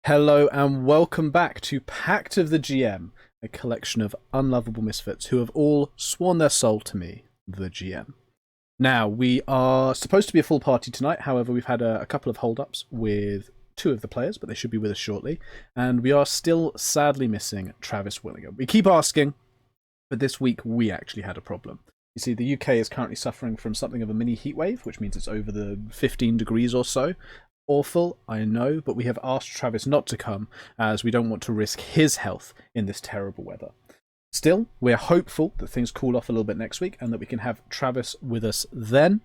Hello and welcome back to Pact of the GM, a collection of unlovable misfits who have all sworn their soul to me, the GM. Now, we are supposed to be a full party tonight, however, we've had a couple of hold-ups with two of the players, but they should be with us shortly, and we are still sadly missing Travis Willinger. We keep asking, but this week we actually had a problem. You see, the UK is currently suffering from something of a mini heatwave, which means it's over the 15 degrees or so. Awful, I know, but we have asked Travis not to come as we don't want to risk his health in this terrible weather. Still, we're hopeful that things cool off a little bit next week and that we can have Travis with us then.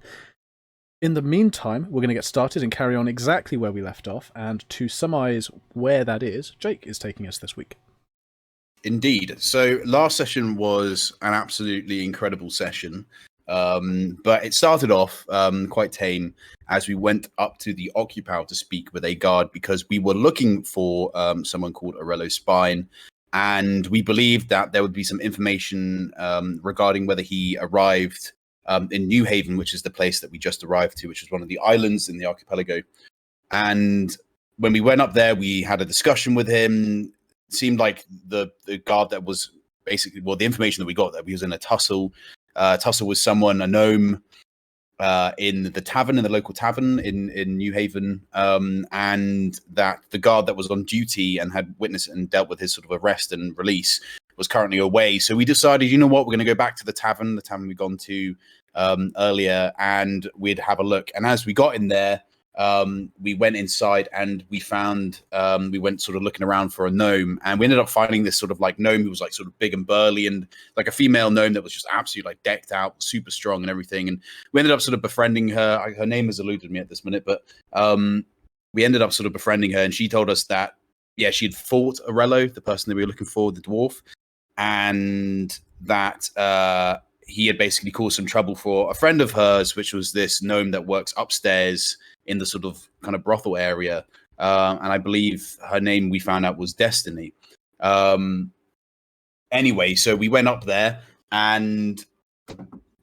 In the meantime, we're going to get started and carry on exactly where we left off, and to surmise where that is, Jake is taking us this week. Indeed. So last session was an absolutely incredible session. But it started off quite tame as we went up to the Occupy to speak with a guard because we were looking for someone called Orello Spine, and we believed that there would be some information regarding whether he arrived in New Haven, which is the place that we just arrived to, which is one of the islands in the archipelago. And when we went up there, we had a discussion with him. It seemed like the guard that was basically, well, the information that we got, that he was in a tussle. Tussle was someone, a gnome, in the tavern, in the local tavern in New Haven, and that the guard that was on duty and had witnessed and dealt with his sort of arrest and release was currently away. So we decided, you know what, we're going to go back to the tavern we'd gone to earlier, and we'd have a look. And as we got in there, we went inside and we found we went sort of looking around for a gnome, and we ended up finding this sort of like gnome who was like sort of big and burly, and like a female gnome that was just absolutely like decked out, super strong and everything. And we ended up sort of befriending her. Her name has eluded me at this minute, but we ended up sort of befriending her, and she told us that she had fought Orello, the person that we were looking for, the dwarf, and that he had basically caused some trouble for a friend of hers, which was this gnome that works upstairs in the sort of kind of brothel area. And I believe her name, we found out, was Destiny. Anyway, so we went up there, and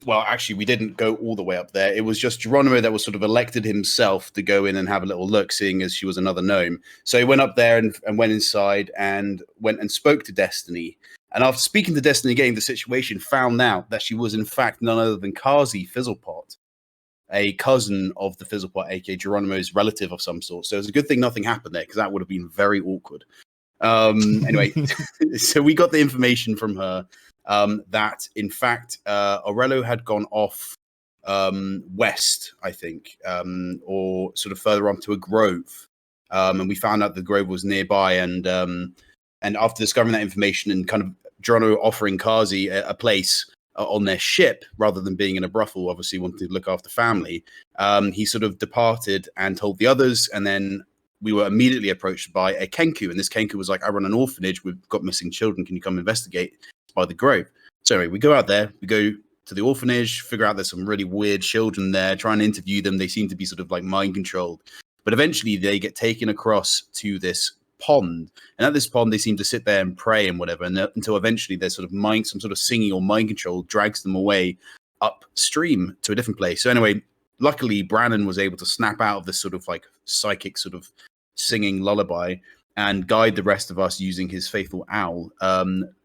well, actually, we didn't go all the way up there. It was just Geronimo that was sort of elected himself to go in and have a little look, seeing as she was another gnome. So he went up there and went inside and went and spoke to Destiny. And after speaking to Destiny, getting the situation, found out that she was in fact none other than Kazi Fizzlepot, a cousin of the Fizzlepot, aka Geronimo's relative of some sort. So it's a good thing nothing happened there, because that would have been very awkward. Anyway, so we got the information from her that in fact Orello had gone off west, I think, or sort of further on to a grove, and we found out the grove was nearby. And after discovering that information and kind of Geronimo offering Kazi a place on their ship rather than being in a brothel, obviously wanting to look after family, he sort of departed and told the others. And then we were immediately approached by a Kenku, and this Kenku was like, I run an orphanage, we've got missing children, can you come investigate by the grove? So anyway, we go out there, we go to the orphanage, figure out there's some really weird children there, try and interview them. They seem to be sort of like mind controlled, but eventually they get taken across to this pond, and at this pond they seem to sit there and pray and whatever, and until eventually there's sort of some sort of singing or mind control drags them away upstream to a different place. So anyway, luckily Brannon was able to snap out of this sort of like psychic sort of singing lullaby and guide the rest of us using his faithful owl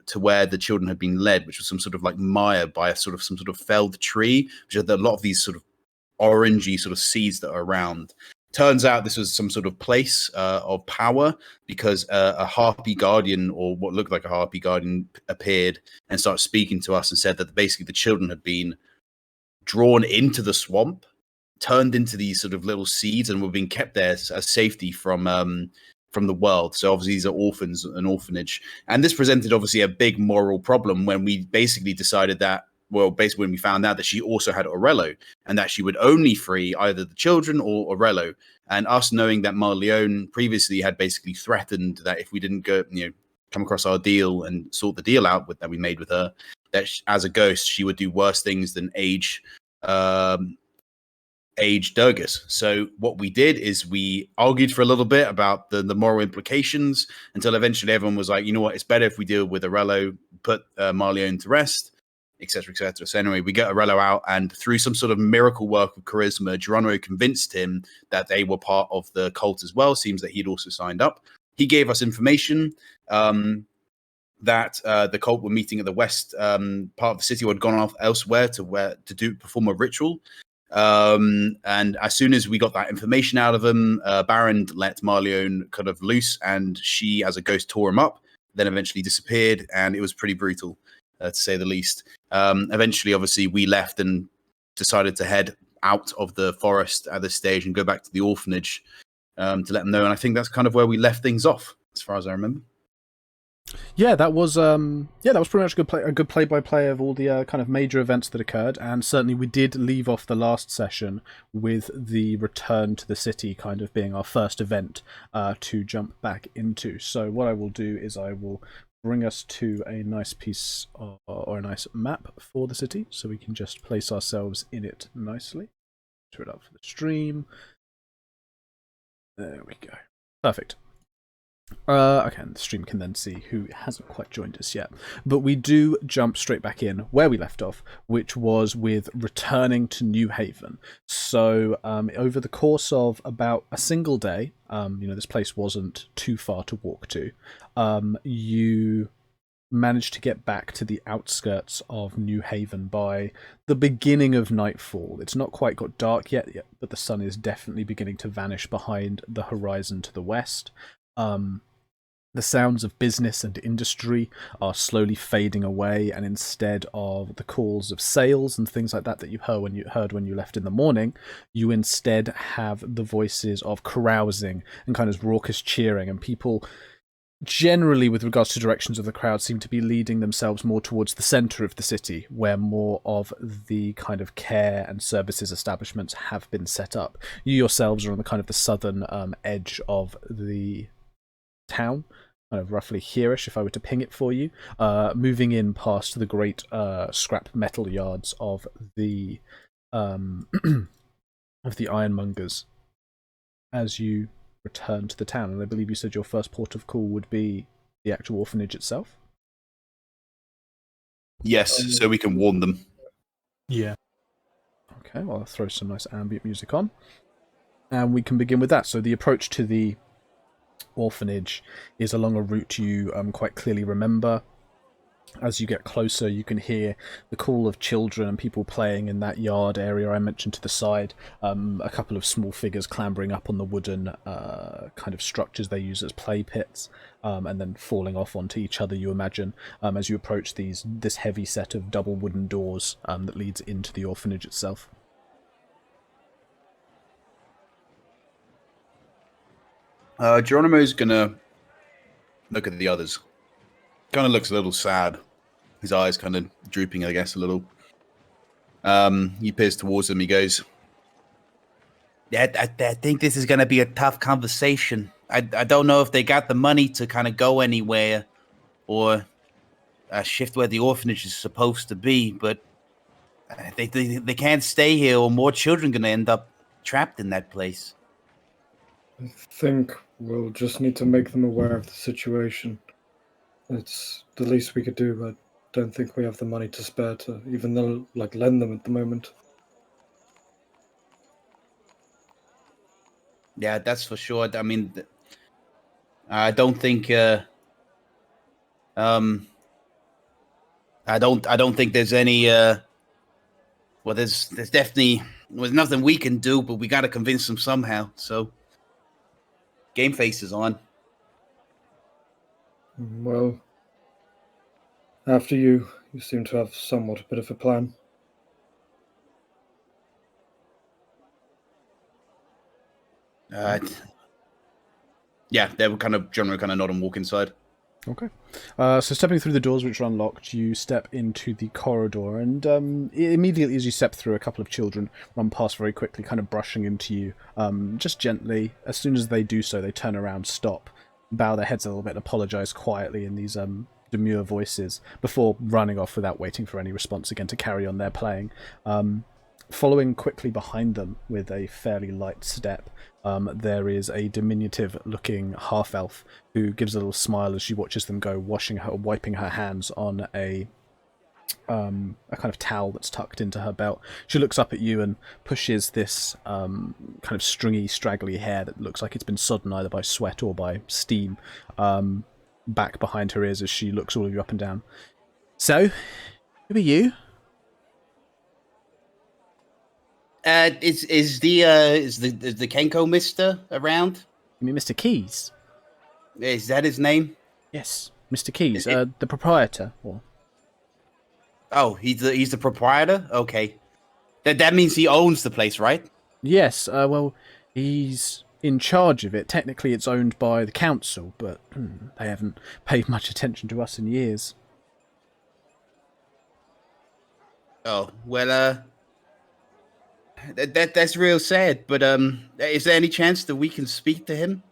to where the children had been led, which was some sort of like mire by some sort of felled tree, which had a lot of these sort of orangey sort of seeds that are around. Turns out this was some sort of place of power, because a harpy guardian, or what looked like a harpy guardian, appeared and started speaking to us and said that basically the children had been drawn into the swamp, turned into these sort of little seeds, and were being kept there as safety from the world. So obviously these are orphans, an orphanage. And this presented obviously a big moral problem when we basically decided that, well, basically when we found out that she also had Orello, and that she would only free either the children or Orello. And us knowing that Marleone previously had basically threatened that if we didn't go, come across our deal and sort the deal out that we made with her, that as a ghost, she would do worse things than age Durgus. So what we did is we argued for a little bit about the moral implications, until eventually everyone was like, you know what, it's better if we deal with Orello, put Marleone to rest, etc., etc. So anyway, we get Orello out, and through some sort of miracle work of charisma, Geronimo convinced him that they were part of the cult as well. Seems that he'd also signed up. he gave us information that the cult were meeting at the west part of the city, or had gone off elsewhere to perform a ritual. And as soon as we got that information out of him, Baron let Marleone kind of loose, and she, as a ghost, tore him up. Then eventually disappeared, and it was pretty brutal, to say the least. Eventually, obviously, we left and decided to head out of the forest at this stage and go back to the orphanage to let them know. And I think that's kind of where we left things off, as far as I remember. Yeah, that was pretty much a good play-by-play of all the kind of major events that occurred, and certainly we did leave off the last session with the return to the city kind of being our first event to jump back into. So what I will do is I will bring us to a nice piece or a nice map for the city, so we can just place ourselves in it nicely. Turn it up for the stream. There we go. Perfect. Okay, and the stream can then see who hasn't quite joined us yet. But we do jump straight back in where we left off, which was with returning to New Haven. So over the course of about a single day, this place wasn't too far to walk to, you managed to get back to the outskirts of New Haven by the beginning of nightfall. It's not quite got dark yet, but the sun is definitely beginning to vanish behind the horizon to the west. The sounds of business and industry are slowly fading away, and instead of the calls of sales and things like that you heard when you left in the morning, you instead have the voices of carousing and kind of raucous cheering, and people generally, with regards to directions of the crowd, seem to be leading themselves more towards the centre of the city, where more of the kind of care and services establishments have been set up. You yourselves are on the kind of the southern edge of the town, kind of roughly here-ish if I were to ping it for you, moving in past the great scrap metal yards of the ironmongers as you return to the town. And I believe you said your first port of call would be the actual orphanage itself? Yes, so we can warn them. Yeah. Okay, well, I'll throw some nice ambient music on, and we can begin with that. So the approach to the orphanage is along a route you quite clearly remember. As you get closer, you can hear the call of children and people playing in that yard area I mentioned to the side. A couple of small figures clambering up on the wooden kind of structures they use as play pits, and then falling off onto each other, you imagine, as you approach this heavy set of double wooden doors that leads into the orphanage itself. Geronimo's gonna look at the others. Kind of looks a little sad. His eyes kind of drooping, I guess, a little. He peers towards them. He goes, I think this is going to be a tough conversation. I don't know if they got the money to kind of go anywhere or shift where the orphanage is supposed to be, but they can't stay here or more children are going to end up trapped in that place. I think we'll just need to make them aware of the situation. It's the least we could do, but I don't think we have the money to spare to even lend them at the moment. Yeah, that's for sure. I mean, I don't think. I don't think there's any. Well, there's definitely nothing we can do, but we got to convince them somehow. So, game face is on. Well, after you seem to have somewhat a bit of a plan. Yeah, they were generally nod and walk inside. Okay. So stepping through the doors which are unlocked, you step into the corridor, and immediately as you step through, a couple of children run past very quickly, kind of brushing into you, just gently. As soon as they do so, they turn around, stop, bow their heads a little bit, and apologise quietly in these demure voices before running off without waiting for any response again to carry on their playing. Following quickly behind them with a fairly light step, there is a diminutive-looking half-elf who gives a little smile as she watches them go, wiping her hands on a a kind of towel that's tucked into her belt. She looks up at you and pushes this kind of stringy, straggly hair that looks like it's been sodden either by sweat or by steam back behind her ears as she looks all of you up and down. So, who are you? Is the Kenko Mister around? You mean Mr. Keys? Is that his name? Yes, Mr. Keys, the proprietor. Or... Oh, he's the proprietor. Okay, that means he owns the place, right? Yes. Well, he's in charge of it. Technically, it's owned by the council, but they haven't paid much attention to us in years. Oh well, that's real sad. But is there any chance that we can speak to him?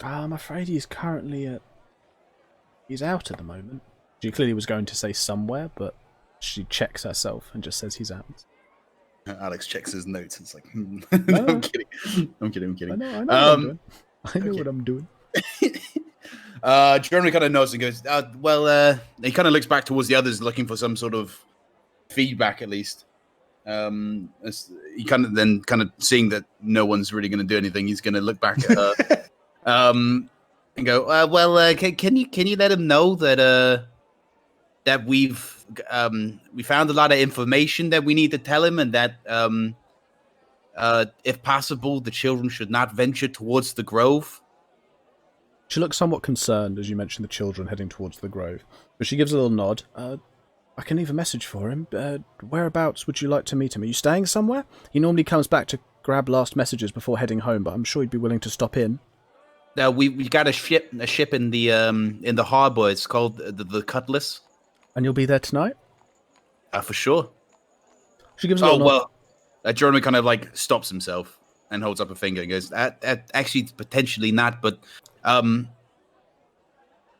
I'm afraid he's currently he's out at the moment. She clearly was going to say somewhere, but she checks herself and just says he's out. Alex checks his notes. It's like, No. I'm kidding. I'm kidding. I know what I'm doing. I know what I'm doing. Jeremy kind of nods and goes, he kind of looks back towards the others looking for some sort of feedback at least. He kind of seeing that no one's really going to do anything, he's going to look back at her and go, can you let him know that that we found a lot of information that we need to tell him, and that if possible, the children should not venture towards the grove. She looks somewhat concerned as you mention the children heading towards the grove, but she gives a little nod. I can leave a message for him. Whereabouts would you like to meet him? Are you staying somewhere? He normally comes back to grab last messages before heading home, but I'm sure he'd be willing to stop in. We got a ship in the harbor. It's called the Cutlass. And you'll be there tonight? For sure. She gives a little nod. Jeremy kind of like stops himself and holds up a finger and goes, actually, potentially not, but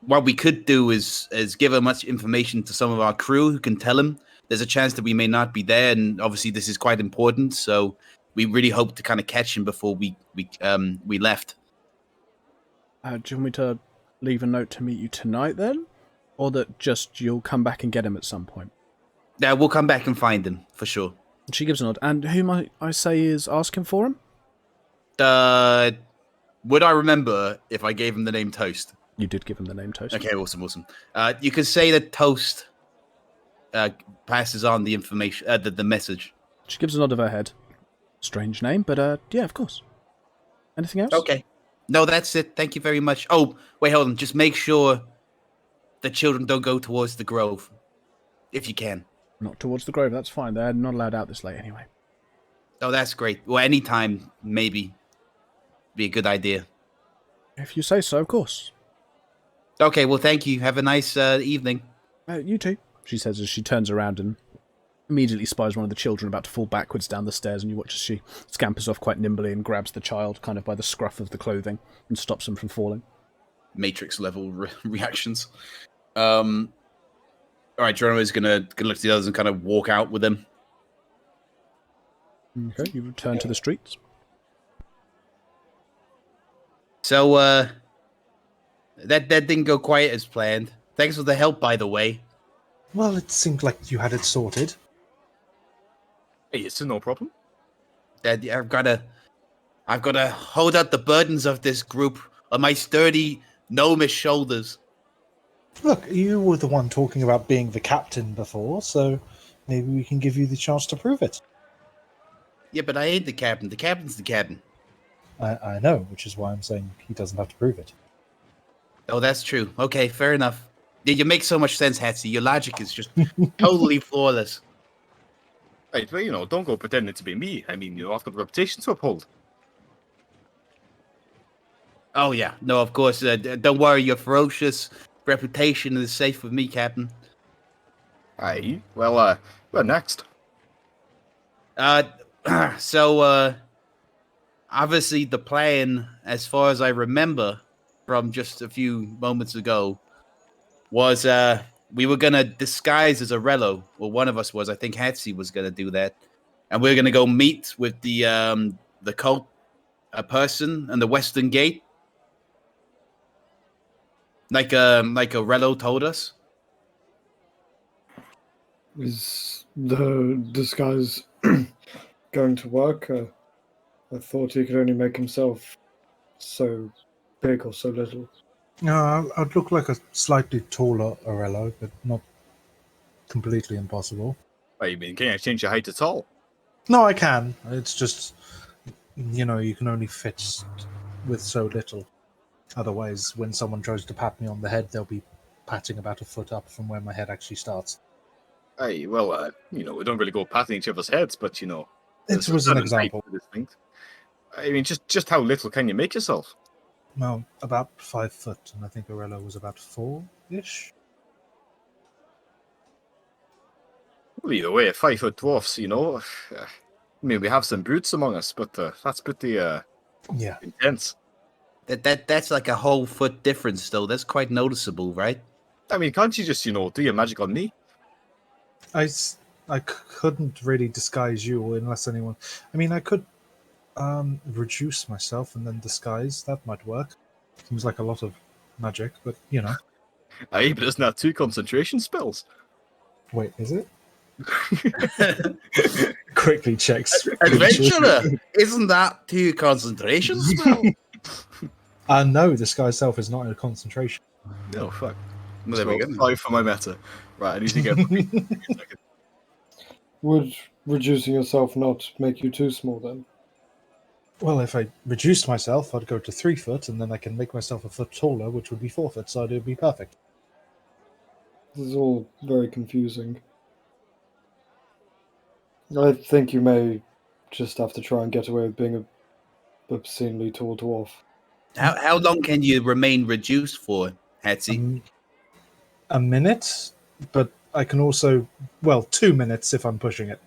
what we could do is give him much information to some of our crew who can tell him. There's a chance that we may not be there, and obviously this is quite important, so we really hope to kind of catch him before we left. Do you want me to leave a note to meet you tonight then? Or that just you'll come back and get him at some point? Yeah, we'll come back and find him, for sure. She gives a nod. And who might I say is asking for him? Would I remember if I gave him the name Toast? You did give him the name Toast. Okay, awesome. You can say that Toast passes on the information, the message. She gives a nod of her head. Strange name, but yeah, of course. Anything else? Okay. No, that's it. Thank you very much. Oh, wait, hold on. Just make sure the children don't go towards the grove, if you can. Not towards the grove, that's fine. They're not allowed out this late anyway. Oh, that's great. Well, anytime, maybe, be a good idea. If you say so, of course. Okay, well, thank you. Have a nice evening. You too, she says as she turns around and immediately spies one of the children about to fall backwards down the stairs, and you watch as she scampers off quite nimbly and grabs the child kind of by the scruff of the clothing and stops him from falling. Matrix level reactions. All right, Geronimo's gonna look to the others and kind of walk out with them. Okay, you return to the streets. So, that didn't go quite as planned. Thanks for the help, by the way. Well, it seemed like you had it sorted. Hey, it's no problem. Dad, I've gotta hold out the burdens of this group on my sturdy gnomish shoulders. Look, you were the one talking about being the captain before, so maybe we can give you the chance to prove it. Yeah, but I ain't the captain. The captain's the captain. I know, which is why I'm saying he doesn't have to prove it. Oh, that's true. Okay, fair enough. Yeah, you make so much sense, Hatsy. Your logic is just totally flawless. Hey, well, don't go pretending to be me. I mean, I've got a reputation to uphold. Oh, yeah. No, of course. Don't worry. Your ferocious reputation is safe with me, Captain. Aye. Well, we're next. So, obviously the plan, as far as I remember from just a few moments ago, was we were going to disguise as Orello. Well, one of us was. I think Hatsy was going to do that. And we are going to go meet with the cult person in the Western Gate. Like Orello told us. Is the disguise going to work? I thought he could only make himself so big or so little. No, I'd look like a slightly taller Orello, but not completely impossible. I mean, can you change your height at all? No, I can. It's just, you can only fit with so little. Otherwise, when someone tries to pat me on the head, they'll be patting about a foot up from where my head actually starts. Aye, well, we don't really go patting each other's heads, but It there's a was an certain height example. to this thing. I mean, just how little can you make yourself? Well, about 5 foot, and I think Orello was about 4-ish. Well, either way, 5 foot dwarfs, I mean, we have some brutes among us, but that's pretty Yeah. intense. That's like a whole foot difference, though. That's quite noticeable, right? I mean, can't you just, do your magic on me? I couldn't really disguise you unless anyone... I mean, I could reduce myself and then disguise. That might work. Seems like a lot of magic, but, Aye, but isn't that 2 concentration spells? Wait, is it? Quickly checks. Adventurer, isn't that 2 concentration spell? No, disguise self is not a concentration. Oh, fuck. Well, there we So, go. 5 for my meta. Right, I need to get... Would reducing yourself not make you too small then? Well, if I reduced myself, I'd go to 3 foot, and then I can make myself a foot taller, which would be 4 foot, so it would be perfect. This is all very confusing. I think you may just have to try and get away with being a obscenely tall dwarf. How long can you remain reduced for, Hatsi? A minute, but I can also... Well, 2 minutes if I'm pushing it.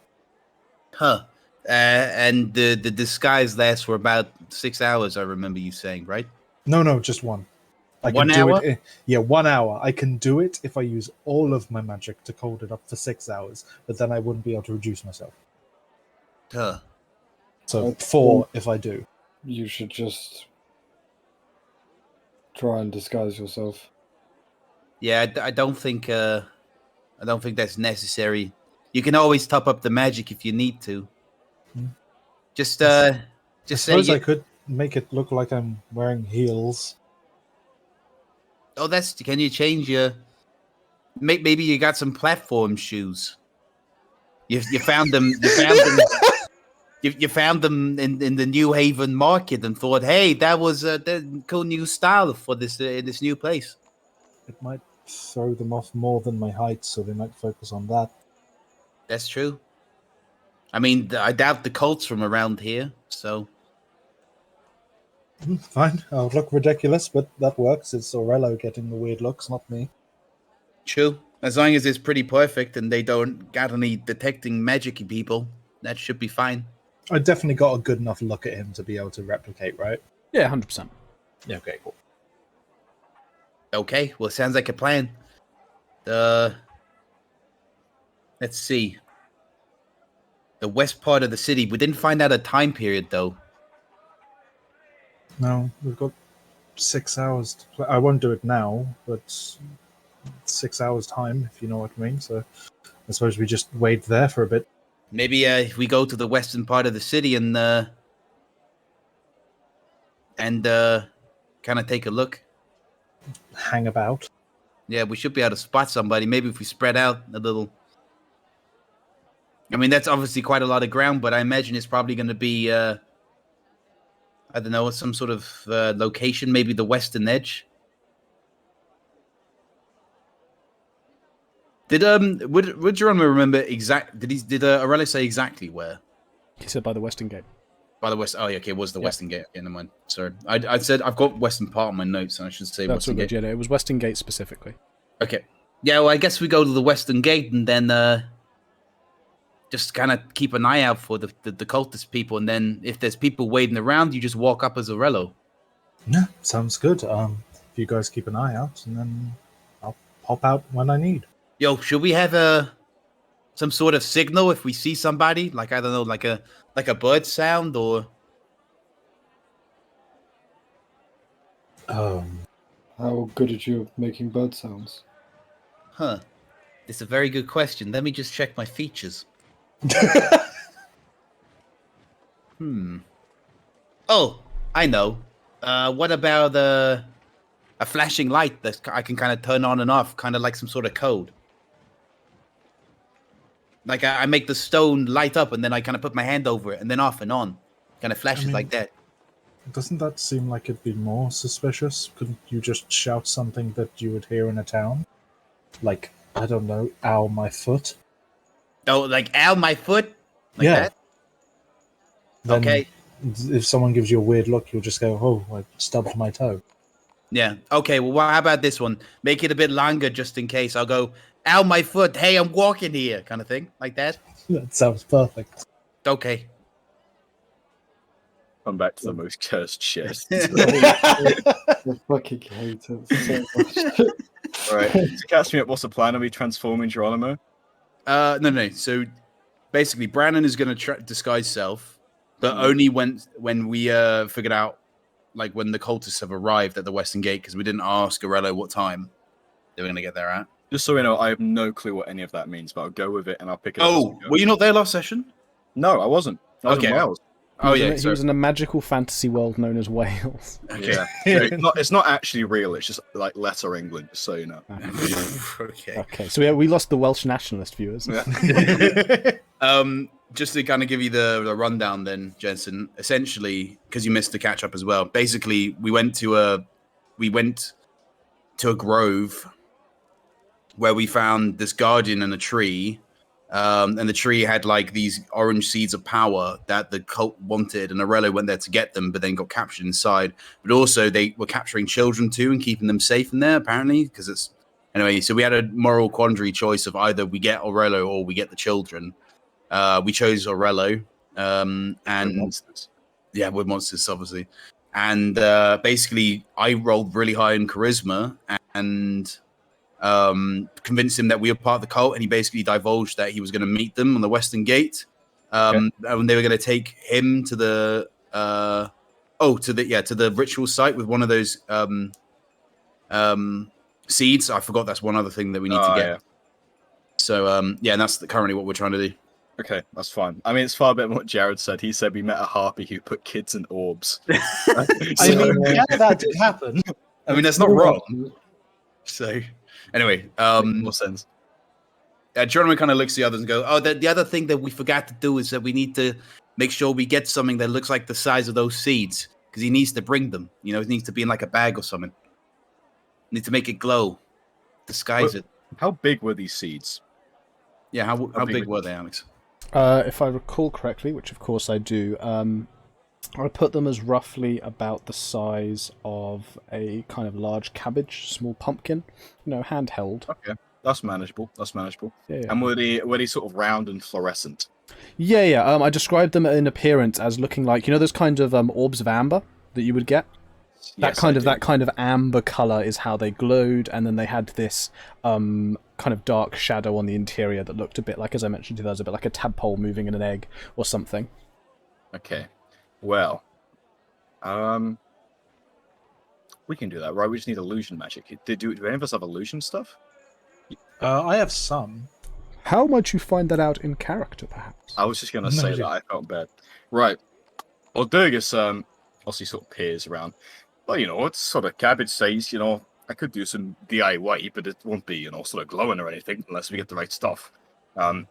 Huh. And the disguise lasts for about 6 hours, I remember you saying, right? No, just 1. I 1 can do hour? it. Yeah, 1 hour. I can do it if I use all of my magic to hold it up for 6 hours, but then I wouldn't be able to reduce myself. Huh. So I 4 think if I do. You should just try and disguise yourself. Yeah, I don't think that's necessary. You can always top up the magic if you need to. Hmm. Just I say suppose I could make it look like I'm wearing heels. Oh, can you change your maybe you got some platform shoes. You found them you found them in the New Haven market and thought, "Hey, that was a cool new style for this new place." It might throw them off more than my height, so they might focus on that. That's true. I mean, I doubt the cult's from around here, so Fine, I'll look ridiculous, but that works. It's Orello getting the weird looks, not me. true. As long as it's pretty perfect and they don't got any detecting magic people, that should be fine. I definitely got a good enough look at him to be able to replicate, right? Yeah, 100%. Yeah, okay, cool. Okay, well, sounds like a plan. Let's see. The west part of the city. We didn't find out a time period, though. No, we've got 6 hours to play. I won't do it now, but 6 hours time, if you know what I mean. So I suppose we just wait there for a bit. Maybe if we go to the western part of the city and kind of take a look. Hang about. Yeah, we should be able to spot somebody. Maybe if we spread out a little. I mean, that's obviously quite a lot of ground, but I imagine it's probably going to be, I don't know, some sort of location, maybe the western edge. Would Geronimo remember did Orello say exactly where? He said by the western gate. By the west. Oh, yeah, okay, it was the western gate. Okay, never mind. Sorry, I said I've got western part on my notes, and I should say That's western all good. gate. Yeah, no, it was western gate specifically. Okay, yeah. Well, I guess we go to the western gate, and then just kind of keep an eye out for the cultist people, and then if there's people waiting around, you just walk up as Orello. Yeah, sounds good. If you guys keep an eye out, and then I'll pop out when I need. Yo, should we have some sort of signal if we see somebody? Like, I don't know, like a bird sound or... How good at you at making bird sounds? Huh. It's a very good question. Let me just check my features. Oh, I know. What about a flashing light that I can kind of turn on and off, kind of like some sort of code? Like I make the stone light up, and then I kind of put my hand over it, and then off and on. Kind of flashes like that. Doesn't that seem like it'd be more suspicious? Couldn't you just shout something that you would hear in a town? Like, I don't know, ow, my foot? Oh, like, ow, my foot? Like that? Then okay. If someone gives you a weird look, you'll just go, oh, I stubbed my toe. Yeah. Okay, well, how about this one? Make it a bit longer just in case. I'll go, ow, my foot. Hey, I'm walking here, kind of thing. Like that? That sounds perfect. Okay. Come back to the most cursed shit. I fucking hate it so much. All right. To catch me up, what's the plan? Are we transforming Geronimo? No. So basically, Brandon is going to disguise self, but only when we figured out, like, when the cultists have arrived at the Western Gate, because we didn't ask Orello what time they were going to get there at. Just so we know, I have no clue what any of that means, but I'll go with it and I'll pick it up. Oh, were you not there last session? No, I wasn't. I was in Wales. He was in a magical fantasy world known as Wales. Okay. Yeah. It's not actually real. It's just like letter England, just so you know. Okay. Okay, so we lost the Welsh nationalist viewers. Just to kind of give you the rundown then, Jensen, essentially, because you missed the catch up as well. Basically, we went to a grove where we found this guardian in a tree. And the tree had like these orange seeds of power that the cult wanted, and Orello went there to get them, but then got captured inside. But also they were capturing children too and keeping them safe in there, apparently, because it's anyway. So we had a moral quandary choice of either we get Orello or we get the children. We chose Orello, and monsters. Yeah, we're monsters, obviously. And basically, I rolled really high in charisma and convinced him that we were part of the cult, and he basically divulged that he was going to meet them on the Western Gate, and they were going to take him to the to the ritual site with one of those seeds. I forgot that's one other thing that we need to get. Yeah. So and that's currently what we're trying to do. Okay, that's fine. I mean, it's far better than what Jared said. He said we met a harpy who put kids in orbs. I mean, that did happen. I mean, that's not wrong. So, anyway, more sense. Geronimo kind of looks at the others and goes, "Oh, the other thing that we forgot to do is that we need to make sure we get something that looks like the size of those seeds, because he needs to bring them. You know, it needs to be in like a bag or something. Need to make it glow, disguise it." How big were these seeds? Yeah, how big were they, Alex? If I recall correctly, which of course I do, I put them as roughly about the size of a kind of large cabbage, small pumpkin, handheld. Okay, that's manageable. Yeah. And were they sort of round and fluorescent? Yeah. I described them in appearance as looking like, those kind of orbs of amber that you would get. That kind of amber color is how they glowed, and then they had this kind of dark shadow on the interior that looked a bit like, as I mentioned to you, a bit like a tadpole moving in an egg or something. Okay, well, we can do that, right? We just need illusion magic. Do any of us have illusion stuff? I have some. How might you find that out in character, perhaps? I was just going to say that I felt bad. Right. Well, Durgus obviously sort of peers around. Well, it's sort of cabbage size, I could do some DIY, but it won't be, sort of glowing or anything unless we get the right stuff. I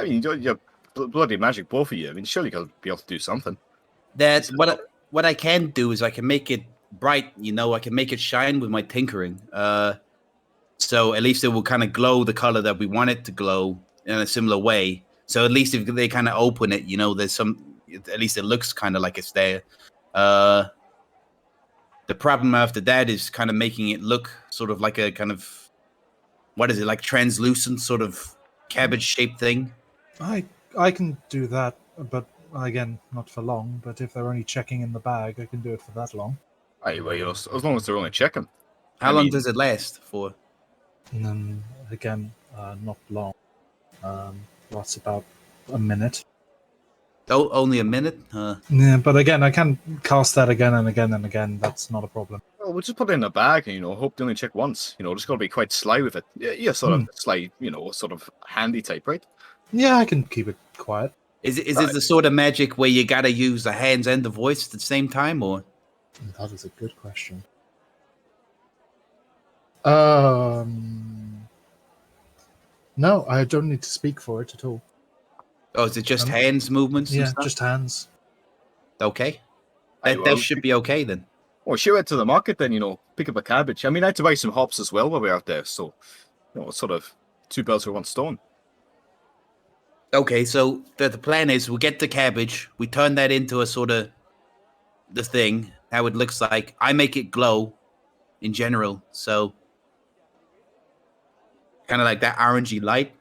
mean, you're bloody magic, both of you. I mean, surely you'll be able to do something. That's what I can do is I can make it bright, I can make it shine with my tinkering. So at least it will kind of glow the color that we want it to glow in a similar way. So at least if they kind of open it, there's at least it looks kind of like it's there. The problem after that is kind of making it look sort of like a kind of, what is it, like translucent sort of cabbage-shaped thing? I can do that, but again, not for long. But if they're only checking in the bag, I can do it for that long. Well, as long as they're only checking. How long does it last for? And then, again, not long. That's about a minute. Oh, only a minute? Yeah, but again, I can cast that again and again and again. That's not a problem. Well, we'll just put it in a bag and, hope they only check once. Just got to be quite sly with it. Yeah, sort of sly, sort of handy type, right? Yeah, I can keep it quiet. Is it the sort of magic where you gotta use the hands and the voice at the same time, or? That is a good question. No, I don't need to speak for it at all. Oh, is it just hands movements? Yeah, and stuff? just hands. Okay. That should be okay then. Well, shoot it to the market then, pick up a cabbage. I mean, I had to buy some hops as well while we were out there, so, it's sort of 2 birds with 1 stone. Okay, so the plan is we get the cabbage, we turn that into a sort of the thing, how it looks like. I make it glow in general, so kind of like that orangey light.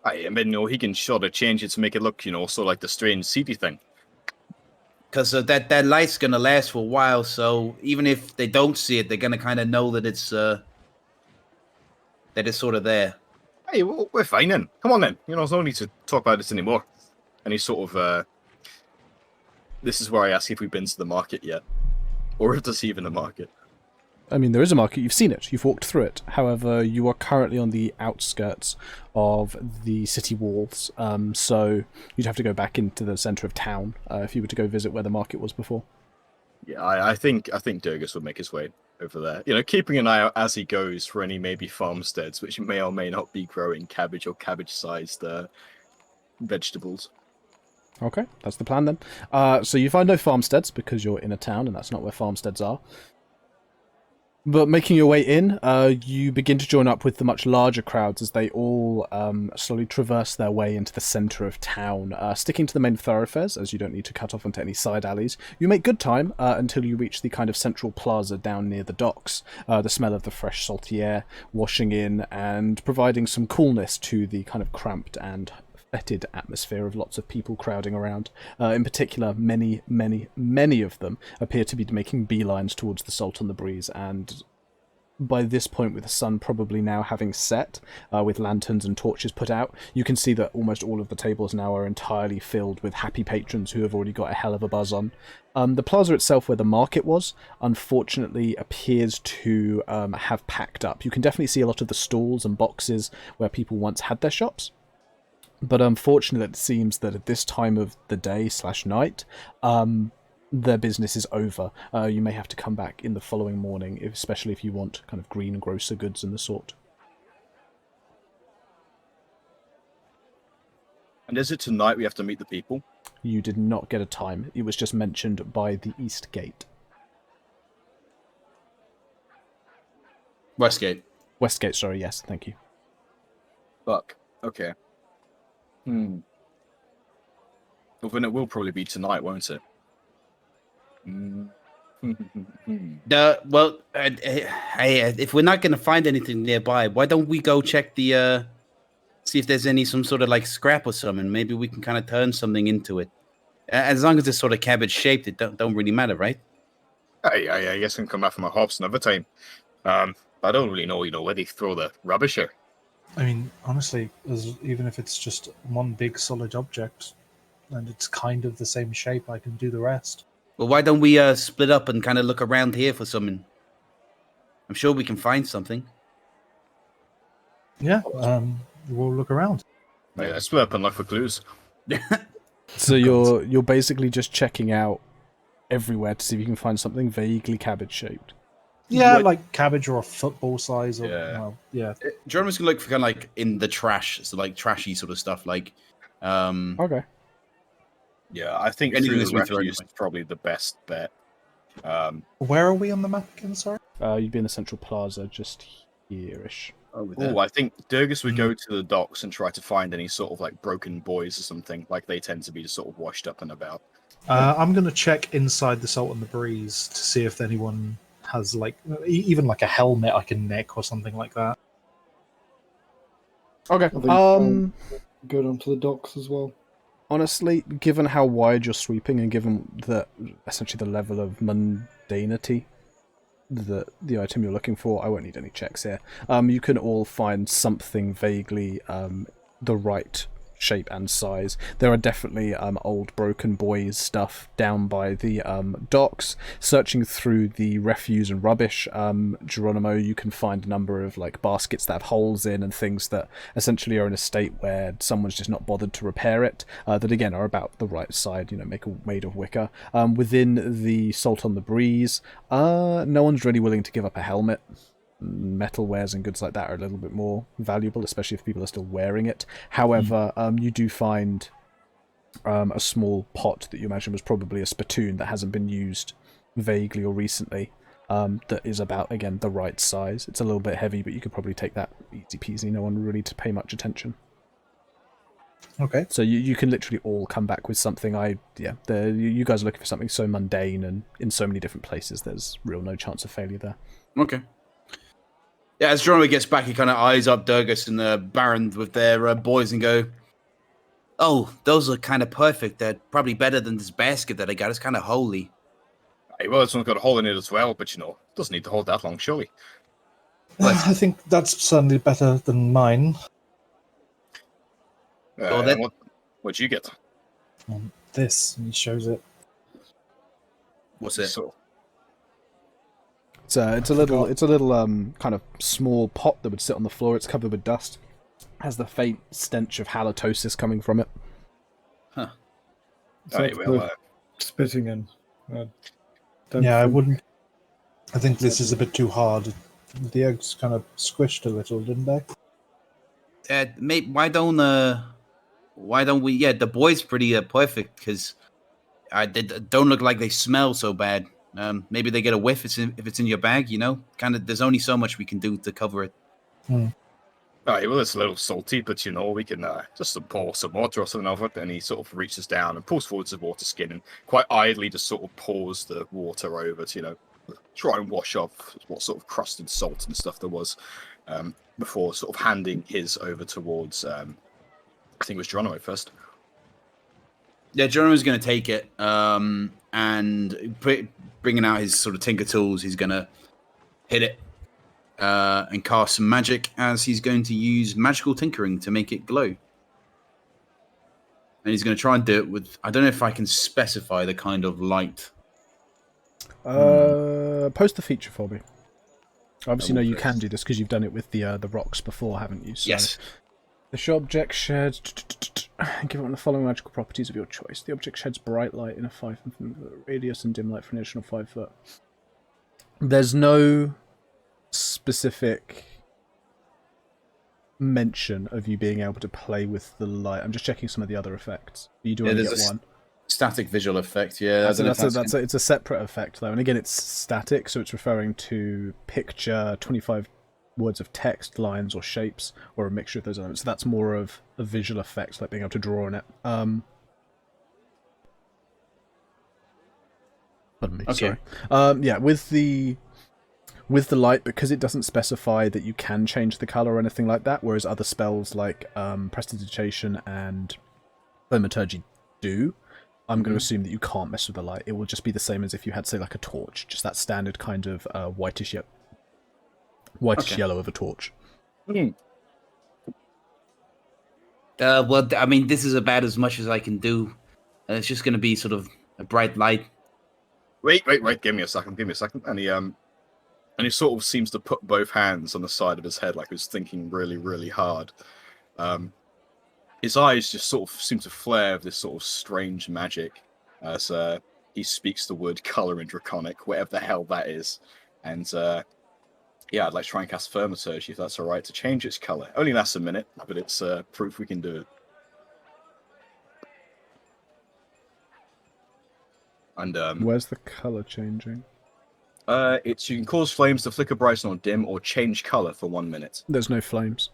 I mean, he can sort of change it to make it look, sort of like the strange seedy thing. Because that light's going to last for a while, so even if they don't see it, they're going to kind of know that it's sort of there. Hey, well, we're fine then. Come on then. There's no need to talk about this anymore. And he's sort of, this is where I ask if we've been to the market yet. Or if there's even a market. I mean, there is a market. You've seen it. You've walked through it. However, you are currently on the outskirts of the city walls, so you'd have to go back into the centre of town if you were to go visit where the market was before. Yeah, I think Durgus would make his way over there. Keeping an eye out as he goes for any maybe farmsteads which may or may not be growing cabbage or cabbage-sized vegetables. Okay, that's the plan then. So you find no farmsteads because you're in a town and that's not where farmsteads are. But making your way in, you begin to join up with the much larger crowds as they all slowly traverse their way into the centre of town, sticking to the main thoroughfares, as you don't need to cut off onto any side alleys. You make good time until you reach the kind of central plaza down near the docks. The smell of the fresh salty air washing in and providing some coolness to the kind of cramped and fetid atmosphere of lots of people crowding around. In particular, many of them appear to be making beelines towards the Salt on the Breeze, and by this point, with the sun probably now having set, with lanterns and torches put out, you can see that almost all of the tables now are entirely filled with happy patrons who have already got a hell of a buzz on. The plaza itself, where the market was, unfortunately appears to have packed up. You can definitely see a lot of the stalls and boxes where people once had their shops. But unfortunately, it seems that at this time of the day / night, their business is over. You may have to come back in the following morning, especially if you want kind of green grocer goods and the sort. And is it tonight we have to meet the people? You did not get a time. It was just mentioned by the East Gate. Westgate. Westgate, sorry, yes, thank you. Fuck. Okay. Well, then it will probably be tonight, won't it? Well, if we're not going to find anything nearby, why don't we go check the, see if there's some sort of like scrap or something. Maybe we can kind of turn something into it. As long as it's sort of cabbage shaped, it don't really matter, right? I guess I can come back from my hops another time. I don't really know, where they throw the rubbish here. I mean, honestly, even if it's just one big solid object, and it's kind of the same shape, I can do the rest. Well, why don't we split up and kind of look around here for something? I'm sure we can find something. Yeah, we'll look around. Yeah, split up and look for clues. So you're basically just checking out everywhere to see if you can find something vaguely cabbage-shaped. Yeah, like cabbage or a football size. Or, Yeah. Well, yeah. Jeremy's gonna look for kind of like in the trash, so like trashy sort of stuff, like Okay. Yeah, I think Anything through that's the been thrown refuse away. is probably the best bet. Where are we on the map again, sorry? You'd be in the central plaza, just here-ish. I think Durgus would go to the docks and try to find any sort of like broken buoys or something. Like they tend to be just sort of washed up and about. I'm going to check inside the Salt and the Breeze to see if anyone has like even like a helmet I can nick or something like that. Okay. I think go down to the docks as well. Honestly, given how wide you're sweeping and given essentially the level of mundanity that the item you're looking for, I won't need any checks here. You can all find something vaguely the right shape and size. There are definitely old broken boys stuff down by the docks. Searching through the refuse and rubbish, Geronimo, you can find a number of like baskets that have holes in and things that essentially are in a state where someone's just not bothered to repair it, that again are about the right side, made of wicker. Within the Salt on the Breeze, no one's really willing to give up a helmet. Metalwares and goods like that are a little bit more valuable, especially if people are still wearing it. However, you do find a small pot that you imagine was probably a spittoon that hasn't been used vaguely or recently, that is about, again, the right size. It's a little bit heavy, but you could probably take that easy peasy. No one would really to pay much attention. Okay. So you can literally all come back with something. You guys are looking for something so mundane and in so many different places, there's real no chance of failure there. Okay. Yeah, as Geronimo gets back, he kind of eyes up Durgus and the Baron with their boys and go, "Oh, those are kind of perfect. They're probably better than this basket that I got. It's kind of holy." Hey, well, this one's got a hole in it as well, but doesn't need to hold that long, surely. I think that's certainly better than mine. What'd you get? This, and he shows it. What's it? So, It's a little kind of small pot that would sit on the floor. It's covered with dust. Has the faint stench of halitosis coming from it. Huh. Hey, well, Spitting in. I wouldn't. I think this is a bit too hard. The eggs kind of squished a little, didn't they? Mate, why don't we? Yeah, the boy's pretty perfect because they don't look like they smell so bad. Maybe they get a whiff if it's in your bag, Kind of, there's only so much we can do to cover it. Alright, well, it's a little salty, but we can just pour some water or something over it. And he sort of reaches down and pulls forward his water skin and quite idly just sort of pours the water over to, try and wash off what sort of crusted salt and stuff there was, before sort of handing his over towards, I think it was Geronimo first. Yeah, Geronimo's going to take it, and bringing out his sort of tinker tools, he's going to hit it and cast some magic, as he's going to use magical tinkering to make it glow. And he's going to try and do it with, I don't know if I can specify the kind of light. Post the feature for me. Obviously, no, you can do this because you've done it with the rocks before, haven't you? So Yes. The show object sheds. Give it one of the following magical properties of your choice. The object sheds bright light in a 5 foot radius and dim light for an additional 5 foot. There's no specific mention of you being able to play with the light. I'm just checking some of the other effects. You do only get one. Static visual effect, yeah. It's a separate effect though, and again, it's static, so it's referring to picture, 25 words of text, lines, or shapes, or a mixture of those elements. So that's more of a visual effect, like being able to draw on it. Pardon me. Okay. Sorry. Yeah, with the light, because it doesn't specify that you can change the color or anything like that, whereas other spells like prestidigitation and thaumaturgy do. I'm going to assume that you can't mess with the light. It will just be the same as if you had, say, like a torch, just that standard kind of whitish yellow of a torch. Well, I mean, this is about as much as I can do. It's just going to be sort of a bright light. Wait, give me a second. And he sort of seems to put both hands on the side of his head like he was thinking really, really hard. His eyes just sort of seem to flare with this sort of strange magic as he speaks the word color in Draconic, whatever the hell that is. And I'd like to try and cast Thaumaturgy, if that's alright, to change its color. Only lasts a minute, but it's proof we can do it. And Where's the color changing? you can cause flames to flicker, brighten, or dim, or change color for 1 minute. There's no flames.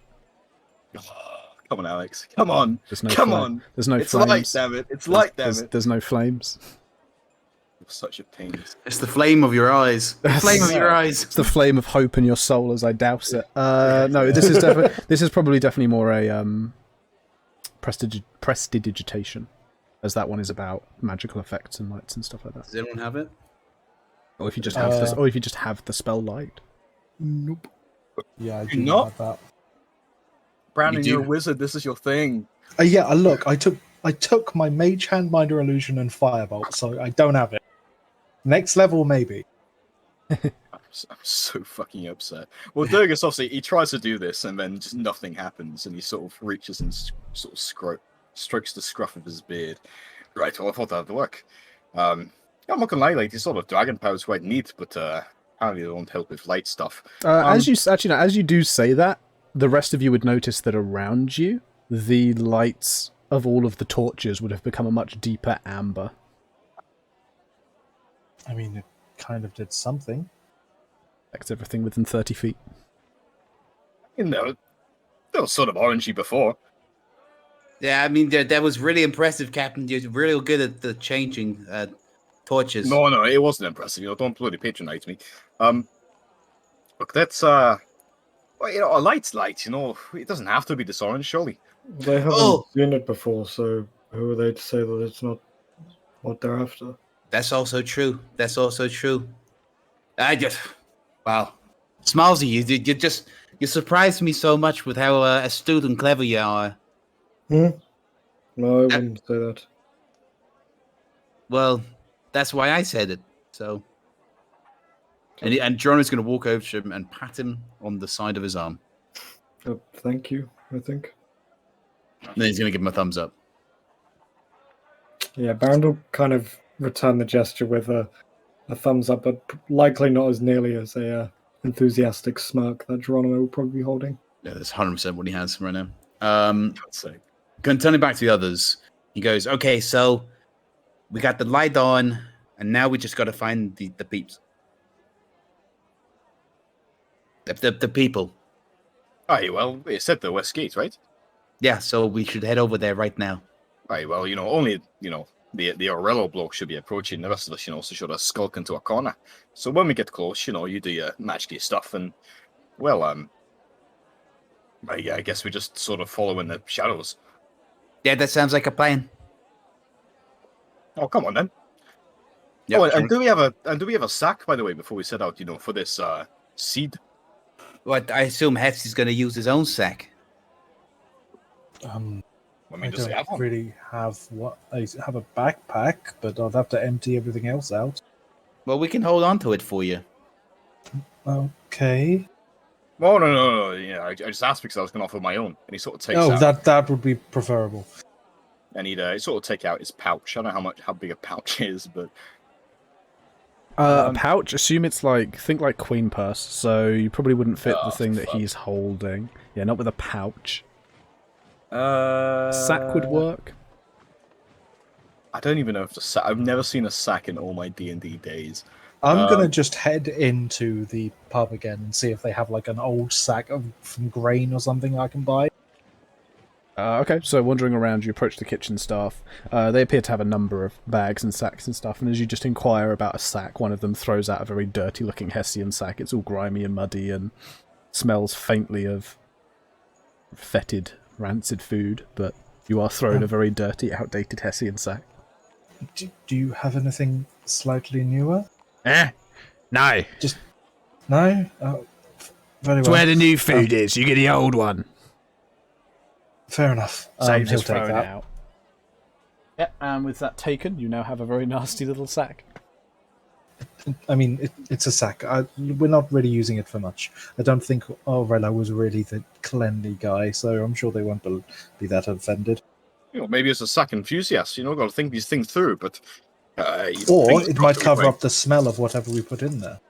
Come on, Alex. Come on. There's no Come flame. on. There's no It's flames. light, damn it. It's light, damn it. There's no flames. You're such a pain. It's the flame of your eyes. The flame of your eyes. It's the flame of hope in your soul as I douse it. No, this is definitely more a prestidigitation, as that one is about magical effects and lights and stuff like that. Does anyone have it? Or if you just have the spell light. Nope. Yeah, I You do not? have that. Brandon, You do? you're a wizard. This is your thing. Yeah, look, I took my Mage Hand, Minor Illusion, and Firebolt, so I don't have it. Next level, maybe. I'm so fucking upset. Well, Durgus obviously he tries to do this and then just nothing happens, and he sort of reaches and sort of strokes the scruff of his beard. Right, well, I thought that'd work. Yeah, I'm not gonna lie, like this sort of dragon power is quite neat, but apparently they don't help with light stuff. As you do say that, the rest of you would notice that around you, the lights of all of the torches would have become a much deeper amber. I mean, it kind of did something. Affects everything within 30 feet. You know, they were sort of orangey before. Yeah, I mean, that was really impressive, Captain. You're really good at the changing torches. No, it wasn't impressive. You know, don't bloody patronize me. Look, that's well, you know, a light's light. You know, it doesn't have to be this orange, surely. They haven't seen it before, so who are they to say that it's not what they're after? That's also true. That's also true. Wow, Smallsy, you surprised me so much with how astute and clever you are. No, I wouldn't say that. Well, that's why I said it. So, and Geronimo's going to walk over to him and pat him on the side of his arm. Thank you, I think. And then he's going to give him a thumbs up. Yeah, Baron will kind of return the gesture with a thumbs up, but likely not as nearly as a enthusiastic smirk that Geronimo will probably be holding. Yeah, that's 100% what he has right now. Turning back to the others, he goes, okay, so we got the light on, and now we just got to find the peeps. The people. Aye, well, you said the West Gate, right? Yeah, so we should head over there right now. Aye, well, you know, only, you know, the Orello bloke should be approaching. The rest of us, you know, so should have skulk into a corner. So when we get close, you know, you do your magic stuff, and, well, I guess we just sort of follow in the shadows. Yeah, that sounds like a plan. Oh, come on then. Yep, oh, and do we have a sack, by the way, before we set out, you know, for this seed? What, I assume Hetsy's going to use his own sack. I mean, I does he don't have one? really have what I have a backpack, but I'll have to empty everything else out. Well, we can hold on to it for you. Okay. Oh, no. Yeah, I just asked because I was going to offer my own. And he sort of takes out... that would be preferable. And he'd sort of take out his pouch. I don't know how big a pouch is, but... A pouch, assume it's think like queen purse, so you probably wouldn't fit the thing that he's holding. Yeah, not with a pouch. Sack would work. I don't even know if the sack... I've never seen a sack in all my D&D days. I'm going to just head into the pub again and see if they have like an old sack from grain or something I can buy. Okay, so wandering around, you approach the kitchen staff. They appear to have a number of bags and sacks and stuff, and as you just inquire about a sack, one of them throws out a very dirty-looking Hessian sack. It's all grimy and muddy and smells faintly of fetid, rancid food, but you are thrown a very dirty, outdated Hessian sack. Do you have anything slightly newer? No. Just no? Very well. It's where the new food is. You get the old one. Fair enough. Saves he'll us take throwing that. out. Yeah, and with that taken, you now have a very nasty little sack. I mean, it's a sack. We're not really using it for much. I don't think Orello was really the cleanly guy, so I'm sure they won't be that offended. You know, maybe it's a sack enthusiast. You know, got to think these things through, but... or it might cover up the smell of whatever we put in there.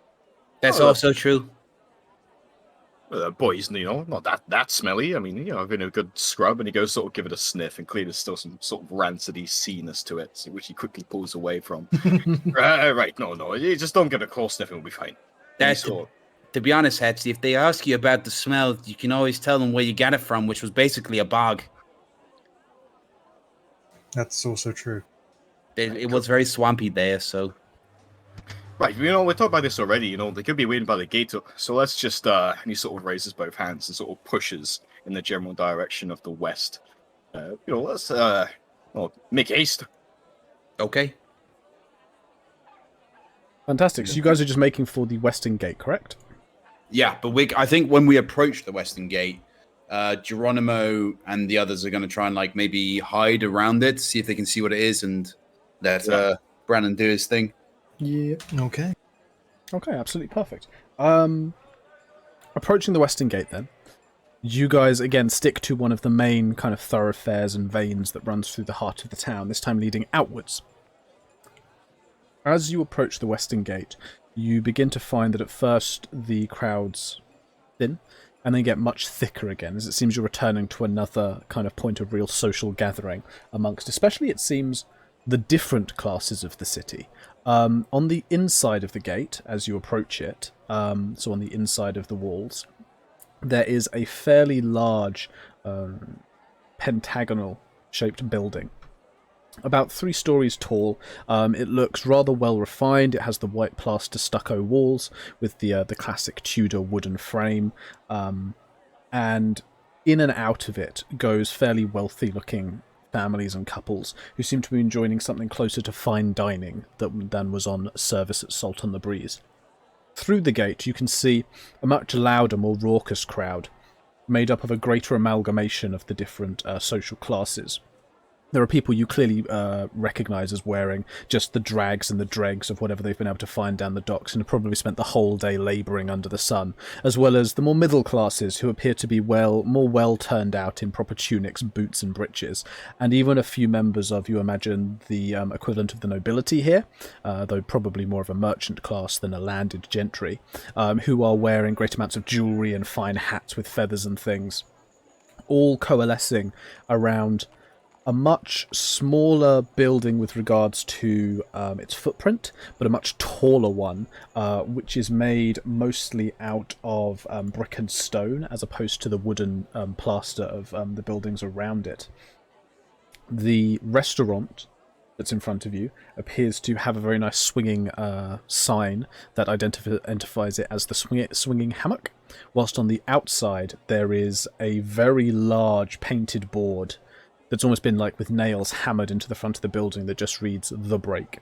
That's also true. Boys, you know, not that smelly. I mean, you know, I've been a good scrub, and he goes sort of give it a sniff, and clearly there's still some sort of rancidy seeness to it, which he quickly pulls away from. Right, no, you just don't get a close sniff, and we'll be fine. To be honest, Hetsy, if they ask you about the smell, you can always tell them where you got it from, which was basically a bog. That's also true. It was very swampy there, so... Right, you know, we talked about this already, you know, they could be waiting by the gate, so let's just, and he sort of raises both hands and sort of pushes in the general direction of the west. You know, let's, make haste. Okay. Fantastic. So you guys are just making for the western gate, correct? Yeah, but I think when we approach the western gate, Geronimo and the others are going to try and like maybe hide around it, see if they can see what it is, and let Brandon do his thing. Yeah. Okay. Okay, absolutely perfect. Approaching the western gate, then, you guys again stick to one of the main kind of thoroughfares and veins that runs through the heart of the town, this time leading outwards. As you approach the western gate, you begin to find that at first the crowd's thin, and then get much thicker again, as it seems you're returning to another kind of point of real social gathering amongst, especially it seems, the different classes of the city. On the inside of the gate, as you approach it, so on the inside of the walls, there is a fairly large pentagonal-shaped building. About 3 stories tall. It looks rather well refined. It has the white plaster stucco walls with the classic Tudor wooden frame, and in and out of it goes fairly wealthy-looking families and couples who seem to be enjoying something closer to fine dining than was on service at Salt on the Breeze. Through the gate, you can see a much louder, more raucous crowd, made up of a greater amalgamation of the different social classes. There are people you clearly recognise as wearing just the drags and the dregs of whatever they've been able to find down the docks and have probably spent the whole day labouring under the sun, as well as the more middle classes who appear to be more well turned out in proper tunics, boots and breeches, and even a few members of, you imagine, the equivalent of the nobility here, though probably more of a merchant class than a landed gentry, who are wearing great amounts of jewellery and fine hats with feathers and things, all coalescing around a much smaller building with regards to its footprint, but a much taller one, which is made mostly out of brick and stone, as opposed to the wooden plaster of the buildings around it. The restaurant that's in front of you appears to have a very nice swinging sign that identifies it as the swinging hammock, whilst on the outside there is a very large painted board that's almost been like with nails hammered into the front of the building that just reads The Break.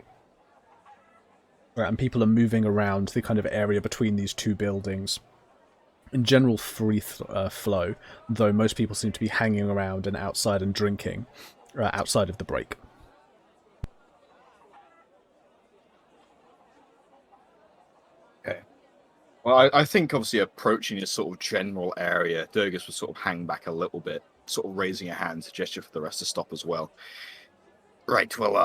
Right, and people are moving around the kind of area between these two buildings. In general free flow, though most people seem to be hanging around and outside and drinking outside of The Break. Okay. Well, I think obviously approaching this sort of general area, Durgus would sort of hang back a little bit, sort of raising a hand to gesture for the rest to stop as well. Right, well,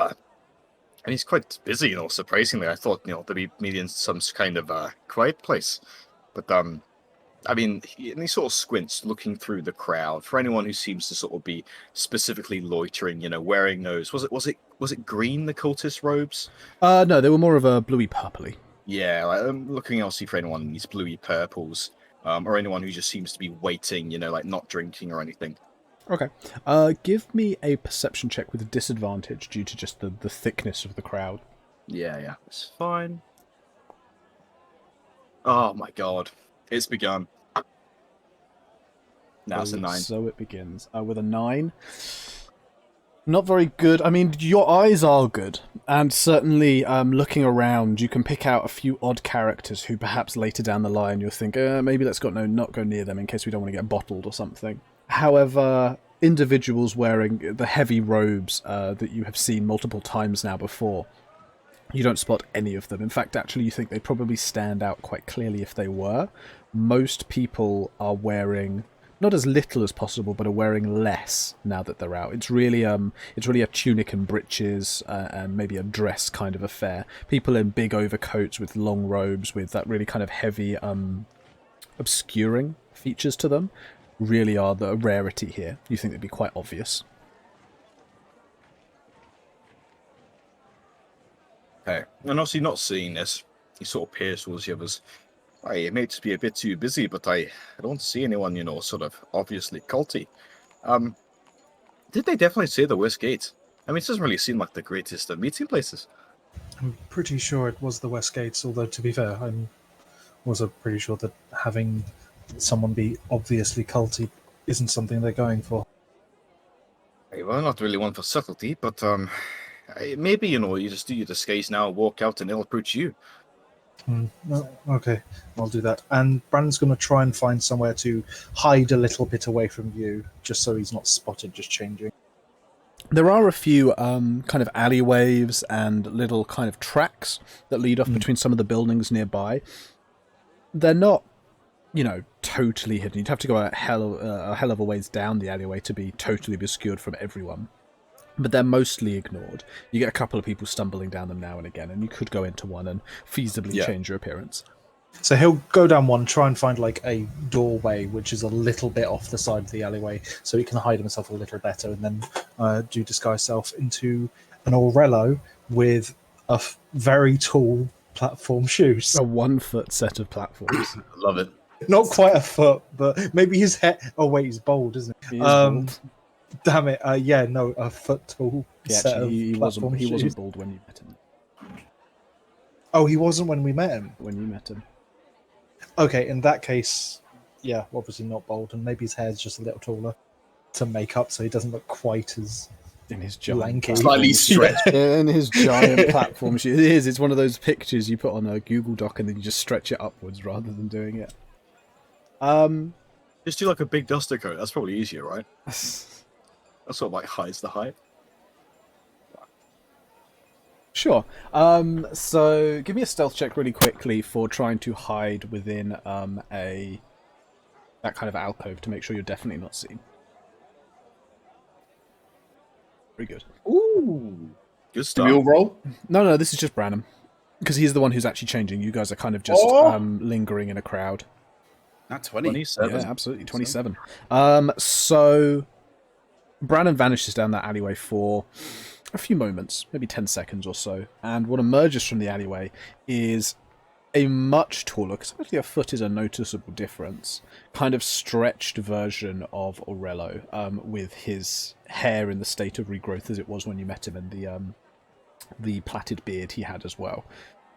and he's quite busy, surprisingly. I thought, there'd be maybe in some kind of quiet place. But, I mean, he sort of squints, looking through the crowd. For anyone who seems to sort of be specifically loitering, wearing those, was it green, the cultist robes? No, they were more of a bluey purpley. Yeah, I'm looking obviously for anyone in these bluey purples, or anyone who just seems to be waiting, like not drinking or anything. Okay. Give me a perception check with a disadvantage due to just the thickness of the crowd. Yeah, it's fine. Oh my god. It's begun. Now it's a 9. So it begins. With a 9. Not very good. I mean, your eyes are good, and certainly looking around, you can pick out a few odd characters who perhaps later down the line you'll think, maybe let's not go near them in case we don't want to get bottled or something. However, individuals wearing the heavy robes that you have seen multiple times now before, you don't spot any of them. In fact, actually, you think they probably stand out quite clearly if they were. Most people are wearing not as little as possible, but are wearing less now that they're out. It's really a tunic and breeches and maybe a dress kind of affair. People in big overcoats with long robes with that really kind of heavy obscuring features to them really are the rarity here. You think they'd be quite obvious. Okay. And obviously not seeing this, he sort of peers towards the others. It may just be a bit too busy, but I don't see anyone, sort of obviously culty. Did they definitely say the West Gate? I mean, it doesn't really seem like the greatest of meeting places. I'm pretty sure it was the West Gates, although to be fair, I'm also pretty sure that having someone be obviously culty isn't something they're going for. Well, not really one for subtlety, but maybe, you just do your disguise now, walk out, and they'll approach you. No, okay, I'll do that. And Brandon's going to try and find somewhere to hide a little bit away from view, just so he's not spotted just changing. There are a few kind of alleyways and little kind of tracks that lead off between some of the buildings nearby. They're not, totally hidden. You'd have to go a hell of a ways down the alleyway to be totally obscured from everyone. But they're mostly ignored. You get a couple of people stumbling down them now and again, and you could go into one and feasibly change your appearance. So he'll go down one, try and find like a doorway which is a little bit off the side of the alleyway, so he can hide himself a little better, and then do disguise self into an Orello with very tall platform shoes. A 1 foot set of platforms. Love it. Not quite a foot, but maybe his head. Oh wait, he's bald, isn't he? He is bald. Damn it! A foot tall set of He platform shoes. wasn't bald when you met him. Oh, he wasn't when we met him. When you met him. Okay, in that case, yeah, obviously not bald, and maybe his hair's just a little taller to make up, so he doesn't look quite as In his giant lanky. Slightly stretched. In his giant platform shoes. It is. It's one of those pictures you put on a Google Doc and then you just stretch it upwards rather than doing it. Just do like a big duster coat. That's probably easier, right? That sort of like hides the height. Sure. So give me a stealth check really quickly for trying to hide within that kind of alcove to make sure you're definitely not seen. Very good. Ooh, good Do stuff. we all roll? No, this is just Branham. Because he's the one who's actually changing. You guys are kind of just lingering in a crowd. Not 20. 27. Yeah, absolutely. 27. So Branham vanishes down that alleyway for a few moments, maybe 10 seconds or so. And what emerges from the alleyway is a much taller, because actually a foot is a noticeable difference, kind of stretched version of Orello, with his hair in the state of regrowth as it was when you met him, and the plaited beard he had as well.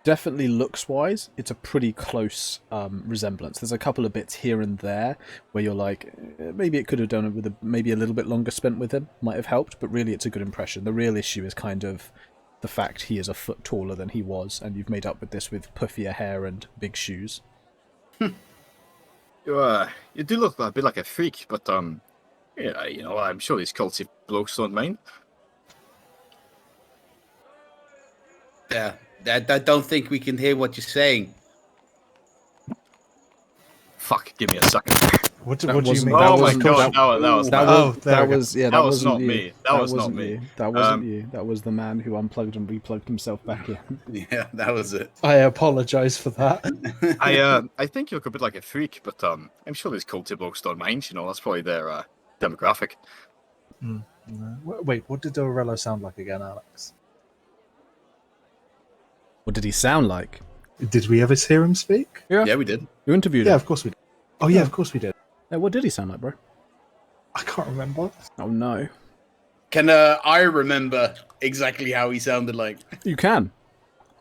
Definitely looks-wise, it's a pretty close resemblance. There's a couple of bits here and there where you're like, maybe it could have done it with maybe a little bit longer spent with him, might have helped, but really it's a good impression. The real issue is kind of the fact he is a foot taller than he was, and you've made up with this with puffier hair and big shoes. You do look a bit like a freak, but yeah, I'm sure these culty blokes don't mind. Yeah, I don't think we can hear what you're saying. Fuck, give me a second. What do you wasn't- mean? that Oh my wasn't- god, that was That Oh, was there that we go. was yeah. That That was wasn't not you. me. That was not wasn't me. you. That wasn't you. That was the man who unplugged and replugged himself back in. Yeah, that was it. I apologize for that. I think you look a bit like a freak, but I'm sure these culty blokes don't mind. That's probably their demographic. Wait, what did Orello sound like again, Alex? What did he sound like? Did we ever hear him speak? Yeah, we did. You interviewed Yeah, him. of course we did. Oh yeah, of course we did. Yeah, what did he sound like, bro? I can't remember. Oh no. Can I remember exactly how he sounded like? You can,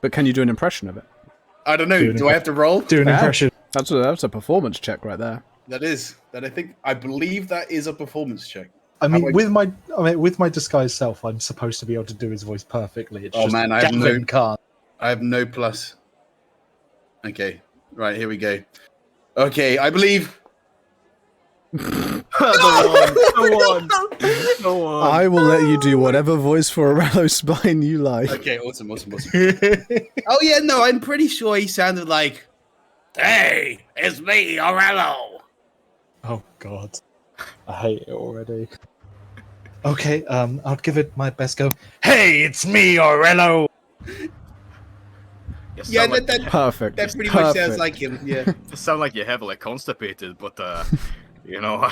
but can you do an impression of it? I don't know. Do I have to roll? Do an Yeah. impression. That's a performance check right there. I believe that is a performance check. I How mean, about- with my disguised self, I'm supposed to be able to do his voice perfectly. It's Oh, just man, I have Gavin no- can't. I have no plus. Okay, right, here we go. Okay, I believe. The one. I will let you do whatever voice for Orello Spine you like. Okay, awesome. Oh yeah, no, I'm pretty sure he sounded like, "Hey, it's me, Orello." Oh God, I hate it already. Okay, I'll give it my best go. Hey, it's me, Orello. Yeah, Sound like, Perfect. that pretty Perfect. much sounds like him. Yeah. you sound like you're heavily constipated, but I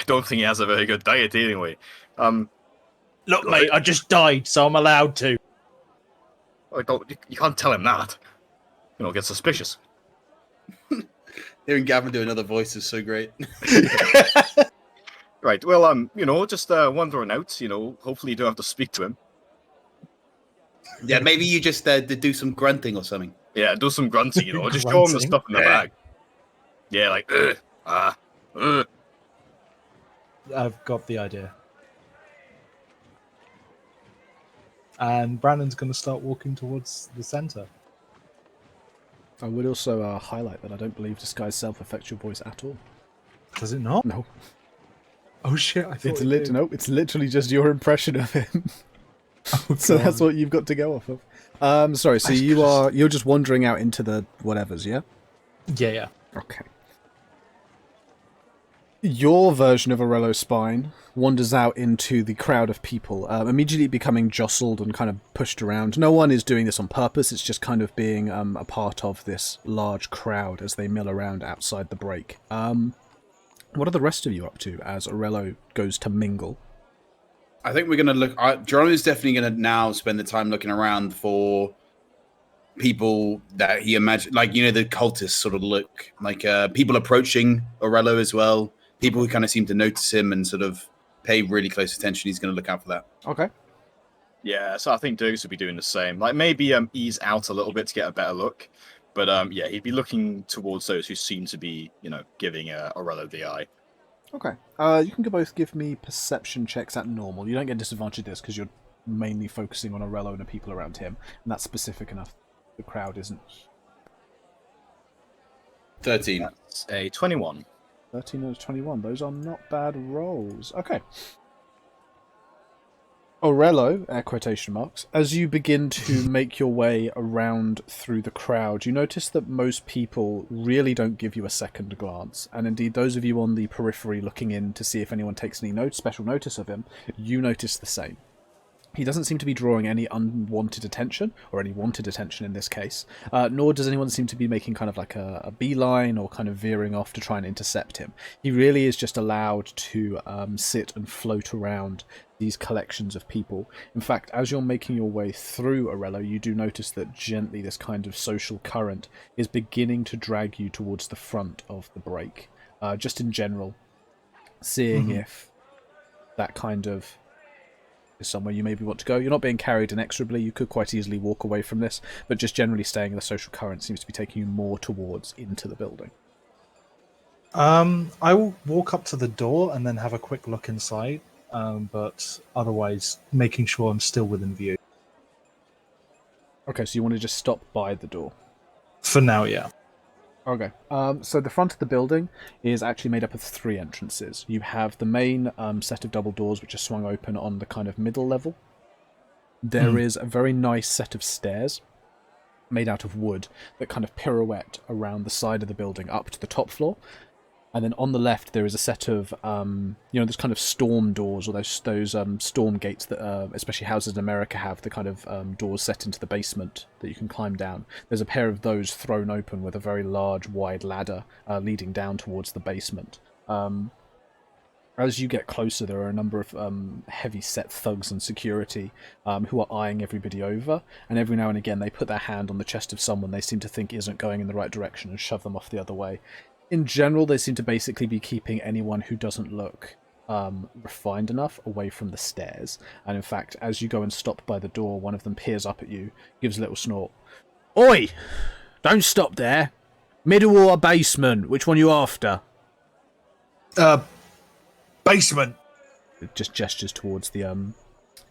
don't think he has a very good diet anyway. Look, mate, I just died, so I'm allowed to. You can't tell him that. Get suspicious. Hearing Gavin do another voice is so great. Right. Well, just wandering out. Hopefully you don't have to speak to him. Yeah, maybe you just do some grunting or something. Yeah, do some grunting. Just show him the Grunting? stuff in the bag. Yeah, like I've got the idea. And Brandon's going to start walking towards the center. I would also highlight that I don't believe disguise self affects your voice at all. Does it not? No. Oh shit! I thought It's literally just your impression of him. Oh, So that's God. what you've got to go off of. Sorry, so you're just wandering out into the whatevers, yeah? Yeah. Okay. Your version of Orello's spine wanders out into the crowd of people, immediately becoming jostled and kind of pushed around. No one is doing this on purpose, it's just kind of being a part of this large crowd as they mill around outside the break. What are the rest of you up to as Orello goes to mingle? I think we're going to look. Geronimo's definitely going to now spend the time looking around for people that he imagined, like, the cultist sort of look, like people approaching Orello as well. People who kind of seem to notice him and sort of pay really close attention. He's going to look out for that. Okay. Yeah, so I think Durgus would be doing the same. Like maybe ease out a little bit to get a better look. But yeah, he'd be looking towards those who seem to be, giving Orello the eye. Okay. You can both give me perception checks at normal. You don't get disadvantage this because you're mainly focusing on Orello and the people around him, and that's specific enough. The crowd isn't. 13. That's a 21. 13 out of 21. Those are not bad rolls. Okay. Orello, quotation marks, as you begin to make your way around through the crowd, you notice that most people really don't give you a second glance. And indeed, those of you on the periphery looking in to see if anyone takes any special notice of him, you notice the same. He doesn't seem to be drawing any unwanted attention, or any wanted attention in this case, nor does anyone seem to be making kind of like a beeline or kind of veering off to try and intercept him. He really is just allowed to sit and float around these collections of people. In fact, as you're making your way through Orello, you do notice that gently this kind of social current is beginning to drag you towards the front of the break. Just in general, seeing if that kind of is somewhere you maybe want to go. You're not being carried inexorably, you could quite easily walk away from this, but just generally staying in the social current seems to be taking you more towards into the building. I will walk up to the door and then have a quick look inside, but otherwise making sure I'm still within view. Okay, so you want to just stop by the door? For now, yeah. Okay, so the front of the building is actually made up of 3 entrances. You have the main set of double doors which are swung open on the kind of middle level. There is a very nice set of stairs made out of wood that kind of pirouette around the side of the building up to the top floor. And then on the left there is a set of, those kind of storm doors, or those storm gates that especially houses in America have, the kind of doors set into the basement that you can climb down. There's a pair of those thrown open with a very large, wide ladder leading down towards the basement. As you get closer, there are a number of heavy-set thugs and security who are eyeing everybody over, and every now and again they put their hand on the chest of someone they seem to think isn't going in the right direction and shove them off the other way. In general, they seem to basically be keeping anyone who doesn't look refined enough away from the stairs. And in fact, as you go and stop by the door, one of them peers up at you, gives a little snort. Oi! Don't stop there! Middle or basement? Which one you after? Basement! It just gestures towards the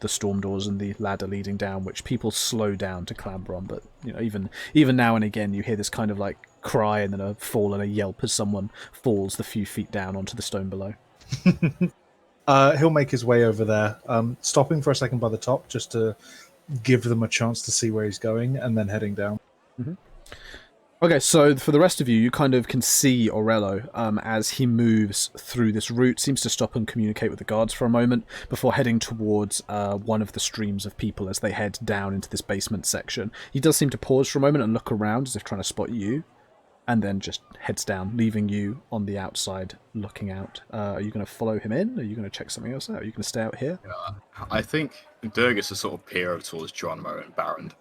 storm doors and the ladder leading down, which people slow down to clamber on. But even now and again, you hear this kind of like cry and then a fall and a yelp as someone falls the few feet down onto the stone below. He'll make his way over there, stopping for a second by the top just to give them a chance to see where he's going, and then heading down. Okay, so for the rest of you, you kind of can see Orello as he moves through this route, seems to stop and communicate with the guards for a moment before heading towards one of the streams of people as they head down into this basement section. He does seem to pause for a moment and look around as if trying to spot you, and then just heads down, leaving you on the outside looking out. Are you going to follow him in? Are you going to check something else out? Are you going to stay out here? I think Durgus is sort of peer towards Geronimo and Baron.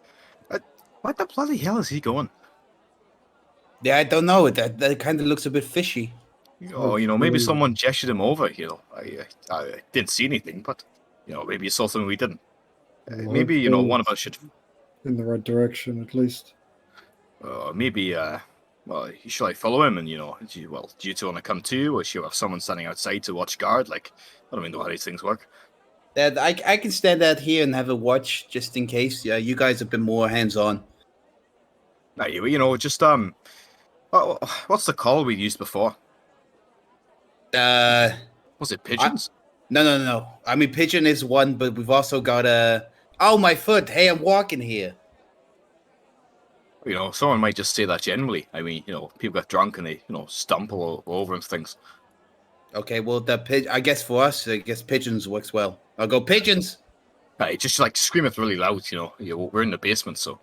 Where the bloody hell is he going? Yeah, I don't know. That kind of looks a bit fishy. Oh, maybe someone gestured him over. I didn't see anything, but maybe you saw something we didn't. Maybe one of us should. In the right direction, at least. Maybe. Should I follow him? And do you two want to come too, or should you have someone standing outside to watch guard? Like, I don't even know how these things work. That I can stand out here and have a watch just in case. Yeah, you guys have been more hands-on. Now, just what's the call we used before? Uh, Was it pigeons? no. I mean, pigeon is one, but we've also got a. Oh, my foot! Hey, I'm walking here. Someone might just say that generally. I mean, people get drunk and they, stumble all over and things. Okay, well, I guess for us, I guess pigeons works well. I'll go pigeons. Right, just like scream it really loud. We're in the basement, so.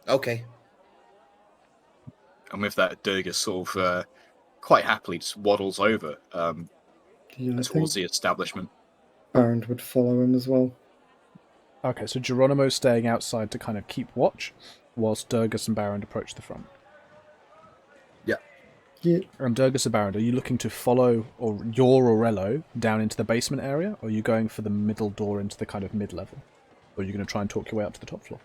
Okay. And with that, Durgus sort of quite happily just waddles over Yeah, I think towards the establishment. Baron would follow him as well. Okay, so Geronimo's staying outside to kind of keep watch, whilst Durgus and Baron approach the front. Yeah, And Durgus and Baron, are you looking to follow your Orello down into the basement area, or are you going for the middle door into the kind of mid-level? Or are you going to try and talk your way up to the top floor?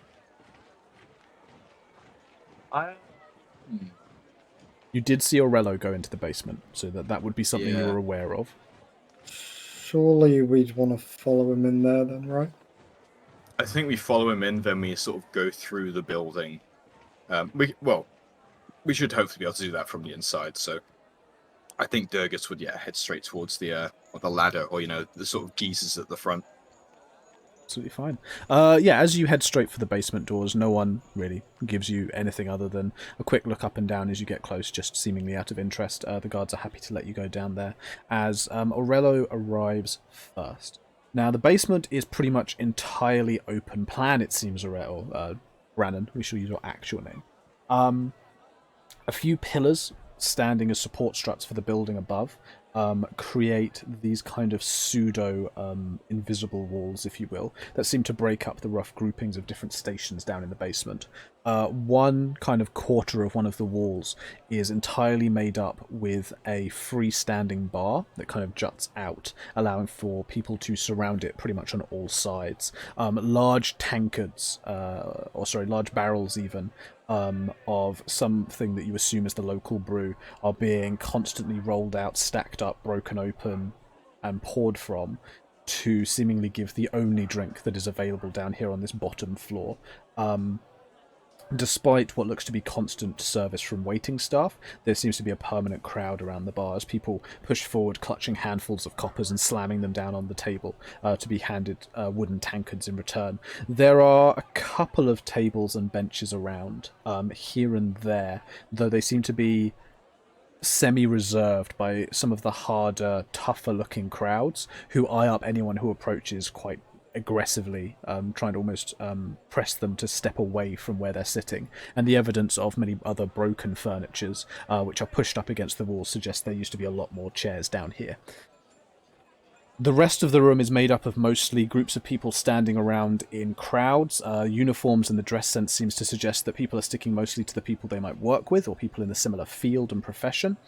You did see Orello go into the basement, so that would be something you were aware of. surely we'd want to follow him in there then, right? I think we follow him in, then we sort of go through the building. We should hopefully be able to do that from the inside. So I think Durgus would head straight towards the ladder, or the sort of geezers at the front. Absolutely fine. As you head straight for the basement doors, no one really gives you anything other than a quick look up and down as you get close, just seemingly out of interest. The guards are happy to let you go down there as Orello arrives first. Now, the basement is pretty much entirely open plan, it seems, Orello. Brannon, we shall use your actual name. A few pillars standing as support struts for the building above create these kind of pseudo invisible walls, if you will, that seem to break up the rough groupings of different stations down in the basement. One kind of quarter of one of the walls is entirely made up with a freestanding bar that kind of juts out, allowing for people to surround it pretty much on all sides. Large tankards, large barrels even, of something that you assume is the local brew are being constantly rolled out, stacked up, broken open, and poured from to seemingly give the only drink that is available down here on this bottom floor. Despite what looks to be constant service from waiting staff, there seems to be a permanent crowd around the bar as people push forward, clutching handfuls of coppers and slamming them down on the table to be handed wooden tankards in return. There are a couple of tables and benches around here and there, though they seem to be semi-reserved by some of the harder, tougher-looking crowds who eye up anyone who approaches quite aggressively, trying to almost press them to step away from where they're sitting. And the evidence of many other broken furnitures, which are pushed up against the walls, suggests there used to be a lot more chairs down here. The rest of the room is made up of mostly groups of people standing around in crowds. Uniforms and the dress sense seems to suggest that people are sticking mostly to the people they might work with or people in a similar field and profession.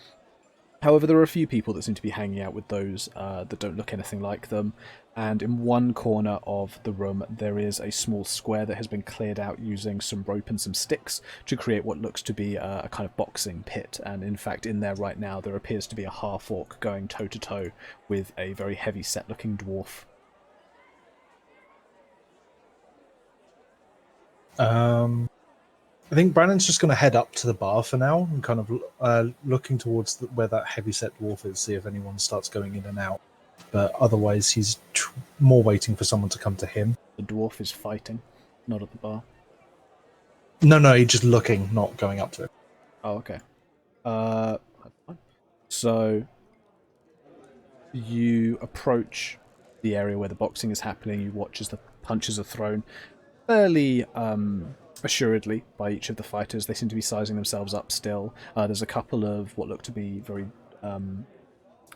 However, there are a few people that seem to be hanging out with those that don't look anything like them, and in one corner of the room there is a small square that has been cleared out using some rope and some sticks to create what looks to be a kind of boxing pit, and in fact in there right now there appears to be a half-orc going toe-to-toe with a very heavy-set looking dwarf. I think Brandon's just going to head up to the bar for now and kind of looking towards where that heavy-set dwarf is, see if anyone starts going in and out. But otherwise, he's more waiting for someone to come to him. The dwarf is fighting, not at the bar. No, he's just looking, not going up to it. Oh, okay. That's fine. So you approach the area where the boxing is happening. You watch as the punches are thrown fairly assuredly by each of the fighters. They seem to be sizing themselves up still. There's a couple of what look to be very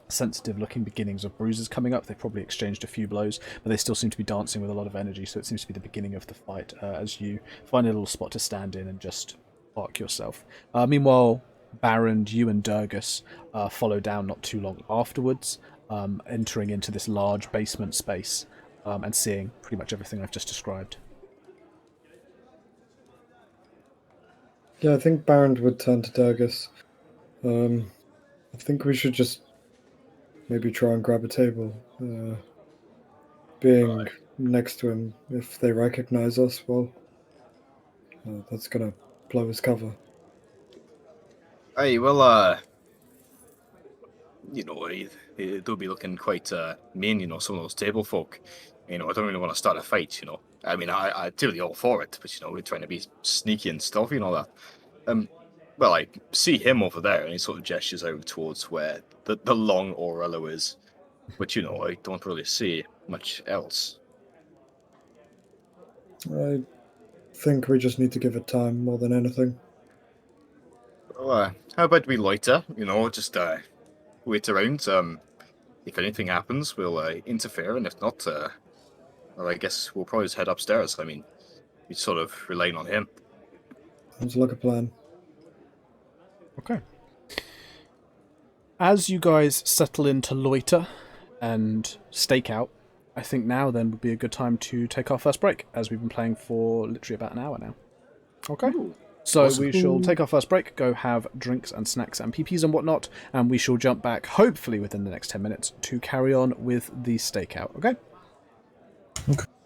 sensitive looking beginnings of bruises coming up. They've probably exchanged a few blows, but they still seem to be dancing with a lot of energy, so it seems to be the beginning of the fight as you find a little spot to stand in and just park yourself. Meanwhile, Baron, you and Durgus follow down not too long afterwards, entering into this large basement space and seeing pretty much everything I've just described. Yeah, I think Baron would turn to Durgus. I think we should just maybe try and grab a table. Being next to him, if they recognize us, well, that's going to blow his cover. Hey, well, they'll be looking quite mean, some of those table folk. I don't really want to start a fight, I mean, I'm totally all for it, but, we're trying to be sneaky and stealthy and all that. Well, I see him over there, and he sort of gestures over towards where the long Orello is. But, I don't really see much else. I think we just need to give it time more than anything. Well, how about we loiter, just wait around. If anything happens, we'll interfere, and if not, well, I guess we'll probably just head upstairs. I mean, we're sort of relying on him. Sounds like a plan. Okay. As you guys settle in to loiter and stake out, I think now then would be a good time to take our first break, as we've been playing for literally about an hour now. Okay. So Awesome. we shall take our first break, go have drinks and snacks and PPs and whatnot, and we shall jump back, hopefully within the next 10 minutes, to carry on with the stakeout. Okay?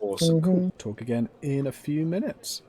Awesome. Cool. Talk again in a few minutes.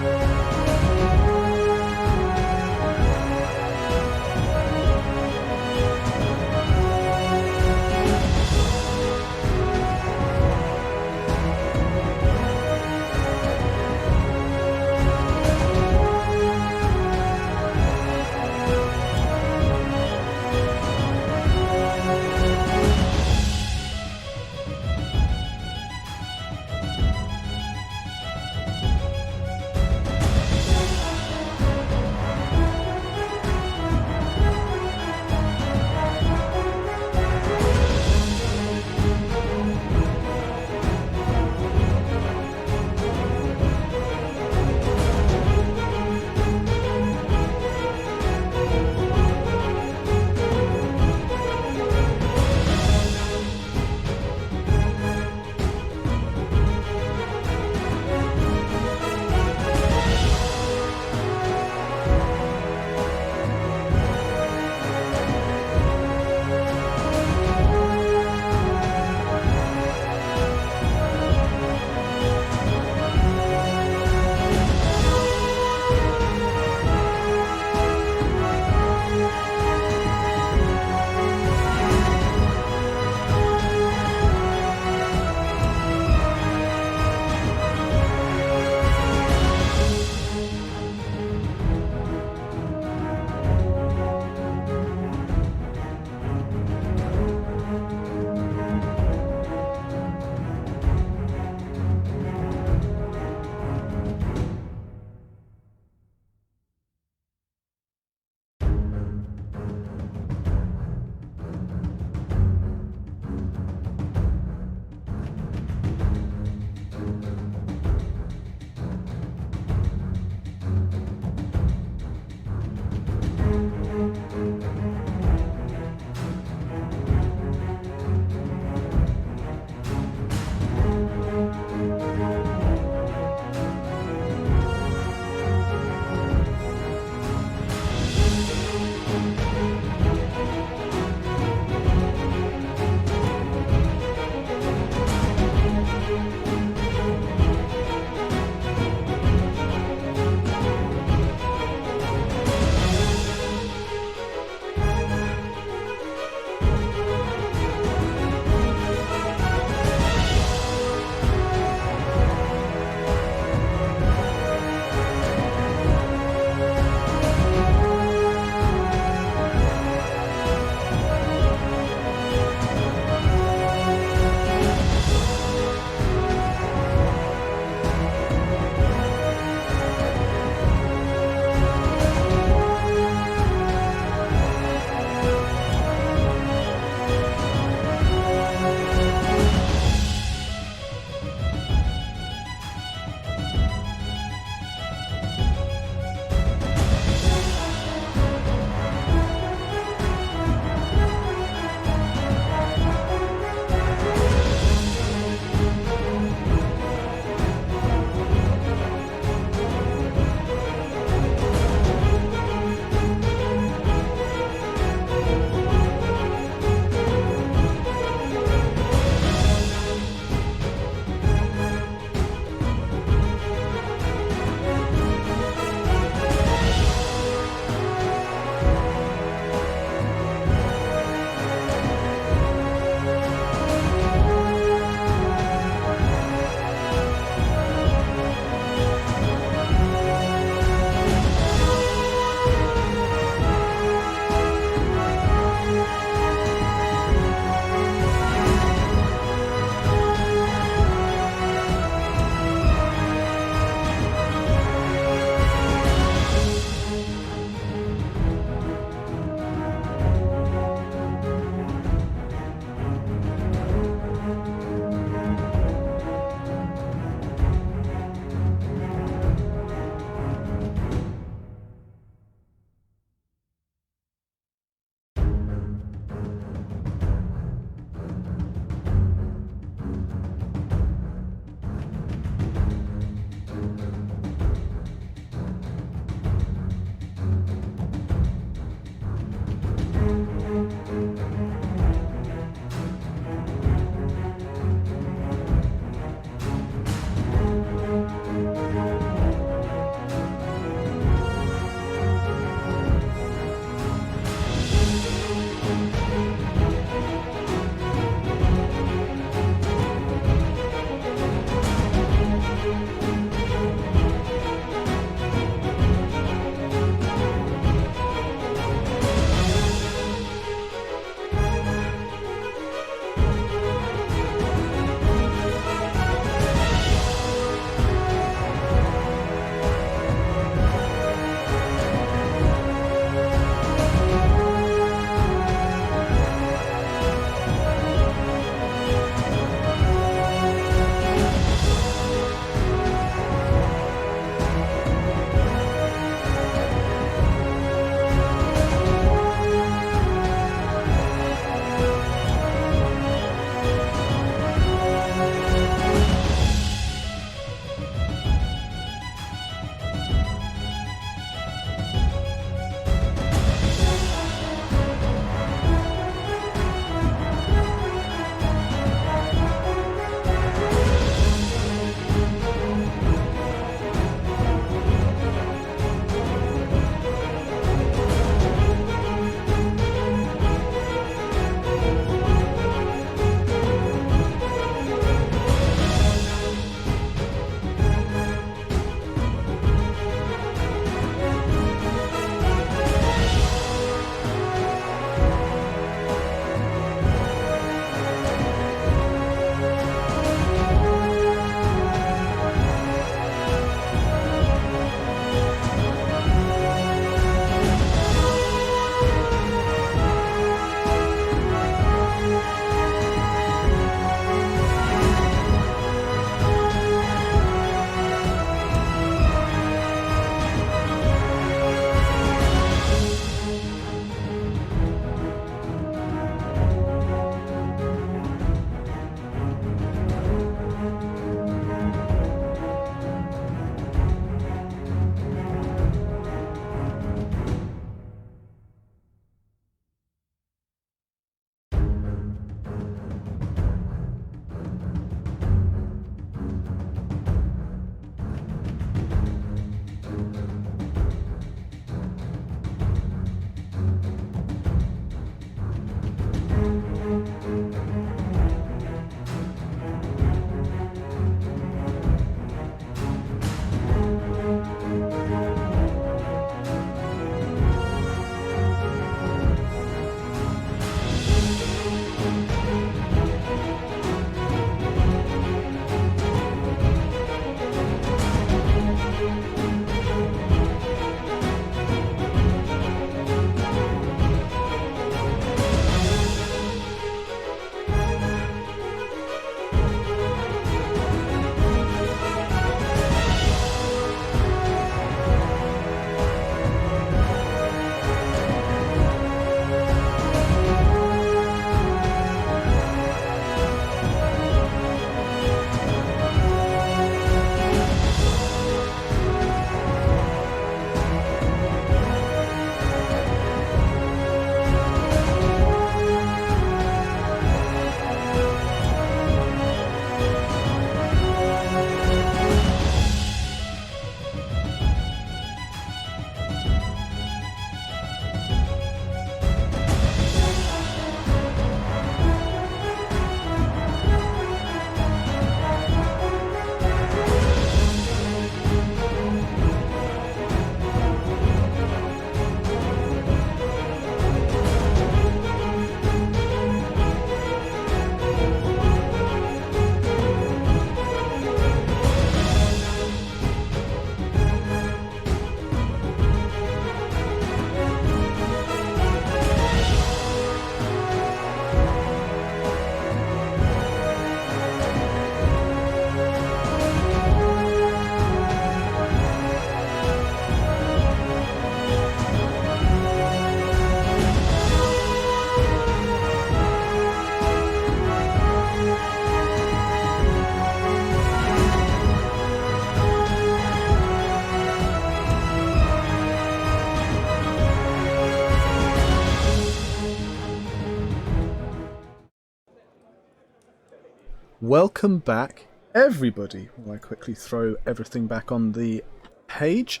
Welcome back, everybody. While I quickly throw everything back on the page,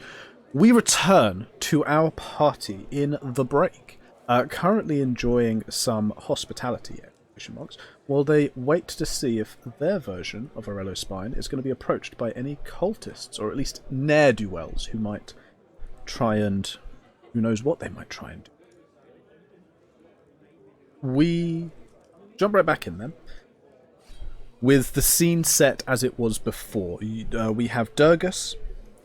we return to our party in the break, currently enjoying some hospitality, while they wait to see if their version of Orello Spine is going to be approached by any cultists, or at least ne'er-do-wells who might try and... who knows what they might try and do. We jump right back in then, with the scene set as it was before. We have Durgus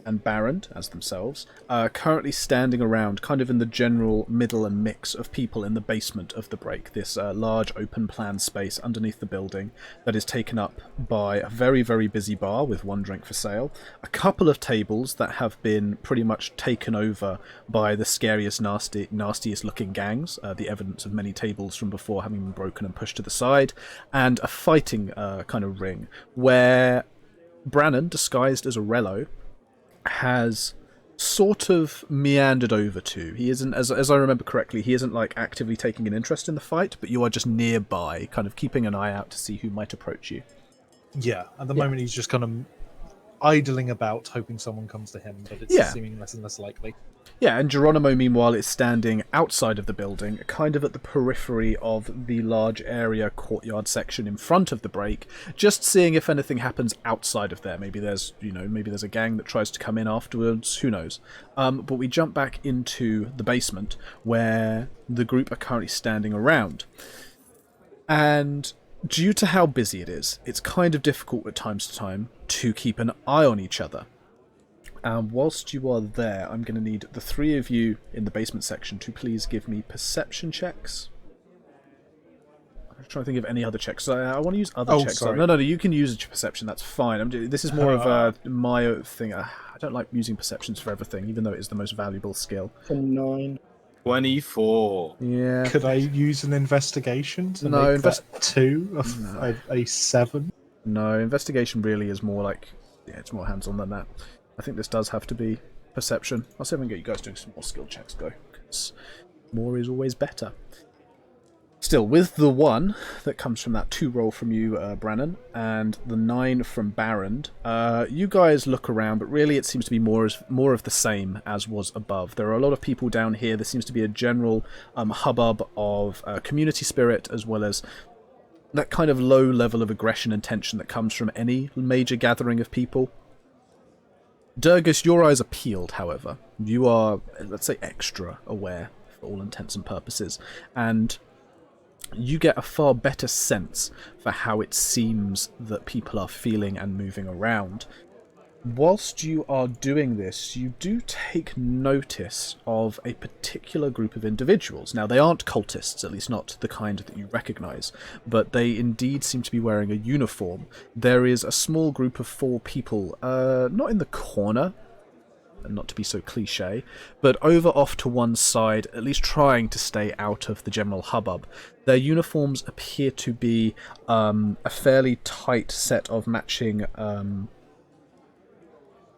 and Barrand as themselves, currently standing around kind of in the general middle and mix of people in the basement of the break, this large open plan space underneath the building that is taken up by a very, very busy bar with one drink for sale, a couple of tables that have been pretty much taken over by the scariest, nastiest looking gangs, the evidence of many tables from before having been broken and pushed to the side, and a fighting kind of ring where Brannon, disguised as Orello, has sort of meandered over to. He isn't, as I remember correctly, he isn't like actively taking an interest in the fight, but you are just nearby, kind of keeping an eye out to see who might approach you. Yeah, at the moment he's just kind of idling about, hoping someone comes to him, but it's seeming less and less likely. Yeah, and Geronimo, meanwhile, is standing outside of the building, kind of at the periphery of the large area courtyard section in front of the break, just seeing if anything happens outside of there. Maybe there's a gang that tries to come in afterwards, who knows. But we jump back into the basement, where the group are currently standing around. And due to how busy it is, it's kind of difficult at times to time to keep an eye on each other. Whilst you are there, I'm going to need the three of you in the basement section to please give me perception checks. I'm trying to think of any other checks. I want to use other checks. Sorry. No, you can use perception. That's fine. This is more of my thing. I don't like using perceptions for everything, even though it is the most valuable skill. 9. 24. Yeah. Could I use an investigation to make that 2 of a 7? No, investigation really is more like... yeah, it's more hands-on than that. I think this does have to be perception. I'll see if I can get you guys doing some more skill checks, because more is always better. Still, with the 1 that comes from that 2 roll from you, Brannon, and the 9 from Barrand, you guys look around, but really it seems to be more of the same as was above. There are a lot of people down here. There seems to be a general hubbub of community spirit, as well as that kind of low level of aggression and tension that comes from any major gathering of people. Durgus, your eyes are peeled, however. You are, let's say, extra aware for all intents and purposes, and you get a far better sense for how it seems that people are feeling and moving around. Whilst you are doing this, you do take notice of a particular group of individuals. Now, they aren't cultists, at least not the kind that you recognise, but they indeed seem to be wearing a uniform. There is a small group of 4 people, not in the corner, not to be so cliche, but over off to one side, at least trying to stay out of the general hubbub. Their uniforms appear to be a fairly tight set of matching...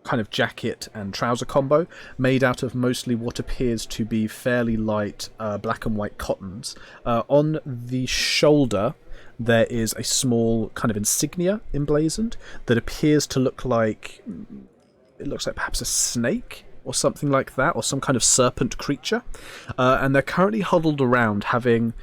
kind of jacket and trouser combo, made out of mostly what appears to be fairly light black and white cottons. On the shoulder there is a small kind of insignia emblazoned that appears to look like... it looks like perhaps a snake or something like that, or some kind of serpent creature. And they're currently huddled around having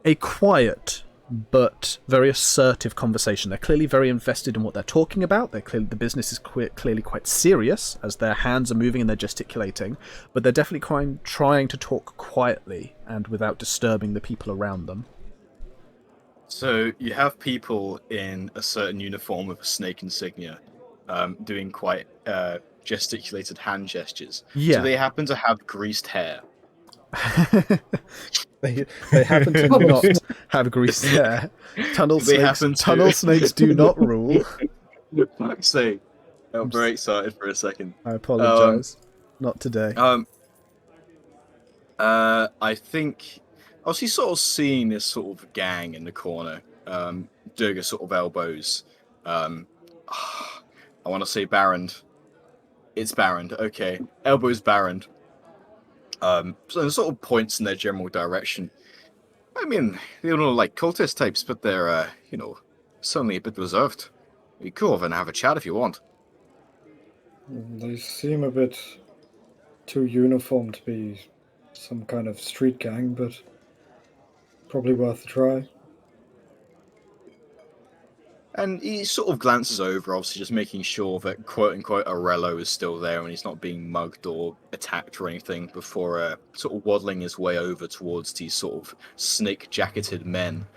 a quiet but very assertive conversation. They're clearly very invested in what they're talking about. The business is clearly quite serious, as their hands are moving and they're gesticulating, but they're definitely trying to talk quietly and without disturbing the people around them. So you have people in a certain uniform with a snake insignia doing quite gesticulated hand gestures. Yeah. Do they happen to have greased hair? They happen to not have greased hair. Tunnel snakes do not rule. Fuck's sake. I'm very excited for a second. I apologise. Not today. I think I was sort of seeing this sort of gang in the corner. Durga sort of elbows. I want to say Barrand. It's Barrand. Okay, elbows Barrand. So it sort of points in their general direction. I mean, they're not like cultist types, but they're, certainly a bit reserved. We could over and have a chat if you want. They seem a bit too uniform to be some kind of street gang, but probably worth a try. And he sort of glances over, obviously just making sure that quote-unquote Orello is still there and he's not being mugged or attacked or anything before sort of waddling his way over towards these sort of snake-jacketed men.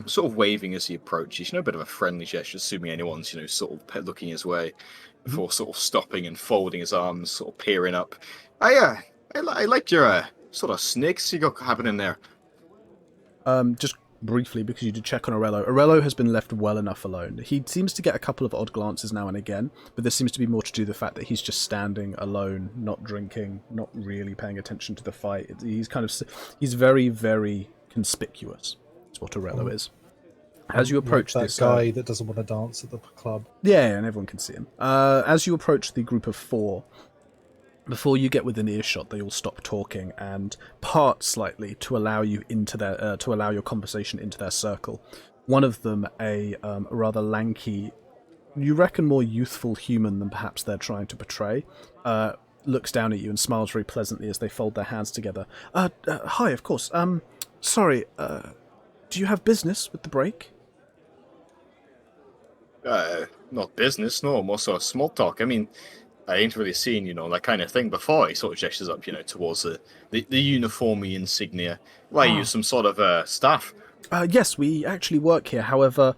Sort of waving as he approaches, a bit of a friendly gesture, assuming anyone's, sort of looking his way before sort of stopping and folding his arms, sort of peering up. I like your sort of snakes you got happening there. Just briefly, because you did check on Orello. Orello has been left well enough alone. He seems to get a couple of odd glances now and again, but this seems to be more to do with the fact that he's just standing alone, not drinking, not really paying attention to the fight. He's very, very conspicuous. That's what Orello is. As you approach that this guy that doesn't want to dance at the club. Yeah, and everyone can see him. As you approach the group of 4, before you get within earshot, they all stop talking and part slightly to allow you into their to allow your conversation into their circle. One of them, a rather lanky, you reckon more youthful human than perhaps they're trying to portray, looks down at you and smiles very pleasantly as they fold their hands together. Hi, of course. Sorry. Do you have business with the break? Not business, no, more sort of small talk. I mean, I ain't really seen, that kind of thing before. He sort of gestures up, towards the uniformy insignia. Why, are you some sort of staff? Yes, we actually work here. However,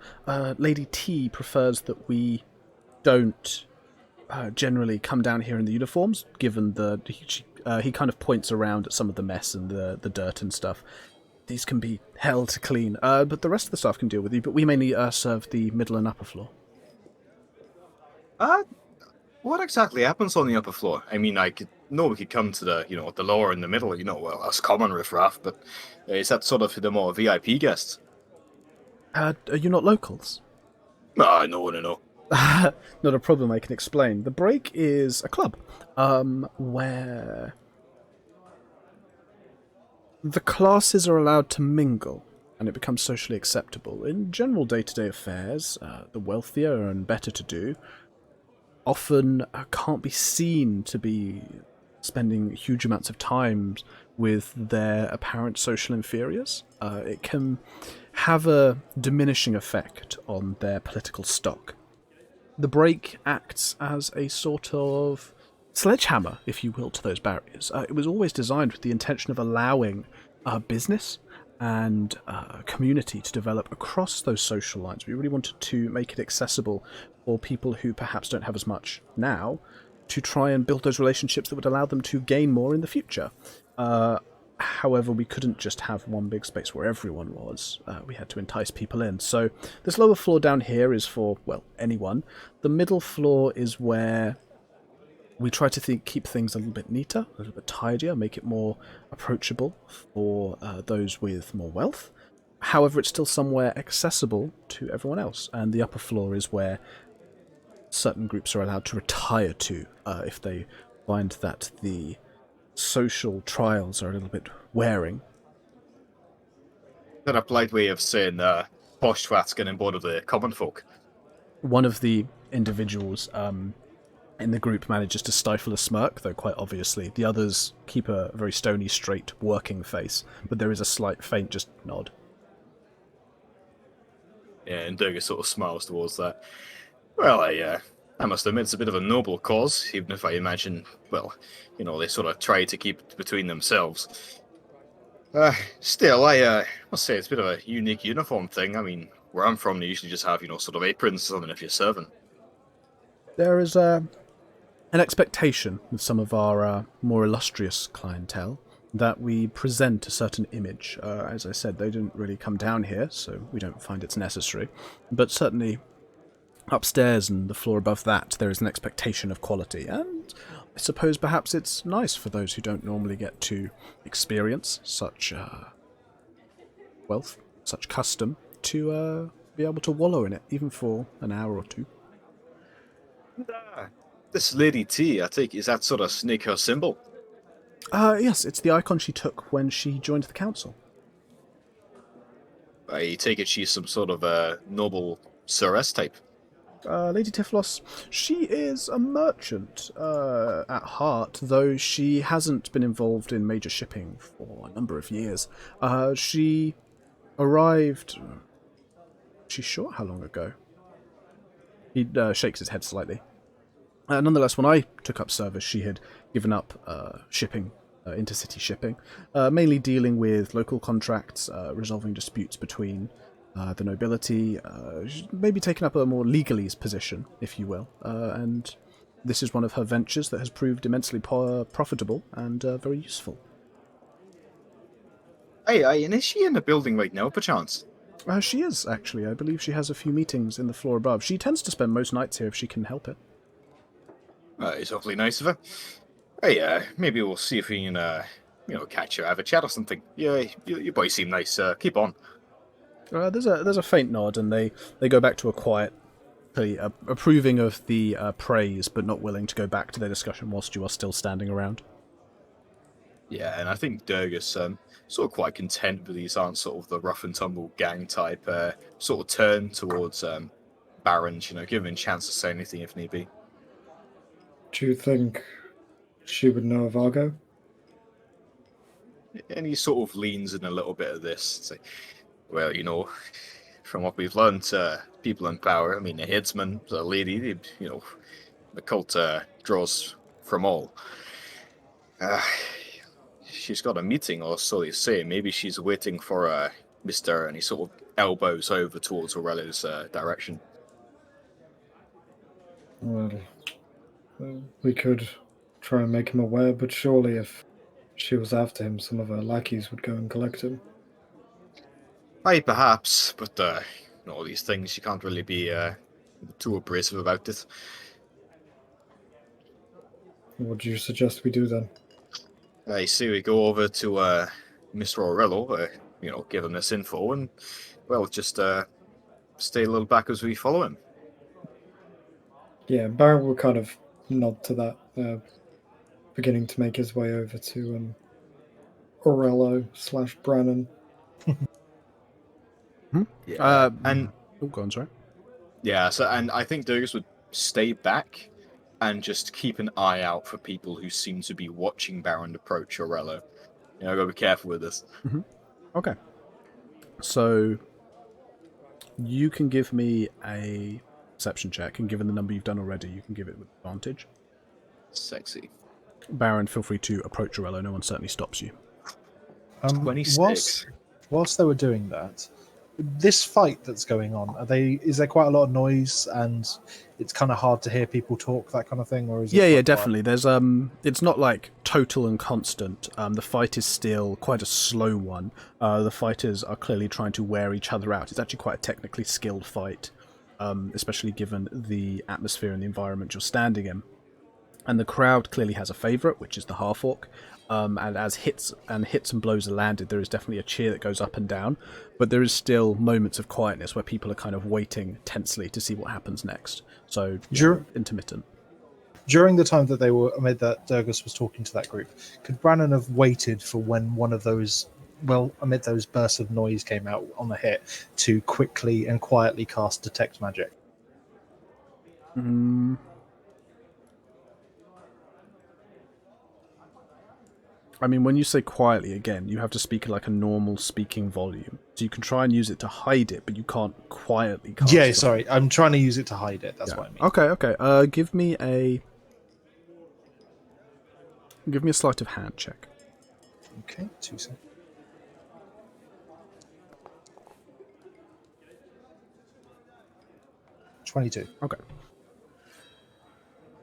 Lady T prefers that we don't generally come down here in the uniforms, given he kind of points around at some of the mess and the dirt and stuff. These can be hell to clean, but the rest of the staff can deal with you, but we mainly serve the middle and upper floor. What exactly happens on the upper floor? I mean, we could come to the, the lower and the middle, well, that's common riffraff, but is that sort of the more VIP guests? Are you not locals? No. Not a problem, I can explain. The Break is a club, where the classes are allowed to mingle, and it becomes socially acceptable. In general day-to-day affairs, the wealthier and better to do often can't be seen to be spending huge amounts of time with their apparent social inferiors. It can have a diminishing effect on their political stock. The Break acts as a sort of sledgehammer, if you will, to those barriers. It was always designed with the intention of allowing business and community to develop across those social lines. We really wanted to make it accessible for people who perhaps don't have as much now to try and build those relationships that would allow them to gain more in the future. However, we couldn't just have one big space where everyone was. We had to entice people in. So this lower floor down here is for, well, anyone. The middle floor is where we try to keep things a little bit neater, a little bit tidier, make it more approachable for those with more wealth. However, it's still somewhere accessible to everyone else. And the upper floor is where certain groups are allowed to retire to if they find that the social trials are a little bit wearing. Is that a polite way of saying posh twats getting bored of the common folk? One of the individuals in the group manages to stifle a smirk, though quite obviously. The others keep a very stony, straight, working face, but there is a slight, faint, just nod. Yeah, and Durga sort of smiles towards that. Well, I must admit it's a bit of a noble cause, even if I imagine, well, they sort of try to keep it between themselves. Still, I must say it's a bit of a unique uniform thing. I mean, where I'm from, they usually just have, sort of aprons or something if you're serving. There is an expectation with some of our more illustrious clientele that we present a certain image. As I said, they didn't really come down here, so we don't find it's necessary. But certainly upstairs and the floor above that, there is an expectation of quality, and I suppose perhaps it's nice for those who don't normally get to experience such wealth, such custom, to be able to wallow in it, even for an hour or two. This Lady T, I think, is that sort of snake her symbol? Yes, it's the icon she took when she joined the council. I take it she's some sort of a noble Ceres type. Lady Tiflos, she is a merchant at heart, though she hasn't been involved in major shipping for a number of years. She arrived... She's sure how long ago? He shakes his head slightly. Nonetheless, when I took up service, she had given up shipping, intercity shipping, mainly dealing with local contracts, resolving disputes between the nobility, maybe taking up a more legalese position, if you will. And this is one of her ventures that has proved immensely profitable and very useful. Hey, and is she in the building right now, perchance? She is, actually. I believe she has a few meetings in the floor above. She tends to spend most nights here if she can help it. It's awfully nice of her. Hey, maybe we'll see if we can, catch her, have a chat or something. Yeah, you boys seem nice. Keep on. There's a faint nod, and they go back to a quiet, approving of the praise, but not willing to go back to their discussion whilst you are still standing around. Yeah, and I think Durgus sort of quite content with these aren't sort of the rough and tumble gang type. Sort of turn towards Barons, give him a chance to say anything if need be. Do you think she would know of Argo? And he sort of leans in a little bit of this. Say, well, from what we've learned, people in power, the headsman, the lady, the cult draws from all. She's got a meeting, or so they say. Maybe she's waiting for Mr. And he sort of elbows over towards Orello's direction. Well, we could try and make him aware, but surely if she was after him, some of her lackeys would go and collect him. Aye, perhaps, but all these things, you can't really be too abrasive about it. What do you suggest we do then? I see we go over to Mr. Orello, give him this info, and, well, just stay a little back as we follow him. Yeah, Baron will kind of nod to that, beginning to make his way over to Orello/Brannon. Yeah, and Oh, go on, sorry. yeah, and I think Durgus would stay back and just keep an eye out for people who seem to be watching Baron approach Orello. Gotta be careful with this. Okay. So, you can give me a perception check, and given the number you've done already, you can give it with advantage. Sexy. Baron, feel free to approach Orello. No one certainly stops you. 26. Whilst they were doing that, this fight that's going on, is there quite a lot of noise and it's kind of hard to hear people talk, that kind of thing? Or is it Yeah, definitely. There's it's not like total and constant. The fight is still quite a slow one. The fighters are clearly trying to wear each other out. It's actually quite a technically skilled fight, especially given the atmosphere and the environment you're standing in. And the crowd clearly has a favourite, which is the half-orc. And as hits and blows are landed, there is definitely a cheer that goes up and down. But there is still moments of quietness where people are kind of waiting tensely to see what happens next. So, intermittent. During the time that that Durgus was talking to that group, could Brannon have waited for when one of those, amid those bursts of noise came out on the hit, to quickly and quietly cast Detect Magic? When you say quietly, again, you have to speak at like a normal speaking volume. So you can try and use it to hide it, but you can't quietly cast it. Sorry. I'm trying to use it to hide it. That's what I mean. Okay. Give me a sleight of hand check. Okay, 2 seconds. $22. Okay.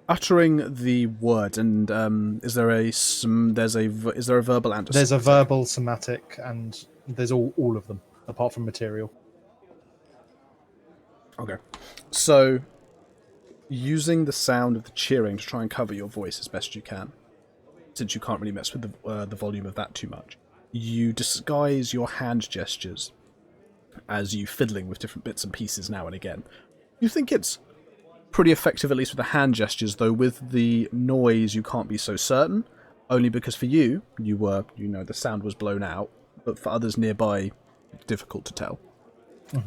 Uttering the word, and is there a verbal and There's a verbal, somatic, and there's all of them apart from material. Okay, so using the sound of the cheering to try and cover your voice as best you can, since you can't really mess with the volume of that too much, you disguise your hand gestures as you fiddling with different bits and pieces now and again. You think it's pretty effective, at least with the hand gestures, though with the noise you can't be so certain, only because for you were, the sound was blown out, but for others nearby, it's difficult to tell.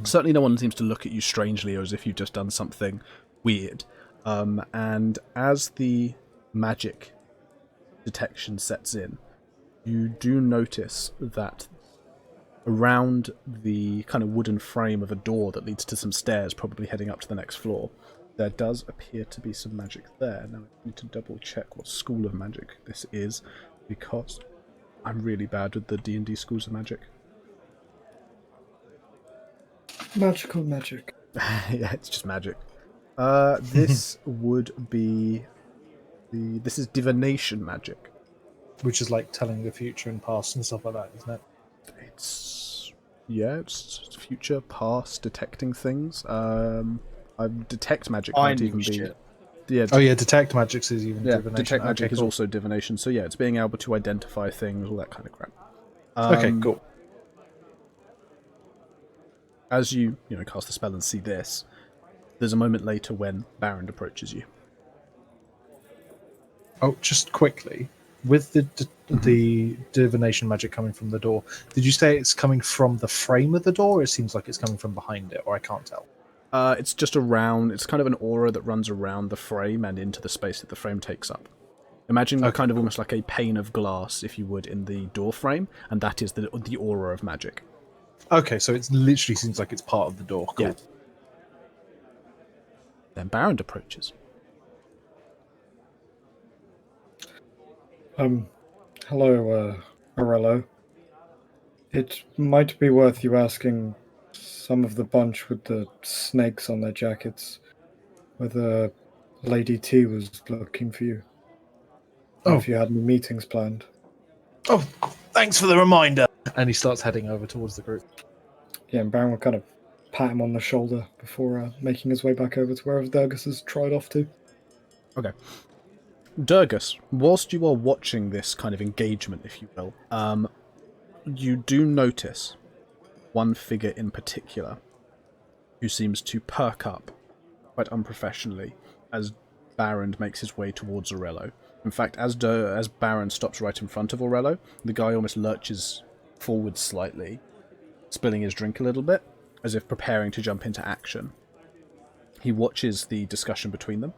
Certainly no one seems to look at you strangely or as if you've just done something weird. And as the magic detection sets in, you do notice that around the kind of wooden frame of a door that leads to some stairs, probably heading up to the next floor, there does appear to be some magic there. Now I need to double check what school of magic this is, because I'm really bad with the D&D schools of magic. Magical magic. Yeah, it's just magic. This would be this is divination magic. Which is like telling the future and past and stuff like that, isn't it? It's future, past, detecting things. Detect magic might even be. Yeah. Oh yeah, detect magic is even divination. Detect magic is cool. also divination. So yeah, it's being able to identify things, all that kind of crap. Okay, cool. As you cast the spell and see this, there's a moment later when Baron approaches you. Oh, just quickly, with the divination magic coming from the door, did you say it's coming from the frame of the door, or it seems like it's coming from behind it, or I can't tell? It's just around. It's kind of an aura that runs around the frame and into the space that the frame takes up. Imagine kind of almost like a pane of glass, if you would, in the door frame, and that is the aura of magic. Okay, so it literally seems like it's part of the door. Cool. Yeah. Then Baron approaches. Hello, Orello. It might be worth you asking some of the bunch with the snakes on their jackets whether Lady T was looking for you. Or if you had any meetings planned. Oh, thanks for the reminder. And he starts heading over towards the group. Yeah, and Baron will kind of pat him on the shoulder before making his way back over to wherever Durgus has tried off to. Okay. Durgus, whilst you are watching this kind of engagement, if you will, you do notice one figure in particular who seems to perk up quite unprofessionally as Baron makes his way towards Orello. In fact, as Baron stops right in front of Orello, the guy almost lurches forward slightly, spilling his drink a little bit, as if preparing to jump into action. He watches the discussion between them,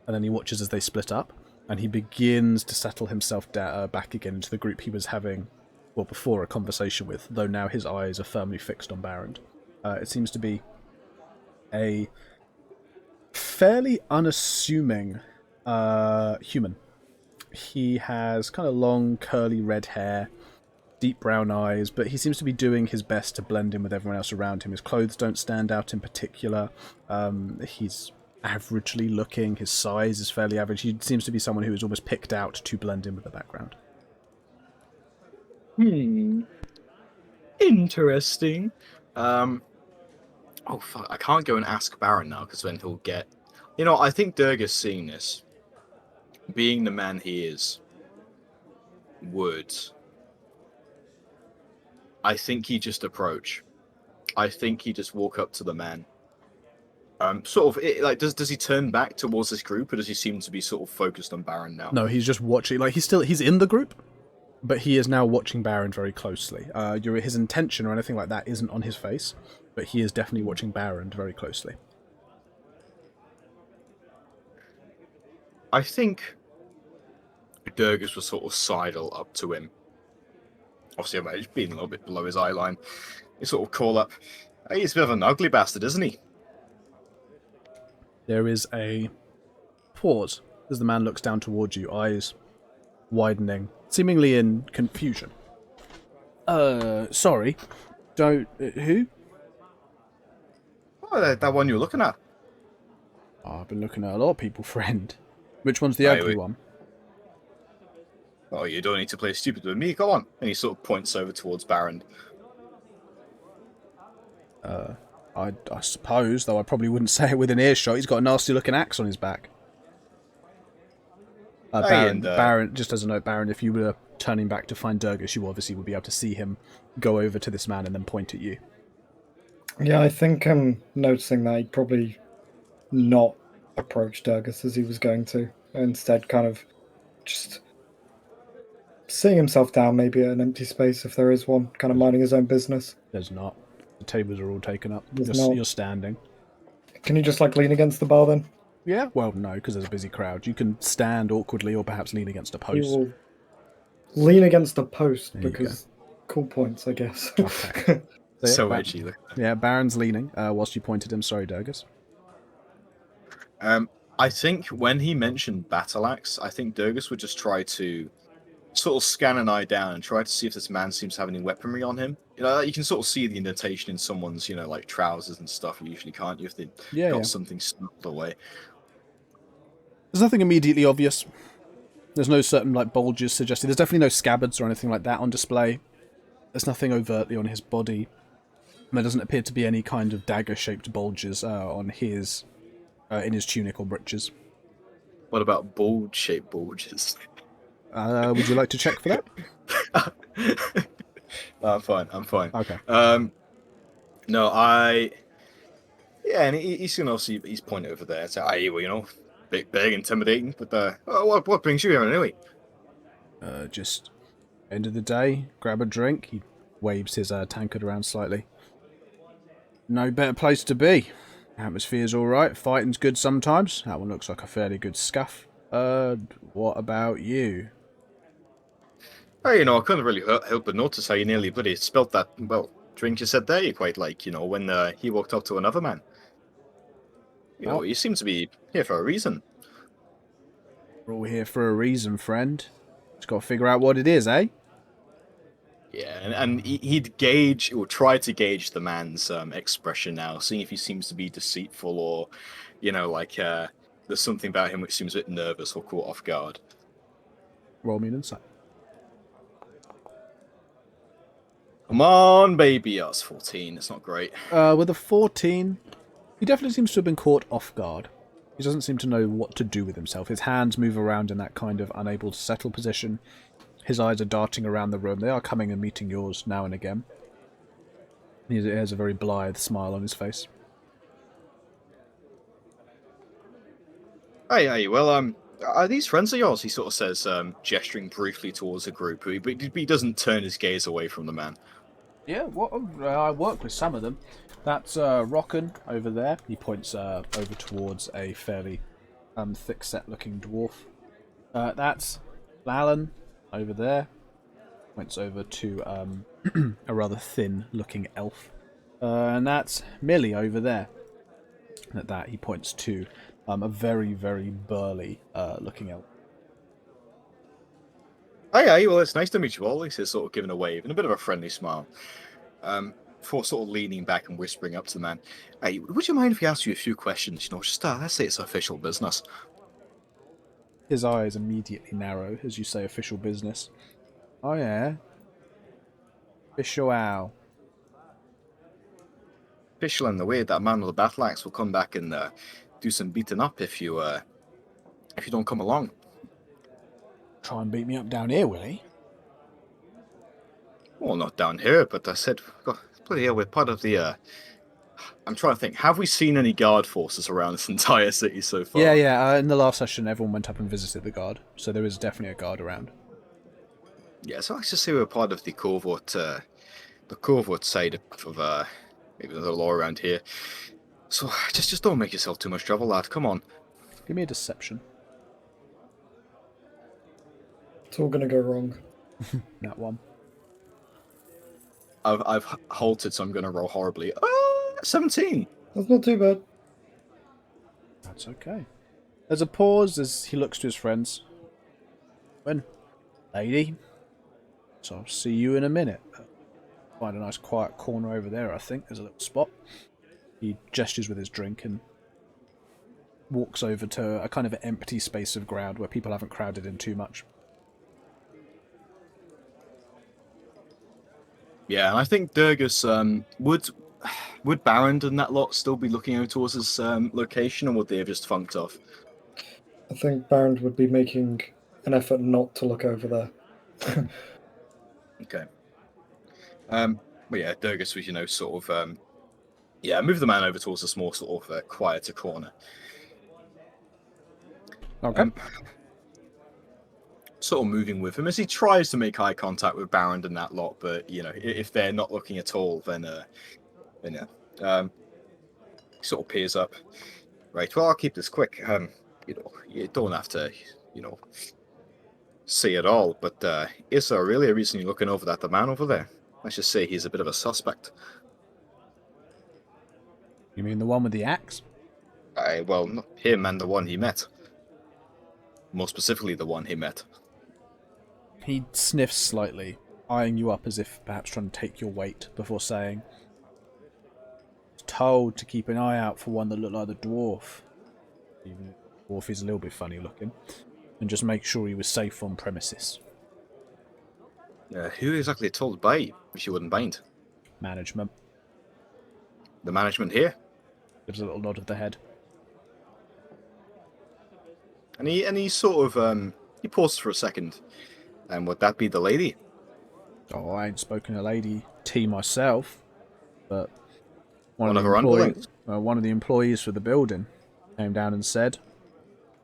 and then he watches as they split up, and he begins to settle himself back again into the group he was having, well, before a conversation with, though now his eyes are firmly fixed on Baron. It seems to be a fairly unassuming human. He has kind of long, curly red hair, deep brown eyes, but he seems to be doing his best to blend in with everyone else around him. His clothes don't stand out in particular. He's averagely looking. His size is fairly average. He seems to be someone who is almost picked out to blend in with the background. Interesting. Oh, fuck. I can't go and ask Baron now, because then he'll get... I think Durgus, seeing this, being the man he is, would... I think he just approach. I think he just walk up to the man. Does he turn back towards this group, or does he seem to be sort of focused on Baron now? No, he's just watching. Like, he's in the group, but he is now watching Baron very closely. His intention or anything like that isn't on his face, but he is definitely watching Baron very closely. I think Durgus will sort of sidle up to him. Obviously, he's being a little bit below his eye line. He sort of call up, "Hey, he's a bit of an ugly bastard, isn't he?" There is a pause as the man looks down towards you, eyes widening, seemingly in confusion. Sorry. Who? Oh, that one you were looking at. Oh, I've been looking at a lot of people, friend. Which one's the ugly one? Oh, you don't need to play stupid with me, go on. And he sort of points over towards Baron. I suppose, though I probably wouldn't say it within earshot. He's got a nasty-looking axe on his back. Baron, just as a note, Baron, if you were turning back to find Durgus, you obviously would be able to see him go over to this man and then point at you. Yeah, I think I'm noticing that he'd probably not approach Durgus as he was going to. Instead, kind of just seeing himself down maybe at an empty space, if there is one, kind of minding his own business. There's not. tables are all taken up. There's You're, not- you're standing. Can you just like lean against the bar then? Yeah, well, no, because there's a busy crowd. You can stand awkwardly or perhaps lean against a We post. will lean against a post There you go. because cool points, I guess. Okay. So yeah, edgy. Look at that. Yeah, Baron's leaning whilst you pointed him. Sorry, Durgus. I think when he mentioned battle axe, I think Durgus would just try to sort of scan an eye down and try to see if this man seems to have any weaponry on him. You know, you can sort of see the indentation in someone's, like trousers and stuff. You usually can't, if they've Yeah, got yeah. something snuffed away. There's nothing immediately obvious. There's no certain like bulges suggested. There's definitely no scabbards or anything like that on display. There's nothing overtly on his body. There doesn't appear to be any kind of dagger-shaped bulges on his in his tunic or breeches. What about bulge-shaped bulges? Would you like to check for that? I'm fine. I'm fine. Okay. No, and he's gonna obviously he's pointing over there. So, big, intimidating. But what brings you here anyway? Just end of the day, grab a drink. He waves his tankard around slightly. No better place to be. Atmosphere's all right. Fighting's good sometimes. That one looks like a fairly good scuff. What about you? Oh, I couldn't really help but notice how you nearly bloody spilt that, drink you said there you quite like, when he walked up to another man. You seem to be here for a reason. We're all here for a reason, friend. Just got to figure out what it is, eh? Yeah, and he'd gauge, or try to gauge the man's expression now, seeing if he seems to be deceitful or, there's something about him which seems a bit nervous or caught off guard. Roll me an insight. Come on, baby. Oh, it's 14. It's not great. With a 14, he definitely seems to have been caught off guard. He doesn't seem to know what to do with himself. His hands move around in that kind of unable to settle position. His eyes are darting around the room. They are coming and meeting yours now and again. He has a very blithe smile on his face. Hey, well, are these friends of yours? He sort of says, gesturing briefly towards the group, but he doesn't turn his gaze away from the man. Yeah, I work with some of them. That's Rocken over there. He points over towards a fairly thick-set-looking dwarf. That's Lalan over there. Points over to a rather thin-looking elf. And that's Millie over there. And at that, he points to a very, very burly looking elf. Hey, well, it's nice to meet you all. He says, sort of giving a wave and a bit of a friendly smile. Before sort of leaning back and whispering up to the man, hey, would you mind if we ask you a few questions? Just let's say it's official business. His eyes immediately narrow as you say official business. Oh yeah? Official how? Official in the way that man with the battle axe will come back and do some beating up if you don't come along. Try and beat me up down here, will he? Well, not down here, but I said, bloody hell, we're part of the. I'm trying to think. Have we seen any guard forces around this entire city so far? Yeah. In the last session, everyone went up and visited the guard, so there is definitely a guard around. Yeah, so let's just say we're part of the covert side of maybe the law around here. So just don't make yourself too much trouble, lad. Come on. Give me a deception. It's all gonna go wrong. That one. I've halted, so I'm going to roll horribly. 17. That's not too bad. That's okay. There's a pause as he looks to his friends. When, lady. So I'll see you in a minute. Find a nice quiet corner over there, I think. There's a little spot. He gestures with his drink and walks over to a kind of empty space of ground where people haven't crowded in too much. Yeah, and I think Durgus would Baron and that lot still be looking over towards his location, or would they have just funked off? I think Baron would be making an effort not to look over there. Okay. But yeah, Durgus was, sort of, move the man over towards a small sort of quieter corner. Okay. Sort of moving with him as he tries to make eye contact with Baron and that lot, but if they're not looking at all, then And yeah, he sort of peers up. Right. Well, I'll keep this quick. You don't have to, say it all. But is there really a reason you're looking over that the man over there? Let's just say he's a bit of a suspect. You mean the one with the axe? Well, not him and the one he met. More specifically, the one he met. He sniffs slightly, eyeing you up as if perhaps trying to take your weight before saying, "Told to keep an eye out for one that looked like the dwarf. Even if the dwarf is a little bit funny looking, and just make sure he was safe on premises." Who exactly told by, if you wouldn't mind? Management The management here? gives a little nod of the head. And he sort of, he pauses for a second. And would that be the lady? Oh, I ain't spoken to Lady T myself, but One of her underlings? one of the employees for the building came down and said,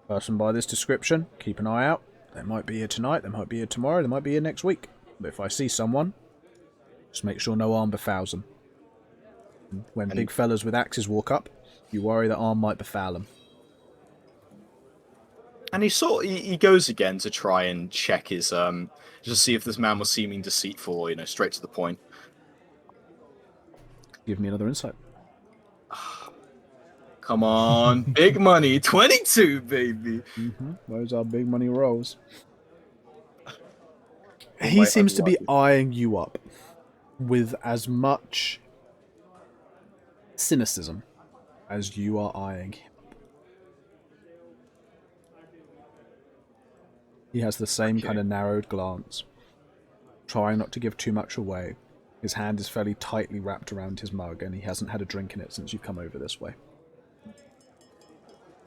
"Person by this description, keep an eye out. They might be here tonight, they might be here tomorrow, they might be here next week. But if I see someone, just make sure no harm befouls them. And when big fellas with axes walk up, you worry that harm might befoul them." And he goes again to try and check his, just see if this man was seeming deceitful, straight to the point. Give me another insight. Come on, big money, 22, baby. Those are big money rolls. Oh, He seems to be eyeing you up with as much cynicism as you are eyeing him. He has the same kind of narrowed glance, trying not to give too much away. His hand is fairly tightly wrapped around his mug, and he hasn't had a drink in it since you've come over this way.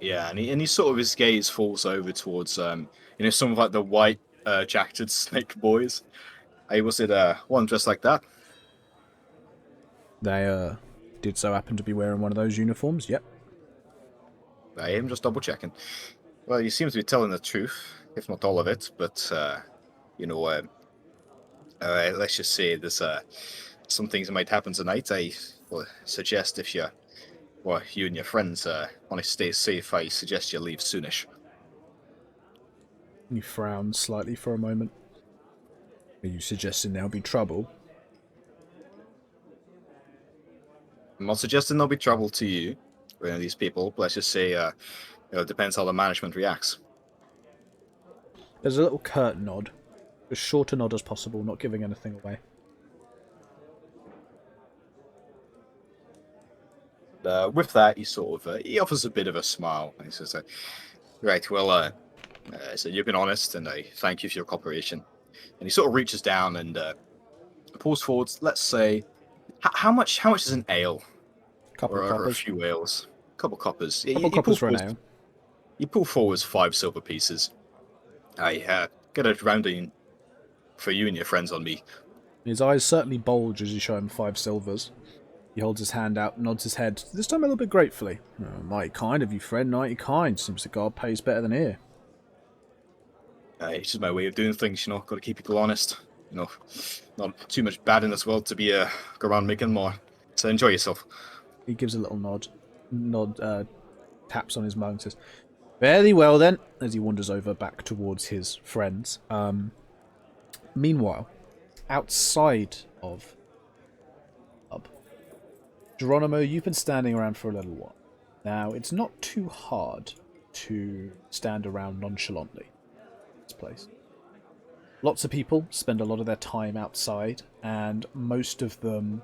Yeah, and he sort of, his gaze falls over towards, some of like the white jacketed snake boys. Hey, was it one dressed like that? They did so happen to be wearing one of those uniforms. Yep. I am just double checking. Well, you seem to be telling the truth, if not all of it. But let's just say there's some things that might happen tonight. I suggest if you and your friends want to stay safe, I suggest you leave soonish. He frowns slightly for a moment. Are you suggesting there'll be trouble? I'm not suggesting there'll be trouble to you, these people. But let's just say, it depends how the management reacts. There's a little curt nod. As short a nod as possible, not giving anything away. With that, he offers a bit of a smile. And he says, right, well, so you've been honest, and I thank you for your cooperation. And he sort of reaches down and pulls forwards. Let's say, how much is an ale? Couple of Or a coppers. few ales. Couple coppers. Couple coppers for an ale. You pull forwards 5 silver pieces. I get a rounding for you and your friends on me. His eyes certainly bulge as you show him 5 silvers. He holds his hand out, nods his head, this time a little bit gratefully. "Oh, mighty kind of you, friend, mighty kind. Seems the God pays better than here." It's just my way of doing things, Got to keep people honest. Not too much bad in this world to be go around making more. So enjoy yourself. He gives a little taps on his mug and says, "Very well then," as he wanders over back towards his friends. Meanwhile, outside of Hub, Geronimo, you've been standing around for a little while. Now, it's not too hard to stand around nonchalantly in this place. Lots of people spend a lot of their time outside, and most of them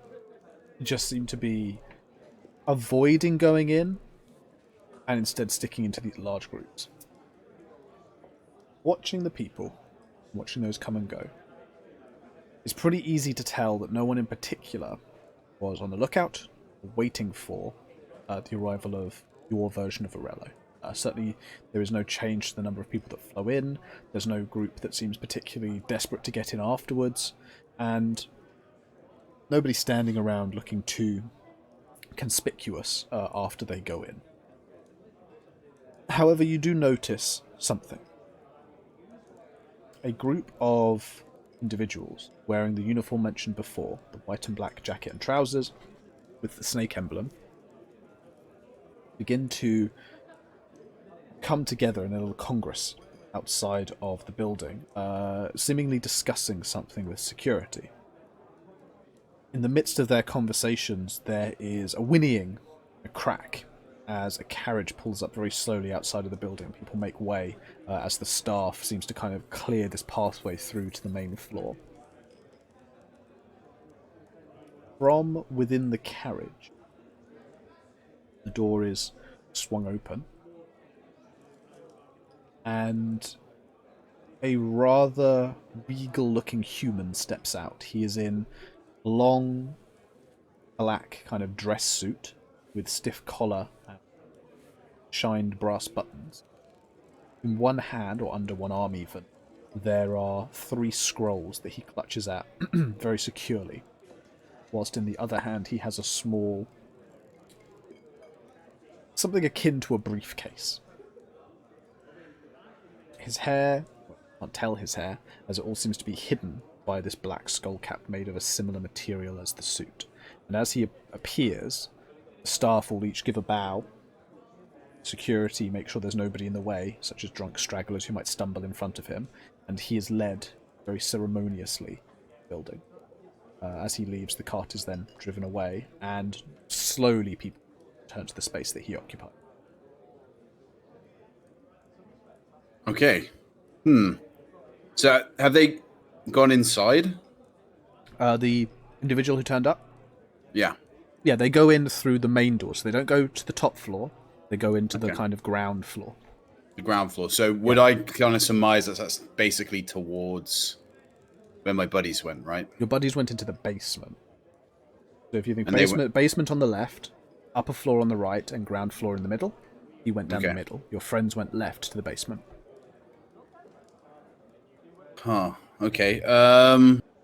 just seem to be avoiding going in and instead sticking into these large groups. Watching the people, watching those come and go, it's pretty easy to tell that no one in particular was on the lookout, waiting for the arrival of your version of Orello. Certainly, there is no change to the number of people that flow in. There's no group that seems particularly desperate to get in afterwards, and nobody's standing around looking too conspicuous after they go in. However, you do notice something. A group of individuals wearing the uniform mentioned before, the white and black jacket and trousers, with the snake emblem begin to come together in a little congress outside of the building, seemingly discussing something with security. In the midst of their conversations, there is a whinnying, a crack, as a carriage pulls up very slowly outside of the building. People make way as the staff seems to kind of clear this pathway through to the main floor. From within the carriage, the door is swung open, and a rather regal-looking human steps out. He is in long, black kind of dress suit with stiff collar and shined brass buttons. In one hand, or under one arm even, there are 3 scrolls that he clutches at very securely, whilst in the other hand he has a small, something akin to a briefcase. His hair, well, I can't tell his hair, as it all seems to be hidden by this black skull cap made of a similar material as the suit. And as he appears, the staff will each give a bow. Security make sure there's nobody in the way, such as drunk stragglers who might stumble in front of him, and he is led very ceremoniously to the building. As he leaves, the cart is then driven away, and slowly people turn to the space that he occupied. Okay. So have they gone inside? The individual who turned up? Yeah. Yeah, they go in through the main door, so they don't go to the top floor. They go into the kind of ground floor. The ground floor. So would I kind of surmise that that's basically towards where my buddies went, right? Your buddies went into the basement. So if you think And basement on the left, upper floor on the right, and ground floor in the middle, he went down the middle. Your friends went left to the basement. Huh. Okay.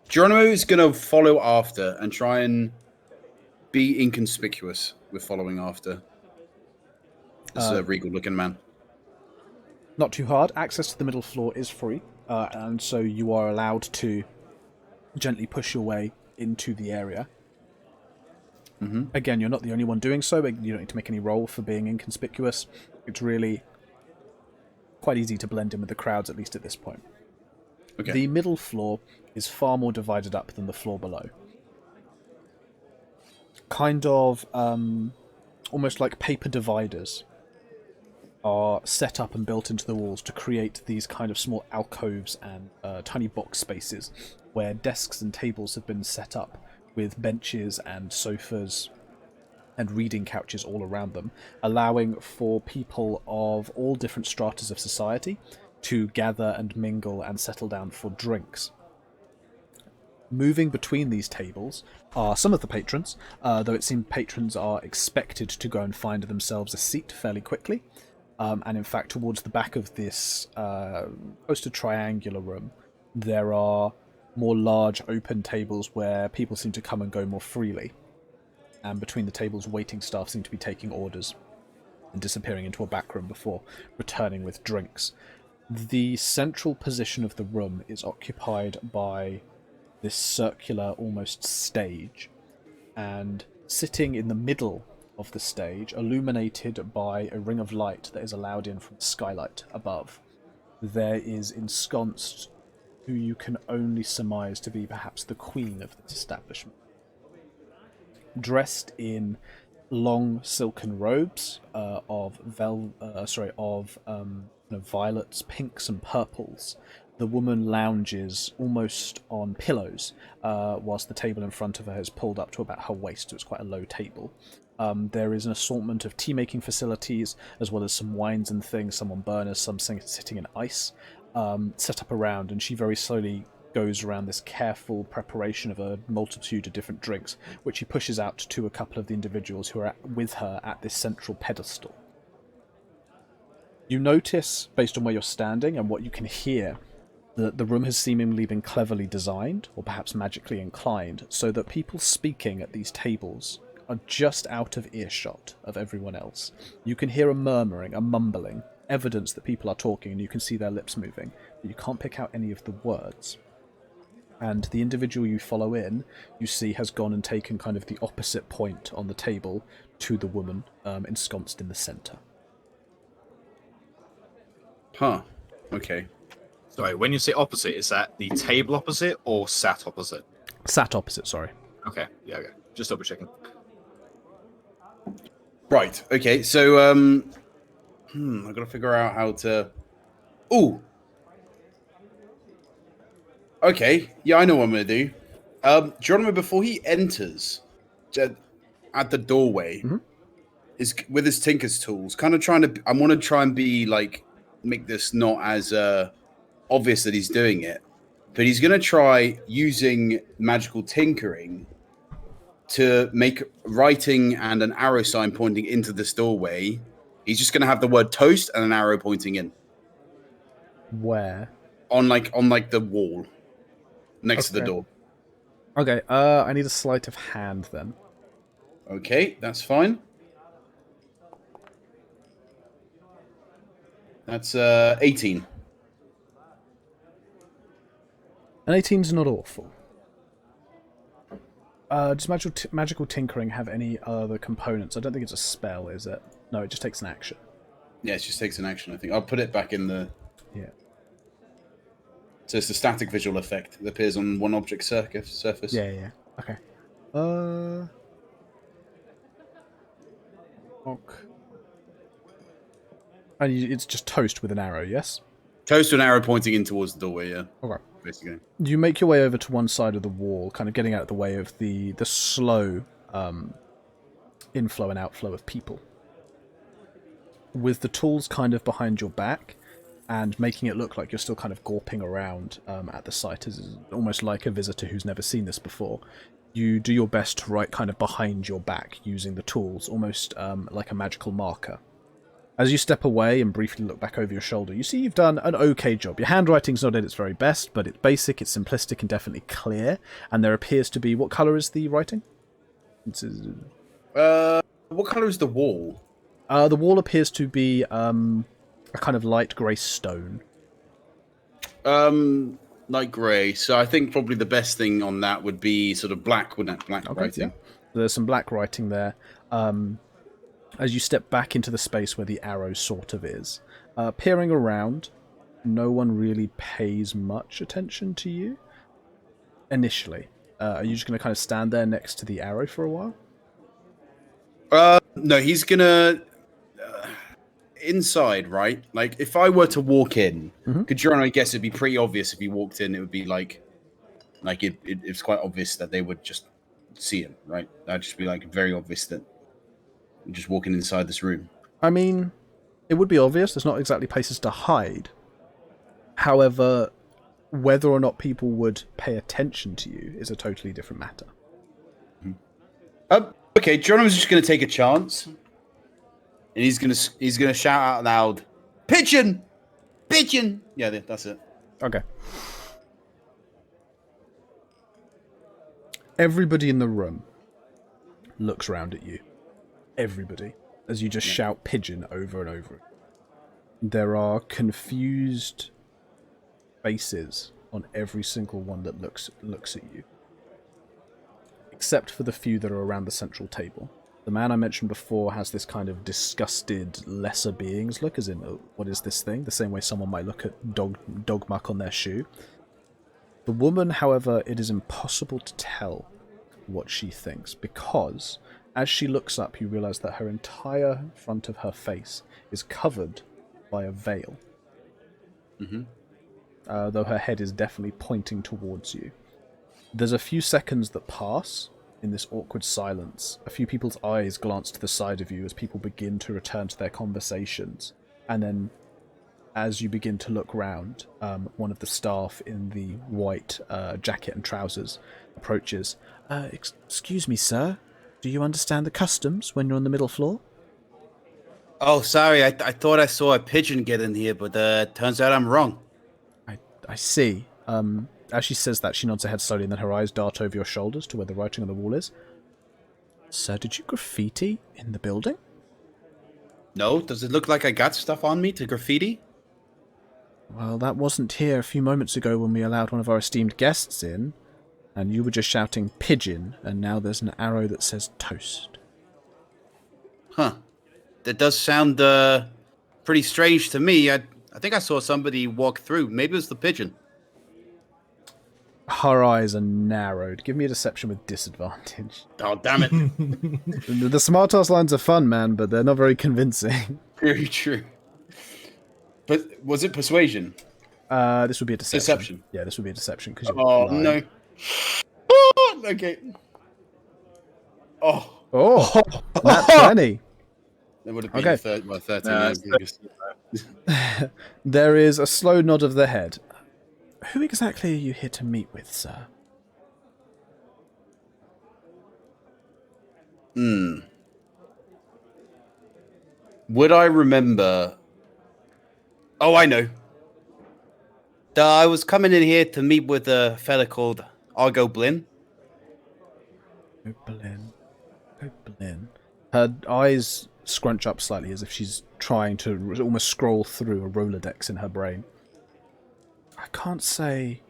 Geronimo is going to follow after and try and be inconspicuous with following after. This is a regal-looking man. Not too hard. Access to the middle floor is free, and so you are allowed to gently push your way into the area. Mm-hmm. Again, you're not the only one doing so, but you don't need to make any roll for being inconspicuous. It's really quite easy to blend in with the crowds, at least at this point. Okay. The middle floor is far more divided up than the floor below. Kind of almost like paper dividers are set up and built into the walls to create these kind of small alcoves and tiny box spaces where desks and tables have been set up with benches and sofas and reading couches all around them, allowing for people of all different stratas of society to gather and mingle and settle down for drinks. Moving between these tables are some of the patrons, though it seems patrons are expected to go and find themselves a seat fairly quickly. And in fact, towards the back of this close to triangular room, there are more large open tables where people seem to come and go more freely. And between the tables, waiting staff seem to be taking orders and disappearing into a back room before returning with drinks. The central position of the room is occupied by this circular, almost stage, and sitting in the middle of the stage, illuminated by a ring of light that is allowed in from the skylight above, there is ensconced who you can only surmise to be perhaps the queen of this establishment. Dressed in long silken robes of violets, pinks, and purples, the woman lounges almost on pillows, whilst the table in front of her is pulled up to about her waist, so it's quite a low table. There is an assortment of tea-making facilities, as well as some wines and things, some on burners, some sitting in ice, set up around, and she very slowly goes around this careful preparation of a multitude of different drinks, which she pushes out to a couple of the individuals who are with her at this central pedestal. You notice, based on where you're standing and what you can hear, that the room has seemingly been cleverly designed, or perhaps magically inclined, so that people speaking at these tables are just out of earshot of everyone else. You can hear a murmuring, a mumbling, evidence that people are talking, and you can see their lips moving, but you can't pick out any of the words. And the individual you follow in, you see, has gone and taken kind of the opposite point on the table to the woman ensconced in the centre. Huh. Okay. Sorry, when you say opposite, is that the table opposite or sat opposite? Sat opposite, sorry. Okay, yeah, okay. Just double checking. Right. Okay. So I've got to figure out how to. Ooh. Okay. Yeah, I know what I'm gonna do. Geronimo, before he enters at the doorway, Mhm. is with his tinker's tools, kind of trying to. I want to try and be like make this not as obvious that he's doing it, but he's gonna try using magical tinkering to make writing and an arrow sign pointing into this doorway. He's just gonna have the word toast and an arrow pointing in Where? on like the wall next to the Okay. door. Okay, I need a sleight of hand then. Okay, that's fine. That's 18. An 18's not awful. Does magical tinkering have any other components? I don't think it's a spell, is it? No, it just takes an action. Yeah, it just takes an action, I think. I'll put it back in the... Yeah. So it's the static visual effect that appears on one object surface. Yeah. Okay. Ok. And it's just toast with an arrow, yes? Toast to an arrow pointing in towards the doorway, yeah. Okay. Basically. You make your way over to one side of the wall, kind of getting out of the way of the slow inflow and outflow of people. With the tools kind of behind your back, and making it look like you're still kind of gawping around at the site, as almost like a visitor who's never seen this before. You do your best to write kind of behind your back using the tools, almost like a magical marker. As you step away and briefly look back over your shoulder, you see you've done an okay job. Your handwriting's not at its very best, but it's basic, it's simplistic, and definitely clear. And there appears to be... What colour is the writing? What colour is the wall? The wall appears to be a kind of light grey stone. Light grey. So I think probably the best thing on that would be sort of black, wouldn't it? Black writing. Yeah. There's some black writing there. As you step back into the space where the arrow sort of is, peering around, no one really pays much attention to you. Initially. Are you just going to kind of stand there next to the arrow for a while? No, he's gonna... inside, right? Like, if I were to walk in, could you, I guess it'd be pretty obvious if he walked in, it would be like it's quite obvious that they would just see him, right? That'd just be like very obvious that you're just walking inside this room. I mean, it would be obvious. There's not exactly places to hide. However, whether or not people would pay attention to you is a totally different matter. Okay, Geronimo's just gonna take a chance. And he's gonna shout out loud, "Pigeon! Pigeon!" Yeah, that's it. Okay. Everybody in the room looks round at you. Everybody. As you just shout pigeon over and over. There are confused faces on every single one that looks at you. Except for the few that are around the central table. The man I mentioned before has this kind of disgusted lesser beings look, as in, oh, what is this thing? The same way someone might look at dog muck on their shoe. The woman, however, it is impossible to tell what she thinks, because as she looks up, you realize that her entire front of her face is covered by a veil. Though her head is definitely pointing towards you. There's a few seconds that pass in this awkward silence. A few people's eyes glance to the side of you as people begin to return to their conversations. And then, as you begin to look round, one of the staff in the white jacket and trousers approaches. Excuse me, sir. Do you understand the customs when you're on the middle floor? Oh, sorry. I thought I saw a pigeon get in here, but turns out I'm wrong. I see. As she says that, she nods her head slowly, and then her eyes dart over your shoulders to where the writing on the wall is. Sir, did you graffiti in the building? No? Does it look like I got stuff on me to graffiti? Well, that wasn't here a few moments ago when we allowed one of our esteemed guests in, and you were just shouting pigeon, and now there's an arrow that says toast. Huh. That does sound pretty strange to me. I think I saw somebody walk through. Maybe it was the pigeon. Her eyes are narrowed. Give me a deception with disadvantage. Oh, damn it. The smart-ass lines are fun, man, but they're not very convincing. Very true. But was it persuasion? This would be a deception. Deception. Yeah, this would be a deception. Cause Oh, no. Oh, okay. Oh. Oh, not 20. That would have been Okay. 13. There is a slow nod of the head. Who exactly are you here to meet with, sir? Would I remember... Oh, I know. I was coming in here to meet with a fella called Argo Blinn. Blinn. Her eyes scrunch up slightly as if she's trying to almost scroll through a Rolodex in her brain. I can't say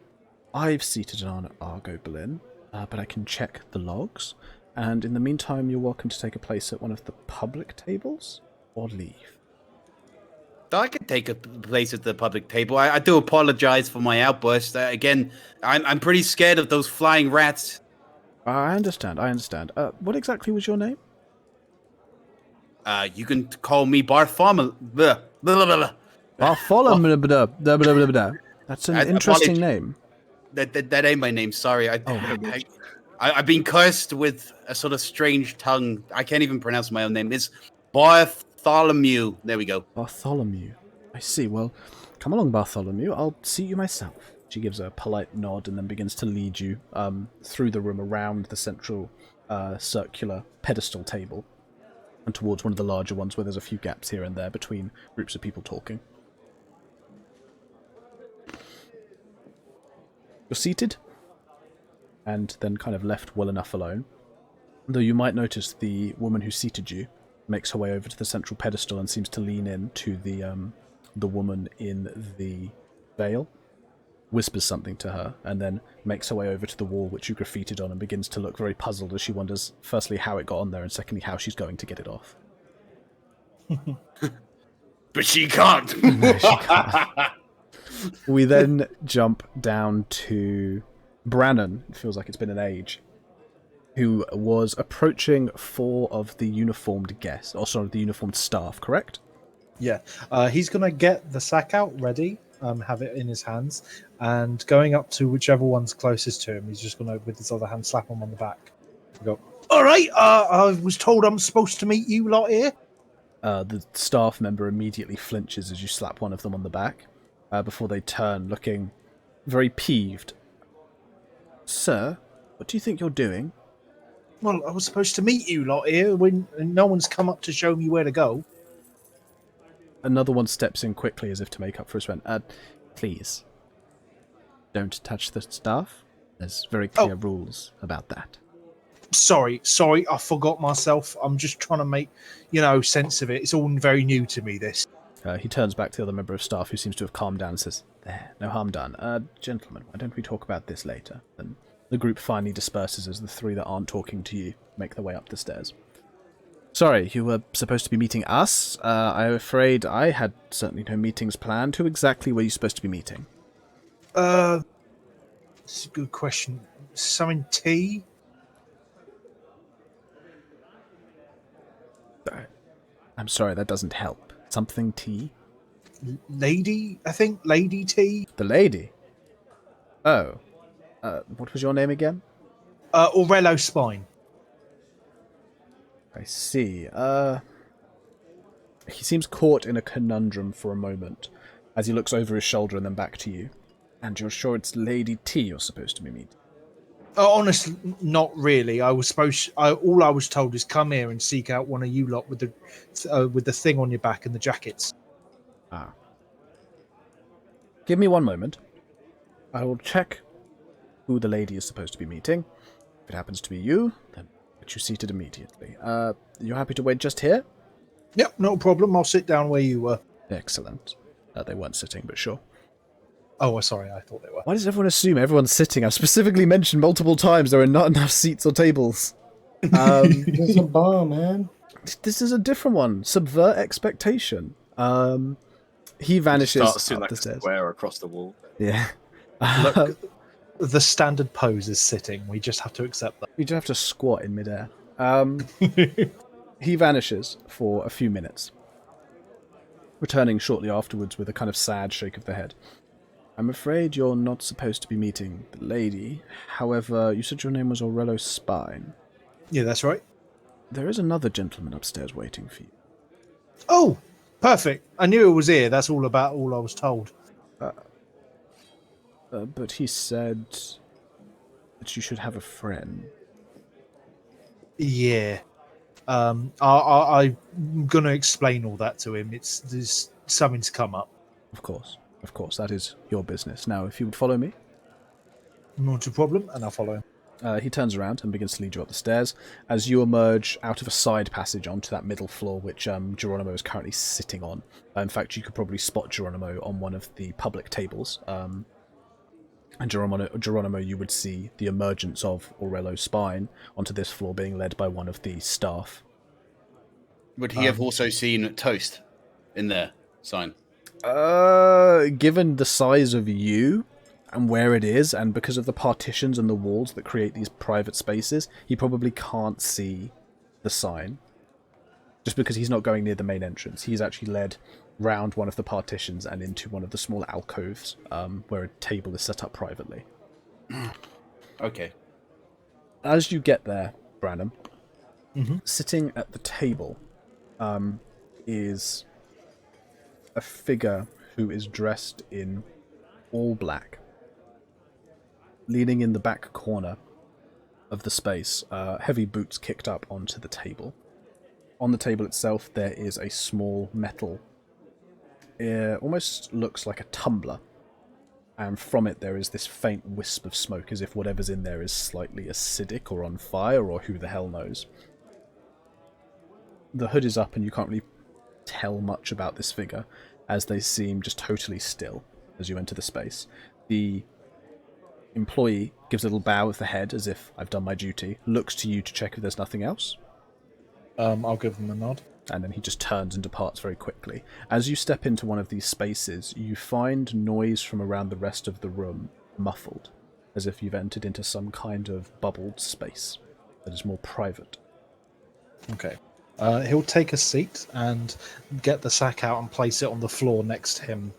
I've seated on Argo Blinn, but I can check the logs. And in the meantime, you're welcome to take a place at one of the public tables or leave. I could take a place at the public table. I do apologize for my outburst. Again, I'm pretty scared of those flying rats. I understand. What exactly was your name? You can call me Bartholomew. Bartholomew. That's an interesting name. That ain't my name. Sorry. I've been cursed with a sort of strange tongue. I can't even pronounce my own name. It's Bartholomew. There we go. Bartholomew. I see. Well, come along, Bartholomew. I'll see you myself. She gives a polite nod and then begins to lead you through the room around the central circular pedestal table and towards one of the larger ones where there's a few gaps here and there between groups of people talking. You're seated and then kind of left well enough alone. Though you might notice the woman who seated you makes her way over to the central pedestal and seems to lean in to the woman in the veil, whispers something to her, and then makes her way over to the wall which you graffitied on and begins to look very puzzled as she wonders, firstly, how it got on there, and secondly, how she's going to get it off. But she can't. No, she can't. We then jump down to Brannon, it feels like it's been an age, who was approaching 4 of the uniformed guests, or sorry, the uniformed staff, correct? Yeah. He's going to get the sack out ready, have it in his hands, and going up to whichever one's closest to him, he's just going to, with his other hand, slap him on the back. Go, all right, I was told I'm supposed to meet you lot here. The staff member immediately flinches as you slap one of them on the back, before they turn, looking very peeved. Sir, what do you think you're doing? Well, I was supposed to meet you lot here when no one's come up to show me where to go. Another one steps in quickly as if to make up for his rent. Please, don't touch the staff. There's very clear rules about that. Sorry, I forgot myself. I'm just trying to make, sense of it. It's all very new to me, this. He turns back to the other member of staff who seems to have calmed down and says, There, no harm done. Gentlemen, why don't we talk about this later? And the group finally disperses as the 3 that aren't talking to you make their way up the stairs. Sorry, you were supposed to be meeting us? I'm afraid I had certainly no meetings planned. Who exactly were you supposed to be meeting? It's a good question. Something tea? I'm sorry, that doesn't help. Something tea? Lady, I think. Lady tea? The lady? Oh. What was your name again? Orello Spine. I see. He seems caught in a conundrum for a moment as he looks over his shoulder and then back to you. And you're sure it's Lady T you're supposed to be meeting? Honestly, not really. All I was told is come here and seek out one of you lot with the thing on your back and the jackets. Ah. Give me one moment. I will check who the lady is supposed to be meeting. If it happens to be you, then get you seated immediately. You happy to wait just here? Yep, no problem. I'll sit down where you were. Excellent. They weren't sitting, but sure. Oh, sorry, I thought they were. Why does everyone assume everyone's sitting? I've specifically mentioned multiple times there are not enough seats or tables. It's a bar, man. This is a different one. Subvert expectation. He vanishes Start sitting up like the a stairs. square across the wall. Yeah. Look, the standard pose is sitting. We just have to accept that. You just have to squat in midair. He vanishes for a few minutes, returning shortly afterwards with a kind of sad shake of the head. I'm afraid you're not supposed to be meeting the lady. However, you said your name was Orello Spine. Yeah, that's right. There is another gentleman upstairs waiting for you. Oh, perfect. I knew it was here. That's all I was told. But he said that you should have a friend. Yeah. I'm gonna explain all that to him. There's something's come up. Of course, that is your business. Now, if you would follow me. Not a problem, and I'll follow him. He turns around and begins to lead you up the stairs as you emerge out of a side passage onto that middle floor, which Geronimo is currently sitting on. In fact, you could probably spot Geronimo on one of the public tables. And Geronimo, you would see the emergence of Orello Spine onto this floor being led by one of the staff. Would he have also seen Toast in their sign? Given the size of you and where it is, and because of the partitions and the walls that create these private spaces, he probably can't see the sign. Just because he's not going near the main entrance. He's actually led round one of the partitions and into one of the small alcoves where a table is set up privately. Okay. As you get there, Branham, Mm-hmm. sitting at the table is a figure who is dressed in all black. Leaning in the back corner of the space, heavy boots kicked up onto the table. On the table itself, there is a small metal. It almost looks like a tumbler. And from it, there is this faint wisp of smoke, as if whatever's in there is slightly acidic or on fire, or who the hell knows. The hood is up, and you can't really tell much about this figure, as they seem just totally still as you enter the space. The employee gives a little bow of the head, as if I've done my duty, looks to you to check if there's nothing else. I'll give them a nod. And then he just turns and departs very quickly. As you step into one of these spaces, you find noise from around the rest of the room muffled, as if you've entered into some kind of bubbled space that is more private. Okay. He'll take a seat and get the sack out and place it on the floor next to him.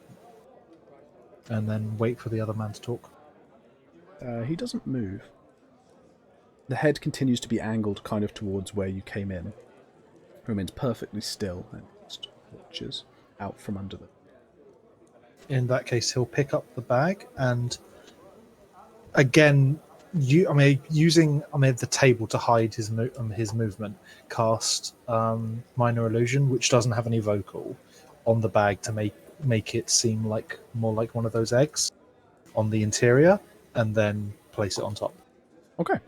And then wait for the other man to talk. He doesn't move. The head continues to be angled kind of towards where you came in. Remains perfectly still and just watches out from under them. In that case, he'll pick up the bag and again, using the table to hide his movement, cast minor illusion, which doesn't have any vocal, on the bag to make it seem like more like one of those eggs on the interior, and then place it on top. Okay.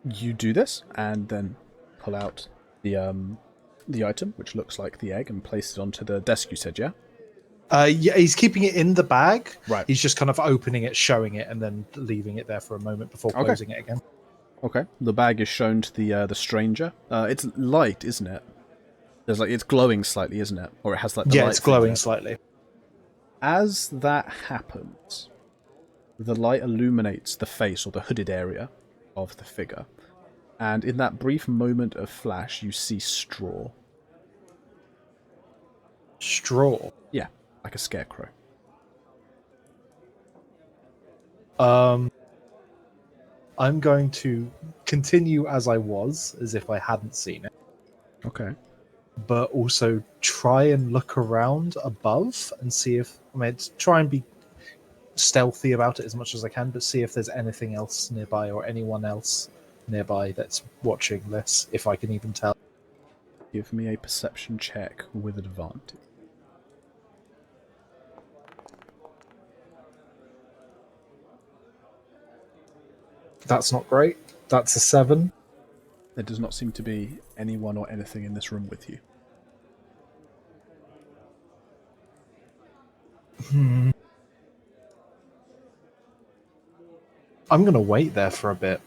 You do this and then pull out the item, which looks like the egg, and place it onto the desk, you said, yeah? Yeah, he's keeping it in the bag. Right. He's just kind of opening it, showing it, and then leaving it there for a moment before closing it again. Okay. The bag is shown to the stranger. It's light, isn't it? It's glowing slightly, isn't it? Or it has like the light it's glowing there. slightly. As that happens, the light illuminates the face or the hooded area of the figure. And in that brief moment of flash, you see straw. Straw? Yeah, like a scarecrow. I'm going to continue as I was, as if I hadn't seen it. Okay. But also try and look around above and see if... try and be stealthy about it as much as I can, but see if there's anything else nearby or anyone else nearby that's watching this, if I can even tell. Give me a perception check with advantage. That's not great. That's a 7. There does not seem to be anyone or anything in this room with you. I'm going to wait there for a bit.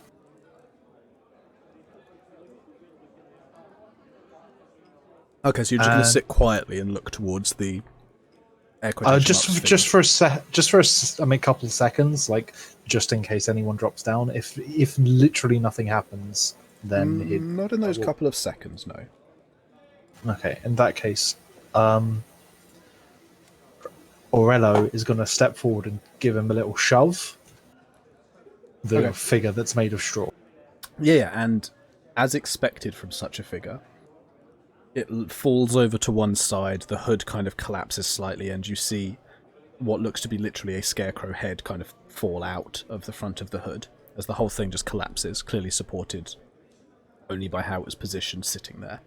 Okay, so you're just going to sit quietly and look towards the air just for a couple of seconds, like just in case anyone drops down. If literally nothing happens, then not in those couple of seconds, no. Okay, in that case, Orello is going to step forward and give him a little shove. The figure that's made of straw. Yeah, and as expected from such a figure, it falls over to one side, the hood kind of collapses slightly, and you see what looks to be literally a scarecrow head kind of fall out of the front of the hood, as the whole thing just collapses, clearly supported only by how it was positioned sitting there.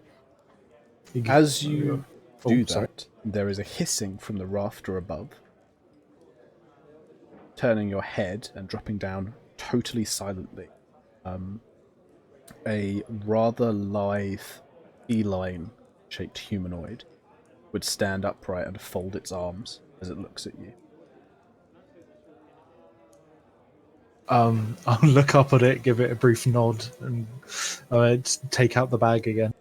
As you do that, there is a hissing from the rafter above, turning your head and dropping down totally silently. A rather lithe, feline-shaped humanoid would stand upright and fold its arms as it looks at you. I'll look up at it, give it a brief nod, and take out the bag again.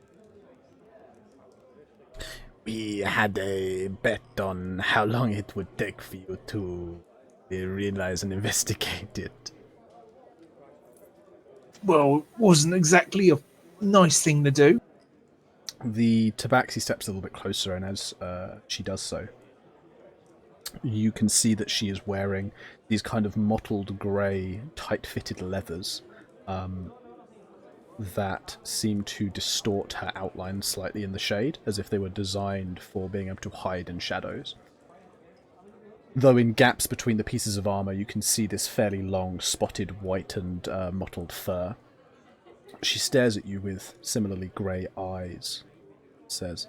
We had a bet on how long it would take for you to realize and investigate it. Well, it wasn't exactly a nice thing to do. The tabaxi steps a little bit closer, and as she does so, you can see that she is wearing these kind of mottled grey, tight-fitted leathers that seem to distort her outline slightly in the shade, as if they were designed for being able to hide in shadows. Though in gaps between the pieces of armour, you can see this fairly long, spotted white and mottled fur. She stares at you with similarly grey eyes. Says,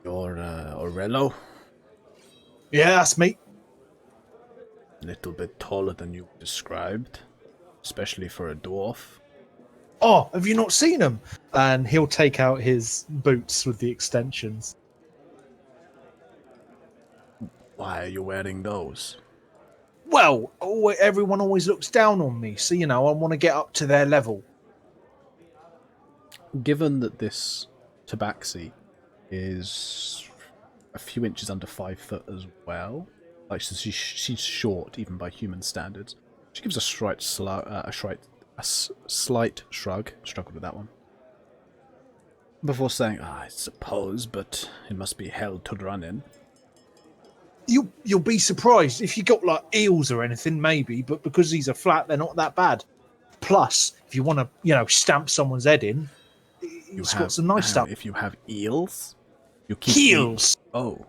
"You're Orello? Yeah, that's me. A little bit taller than you described, especially for a dwarf." Oh, have you not seen him? And he'll take out his boots with the extensions. Why are you wearing those? Well, everyone always looks down on me, so, I want to get up to their level. Given that this tabaxi is a few inches under 5 foot as well, like she's short even by human standards, she gives a slight shrug, struggled with that one, before saying, "I suppose, but it must be hell to run in." You'll be surprised if you got like eels or anything, maybe, but because these are flat, they're not that bad. Plus, if you want to, stamp someone's head in, it's got some nice stuff. If you have eels, you keep heels. Oh,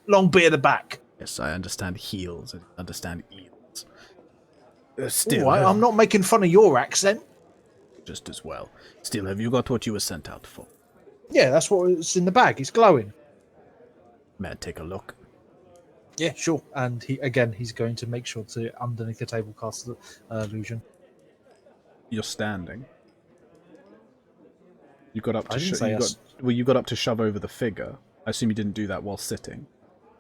long bit at the back. Yes, I understand heels. I understand eels. Still, I'm not making fun of your accent. Just as well. Still, have you got what you were sent out for? Yeah, that's what's in the bag. It's glowing. May I take a look? Yeah, sure. And he's going to make sure to, underneath the table, cast the illusion. You're standing. You got up to you got up to shove over the figure. I assume you didn't do that while sitting.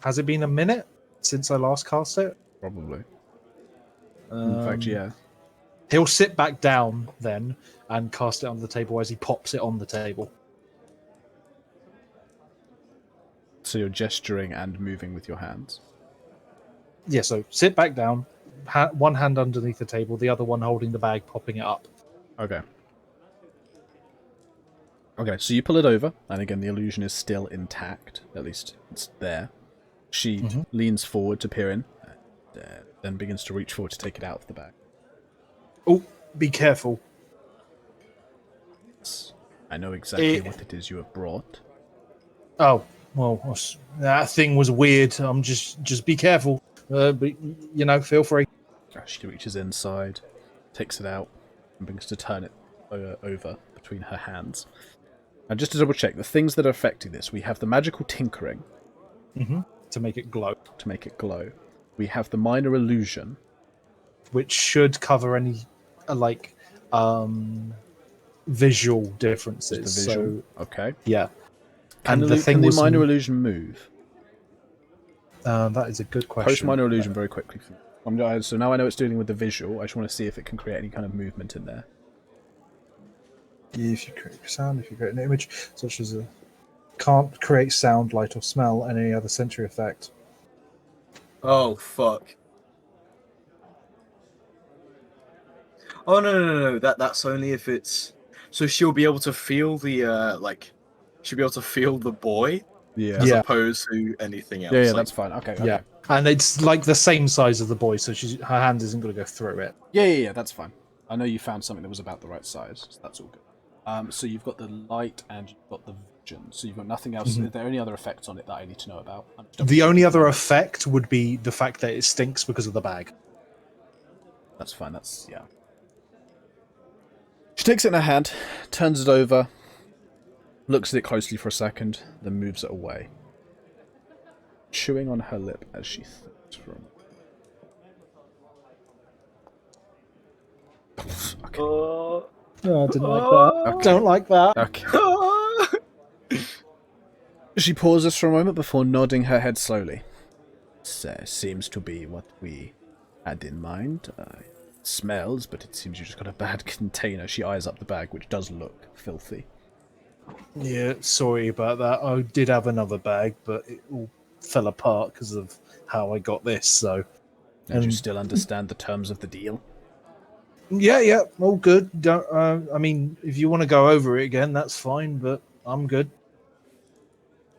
Has it been a minute since I last cast it? Probably. In fact, yeah. He'll sit back down then and cast it on the table as he pops it on the table. So you're gesturing and moving with your hands. Yeah, so sit back down, one hand underneath the table, the other one holding the bag, popping it up. Okay. Okay, so you pull it over, and again, the illusion is still intact. At least it's there. She leans forward to peer in, and then begins to reach forward to take it out of the bag. Oh, be careful. I know exactly what it is you have brought. Oh, well, that thing was weird. I'm just be careful. But, feel free. She reaches inside, takes it out, and begins to turn it over between her hands. And just to double check, the things that are affecting this, we have the magical tinkering. To make it glow. We have the minor illusion. Which should cover any, visual differences. So, okay. Yeah. Can the minor illusion move? That is a good question. Post minor illusion very quickly. So now I know it's dealing with the visual. I just want to see if it can create any kind of movement in there. If you create sound, if you create an image, such as can't create sound, light, or smell, and any other sensory effect. Oh fuck. Oh no. That's only if it's. So she'll be able to feel the she'll be able to feel the boy Yeah. as Yeah. opposed to anything else. Yeah, like, that's fine. Okay. Yeah, and it's like the same size as the boy, so her hand isn't going to go through it. Yeah, that's fine. I know you found something that was about the right size, so that's all good. So you've got the light and you've got the vision. So you've got nothing else. Are there any other effects on it that I need to know about? The only other effect would be the fact that it stinks because of the bag. That's fine. Yeah. She takes it in her hand, turns it over, looks at it closely for a second, then moves it away, chewing on her lip as she thinks for a moment. Okay. No, I didn't like that. Okay. Don't like that. Okay. She pauses for a moment before nodding her head slowly. Seems to be what we had in mind. It smells, but it seems you just got a bad container. She eyes up the bag, which does look filthy. Yeah, sorry about that. I did have another bag, but it all fell apart because of how I got this, so... And you still understand the terms of the deal? Yeah, all good. Don't. I mean, if you want to go over it again, that's fine, but I'm good.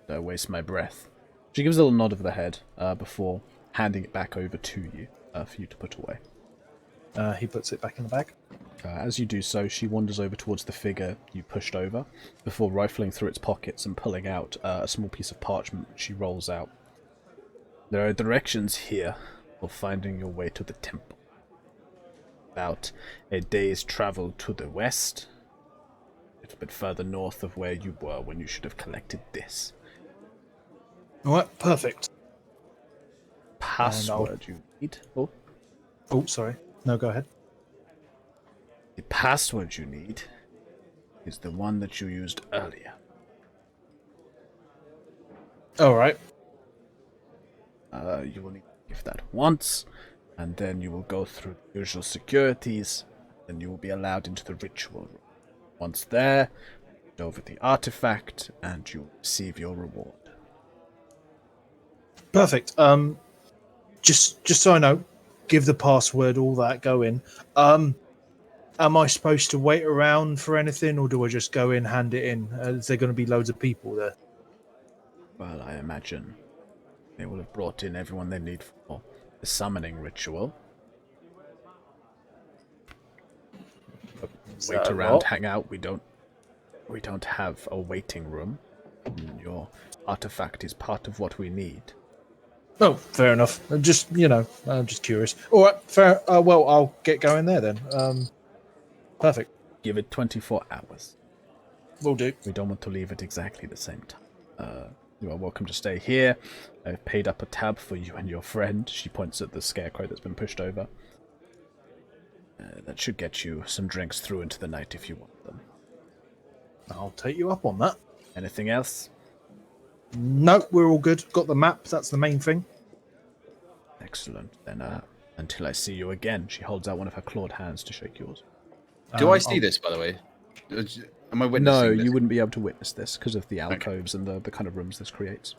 Don't waste my breath. She gives a little nod of the head before handing it back over to you for you to put away. He puts it back in the bag. As you do so, she wanders over towards the figure you pushed over, before rifling through its pockets and pulling out a small piece of parchment which she rolls out. There are directions here for finding your way to the temple. About a day's travel to the west, a little bit further north of where you were when you should have collected this. All right, perfect. Password you need. Oh, sorry. No, go ahead. The password you need is the one that you used earlier. All right. You will need to give that once, and then you will go through the usual securities, and you will be allowed into the ritual room. Once there, hand over the artifact, and you will receive your reward. Perfect. Just so I know, give the password, all that, go in. Am I supposed to wait around for anything, or do I just go in, hand it in? Is there going to be loads of people there? Well, I imagine they will have brought in everyone they need for the summoning ritual. Wait around, hang out. We don't have a waiting room. Your artifact is part of what we need. Oh, fair enough. I'm just curious. All right, fair. Well, I'll get going there then. Perfect. Give it 24 hours. Will do. We don't want to leave at exactly the same time. You are welcome to stay here. I've paid up a tab for you and your friend. She points at the scarecrow that's been pushed over. That should get you some drinks through into the night if you want them. I'll take you up on that. Anything else? No, we're all good. Got the map. That's the main thing. Excellent. Then, until I see you again, she holds out one of her clawed hands to shake yours. Do I see this, by the way? Am I witnessing No, this? you wouldn't be able to witness this because of the alcoves and the kind of rooms this creates.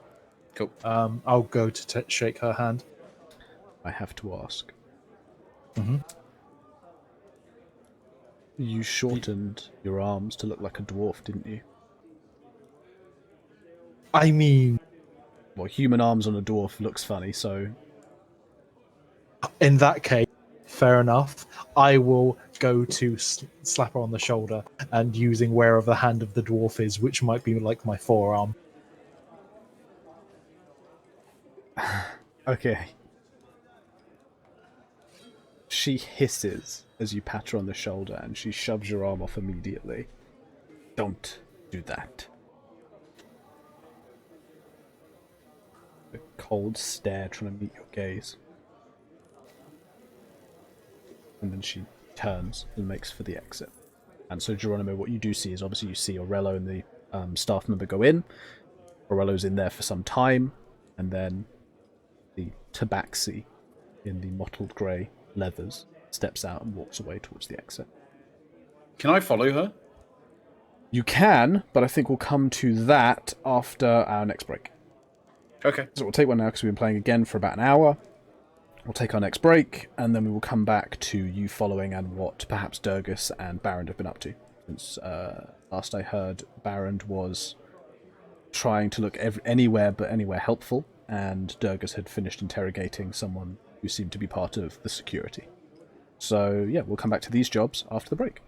Cool. I'll go to shake her hand. I have to ask. Mm-hmm. You shortened your arms to look like a dwarf, didn't you? I mean, Well, human arms on a dwarf looks funny, so... in that case, fair enough. I will go to slap her on the shoulder and using wherever the hand of the dwarf is, which might be like my forearm. Okay. She hisses as you pat her on the shoulder, and she shoves your arm off immediately. Don't do that. A cold stare trying to meet your gaze. And then she turns and makes for the exit. And so, Geronimo, what you do see is obviously you see Orello and the staff member go in. Orello's in there for some time, and then the tabaxi in the mottled grey leathers steps out and walks away towards the exit. Can I follow her? You can, but I think we'll come to that after our next break. Okay. So we'll take one now because we've been playing again for about an hour. We'll take our next break, and then we will come back to you following and what perhaps Durgus and Barrand have been up to. Since last I heard, Barrand was trying to look anywhere but anywhere helpful, and Durgus had finished interrogating someone who seemed to be part of the security. So yeah, we'll come back to these jobs after the break.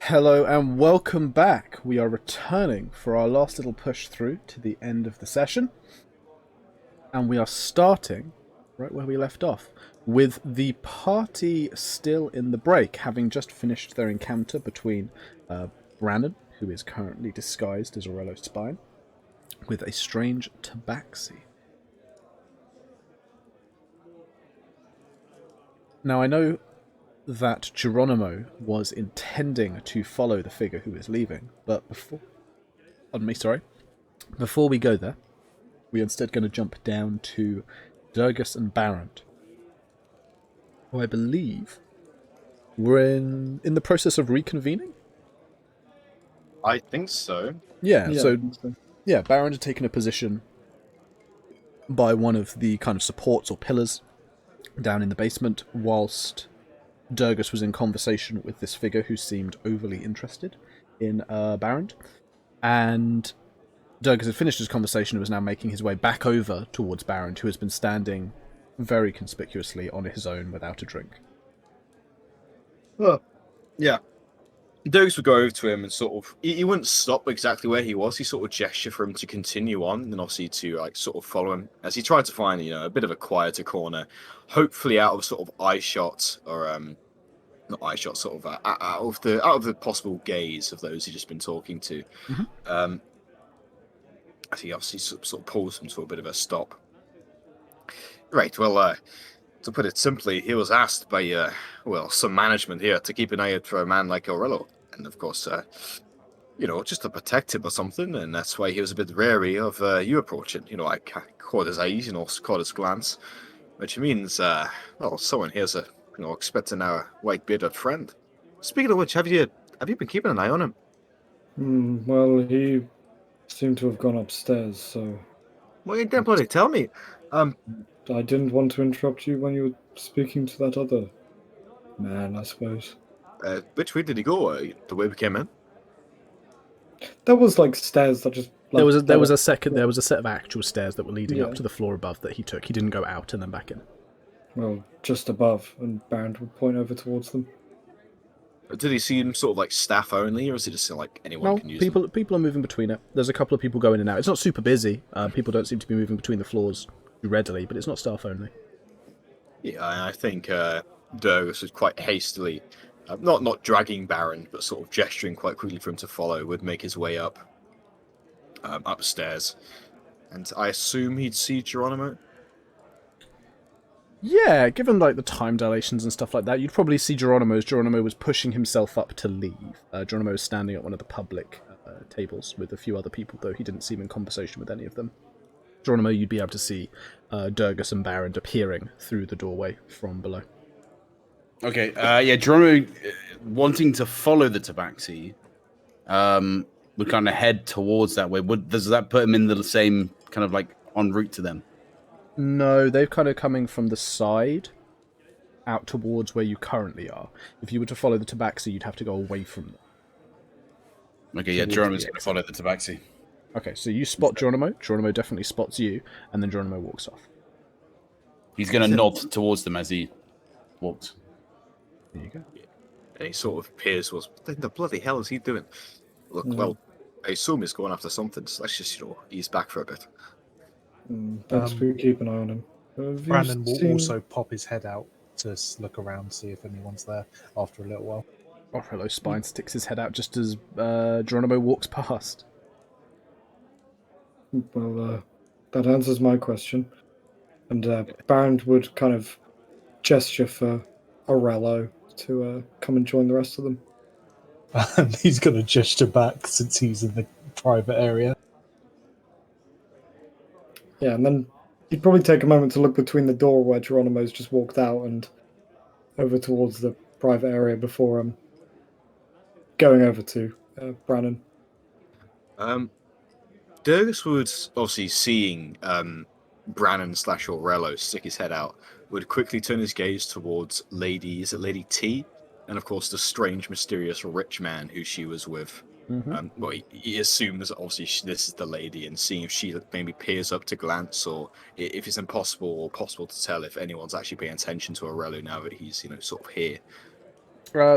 Hello and welcome back. We are returning for our last little push through to the end of the session. And we are starting right where we left off, with the party still in the break, having just finished their encounter between Brannon, who is currently disguised as Orello's spine, with a strange tabaxi. Now I know that Geronimo was intending to follow the figure who is leaving, but before we go there, we're instead going to jump down to Durgus and Barrent, who I believe we're in the process of reconvening. I think so. Yeah, I so think so. yeah, Barrent had taken a position by one of the kind of supports or pillars down in the basement, whilst Durgus was in conversation with this figure who seemed overly interested in Barrent. And Durgus had finished his conversation and was now making his way back over towards Barrent, who has been standing very conspicuously on his own without a drink. Oh, yeah. Dogs would go over to him and sort of... He wouldn't stop exactly where he was. He sort of gestured for him to continue on and obviously to like sort of follow him as he tried to find, a bit of a quieter corner, hopefully out of sort of eye shot or not eye shot, sort of out of the possible gaze of those he'd just been talking to. Mhm. As he obviously sort of pulls him to a bit of a stop. Right, well, to put it simply, he was asked by, some management here to keep an eye out for a man like Orello. And of course, just to protect him or something. And that's why he was a bit wary of you approaching. I caught his eyes, caught his glance. Which means, someone here's expecting our white-bearded friend. Speaking of which, have you been keeping an eye on him? Well, he seemed to have gone upstairs, so Well, you didn't bloody tell me. I didn't want to interrupt you when you were speaking to that other man, I suppose. Which way did he go? The way we came in? There was like stairs that just There was led a up- set of actual stairs that were leading up Yeah. to the floor above that he took. He didn't go out and then back in. Well, just above, and Barrent would point over towards them. Did he seem sort of like staff only, or is it just like anyone No, can use them? people are moving between it. There's a couple of people going in and out. It's not super busy. People don't seem to be moving between the floors readily, but it's not staff only. Yeah, I think Durgus was quite hastily, not dragging Baron, but sort of gesturing quite quickly for him to follow, would make his way upstairs. And I assume he'd see Geronimo? Yeah, given like the time dilations and stuff like that, you'd probably see Geronimo as Geronimo was pushing himself up to leave. Geronimo was standing at one of the public tables with a few other people, though he didn't seem in conversation with any of them. Geronimo, you'd be able to see Durgus and Barrent appearing through the doorway from below. Okay, Geronimo wanting to follow the tabaxi would kind of head towards that way. Does that put him in the same kind of like en route to them? No, they're kind of coming from the side out towards where you currently are. If you were to follow the tabaxi, you'd have to go away from them. Okay, yeah, Geronimo's going to follow the tabaxi. Okay, so you spot Geronimo. Geronimo definitely spots you, and then Geronimo walks off. He's going to nod towards them as he walks. There you go. And he sort of peers was, what the bloody hell is he doing? Look, well, I assume he's going after something, so let's just, ease back for a bit. Thanks for keeping an eye on him. Have you Brandon will seen- also pop his head out to look around, see if anyone's there after a little while. Orello's spine sticks his head out just as Geronimo walks past. Well, that answers my question. And Barrent would kind of gesture for Orello to come and join the rest of them. And he's going to gesture back since he's in the private area. Yeah, and then he'd probably take a moment to look between the door where Geronimo's just walked out and over towards the private area before going over to Brannon. Durgus would, obviously seeing Brannon / Orello stick his head out, would quickly turn his gaze towards Lady T, and of course the strange, mysterious rich man who she was with. He assumes obviously this is the lady, and seeing if she maybe peers up to glance, or if it's impossible or possible to tell if anyone's actually paying attention to Orello now that he's sort of here.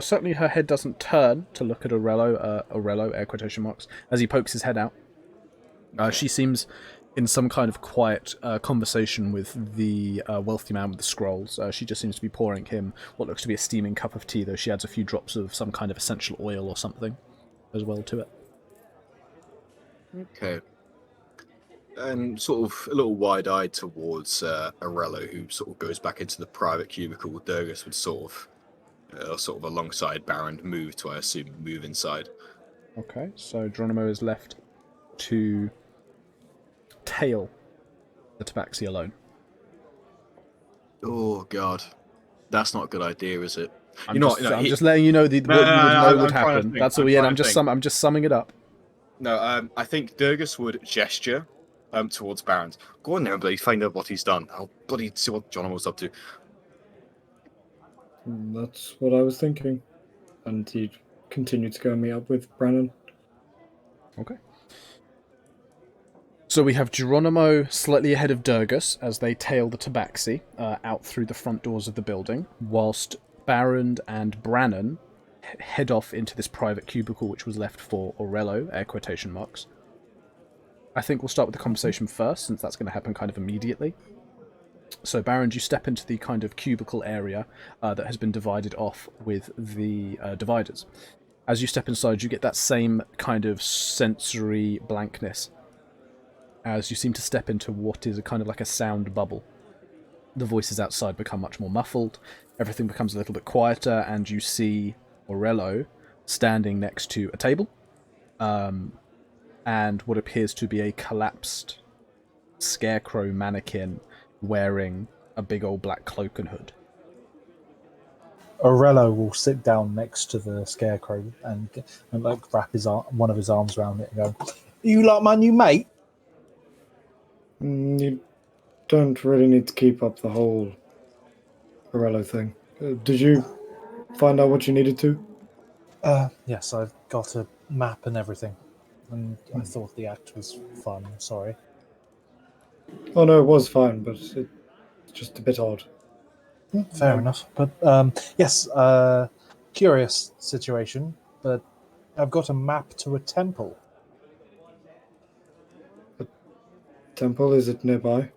Certainly her head doesn't turn to look at Orello, air quotation marks, as he pokes his head out. She seems in some kind of quiet conversation with the wealthy man with the scrolls. She just seems to be pouring him what looks to be a steaming cup of tea, though she adds a few drops of some kind of essential oil or something as well to it. Okay. And sort of a little wide-eyed towards Orello, who sort of goes back into the private cubicle. Durgus would sort of alongside Baron move to, I assume, move inside. Okay, so Geronimo is left to tail the tabaxi alone. Oh God, that's not a good idea, is it? I'm just letting you know what you would know would happen. That's all. Yeah, I'm just summing it up. No, I think Durgus would gesture towards Baron. Go on there and bloody find out what he's done. I'll bloody see what Geronimo's up to. That's what I was thinking. And he'd continue to go meet up with Brannon. Okay. So we have Geronimo slightly ahead of Durgus as they tail the tabaxi out through the front doors of the building, whilst Baron and Brannon head off into this private cubicle which was left for Orello, air quotation marks. I think we'll start with the conversation first, since that's going to happen kind of immediately. So, Baron, you step into the kind of cubicle area that has been divided off with the dividers. As you step inside, you get that same kind of sensory blankness as you seem to step into what is a kind of like a sound bubble. The voices outside become much more muffled, everything becomes a little bit quieter, and you see Orello standing next to a table, and what appears to be a collapsed scarecrow mannequin wearing a big old black cloak and hood. Orello will sit down next to the scarecrow and like wrap one of his arms around it and go, "You like my new mate?" You don't really need to keep up the whole Orello thing. Did you find out what you needed to? Yes, I've got a map and everything. And I thought the act was fun, sorry. Oh no, it was fine, but it's just a bit odd. Fair enough. But yes, curious situation, but I've got a map to a temple. A temple? Is it nearby?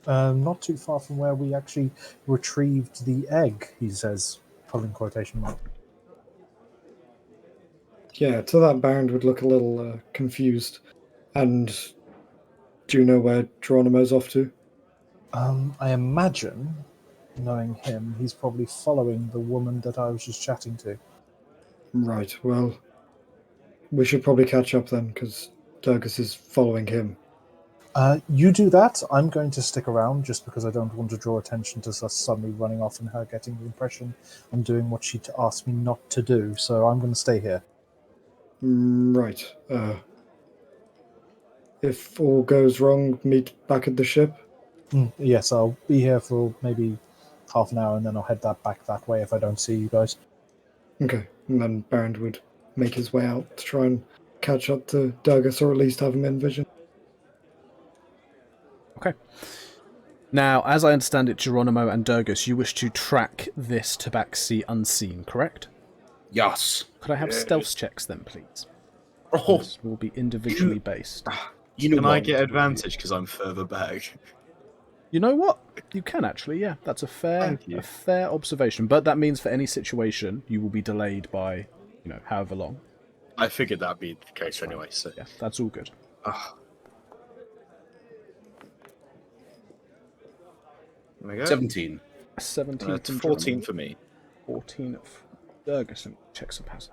Not too far from where we actually retrieved the egg, he says, pulling quotation mark. Yeah, to that Baron would look a little confused. And do you know where Geronimo's off to? I imagine, knowing him, he's probably following the woman that I was just chatting to. Right, well, we should probably catch up then, because Durgus is following him. You do that. I'm going to stick around just because I don't want to draw attention to us suddenly running off and her getting the impression I'm doing what she asked me not to do, so I'm going to stay here. Right. If all goes wrong, meet back at the ship? Yes, I'll be here for maybe half an hour and then I'll head back that way if I don't see you guys. Okay, and then Baron would make his way out to try and catch up to Durgus, or at least have him in vision. Okay. Now, as I understand it, Geronimo and Durgus, you wish to track this tabaxi unseen, correct? Yes. Could I have stealth checks then, please? Oh, This will be individually based. Can I get advantage because I'm further back? You know what? You can actually, yeah. That's a fair observation. But that means for any situation, you will be delayed by, however long. I figured that'd be the case anyway, so... Yeah, that's all good. There we go. 17. 17 from 14 Geronimo. for me. 14 for Durgus, and check some pass.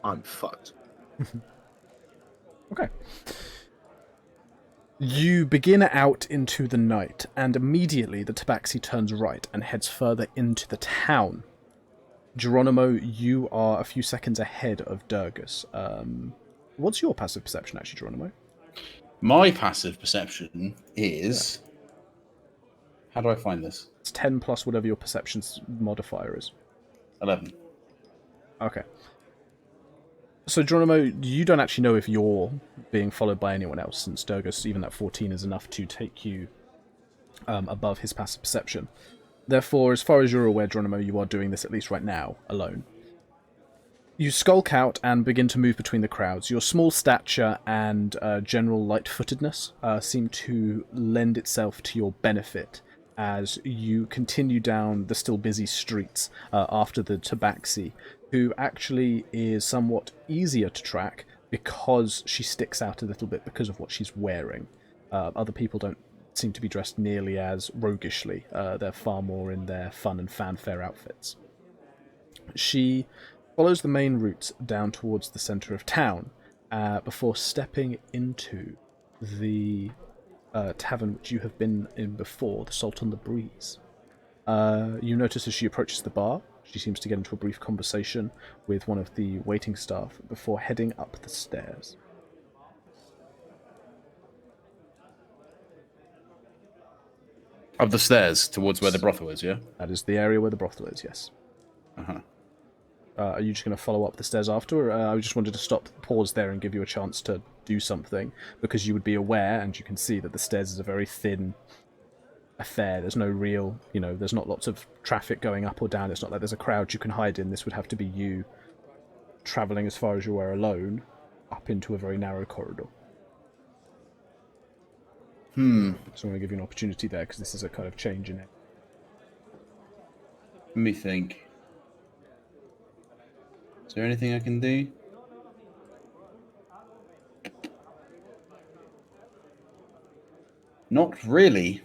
I'm fucked. Okay. You begin out into the night, and immediately the tabaxi turns right and heads further into the town. Geronimo, you are a few seconds ahead of Durgus. What's your passive perception, actually, Geronimo? My passive perception is... How do I find this? It's 10 plus whatever your perception's modifier is. 11. Okay. So, Geronimo, you don't actually know if you're being followed by anyone else, since Durgus, even that 14 is enough to take you above his passive perception. Therefore, as far as you're aware, Geronimo, you are doing this at least right now, alone. You skulk out and begin to move between the crowds. Your small stature and general light-footedness seem to lend itself to your benefit as you continue down the still busy streets after the tabaxi, who actually is somewhat easier to track because she sticks out a little bit because of what she's wearing. Other people don't seem to be dressed nearly as roguishly. They're far more in their fun and fanfare outfits. She follows the main route down towards the centre of town before stepping into the tavern which you have been in before, the Salt on the Breeze. You notice as she approaches the bar, she seems to get into a brief conversation with one of the waiting staff before heading up the stairs. Up the stairs towards where the brothel is, yeah? That is the area where the brothel is, yes. Uh-huh. Are you just going to follow up the stairs after? Or, I just wanted to pause there and give you a chance to do something, because you would be aware, and you can see that the stairs is a very thin affair. There's no real, there's not lots of traffic going up or down. It's not like there's a crowd you can hide in. This would have to be you travelling as far as you were alone up into a very narrow corridor. So I'm going to give you an opportunity there, because this is a kind of change in it. Let me think. Is there anything I can do? Not really.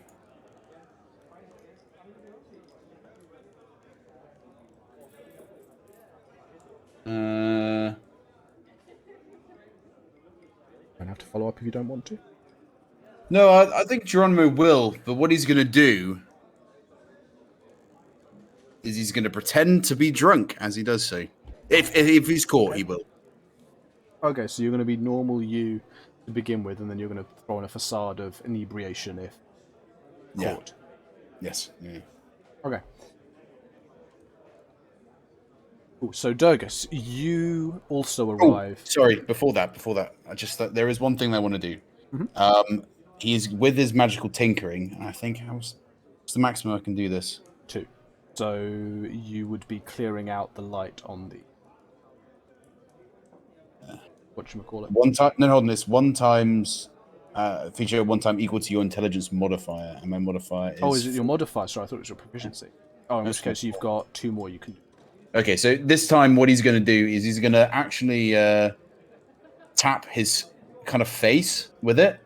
Don't have to follow up if you don't want to. No, I think Geronimo will, but what he's going to do is he's going to pretend to be drunk as he does so. If he's caught, he will. Okay, so you're going to be normal you to begin with, and then you're going to throw on a facade of inebriation if caught. Yes. Yeah. Okay. Cool. So, Durgus, you also arrive. Sorry, before that, I just thought there is one thing I want to do. Mhm. He's with his magical tinkering, and I think what's the maximum I can do this? 2. So you would be clearing out the light on the whatchamacallit. One time. No, hold on. It's 1 times feature 1 time equal to your intelligence modifier, and my modifier is. Oh, is it your modifier? Sorry, I thought it was your proficiency. Oh, in which Okay. case you've got 2 more you can do. Okay, so this time what he's going to do is he's going to actually tap his kind of face with it.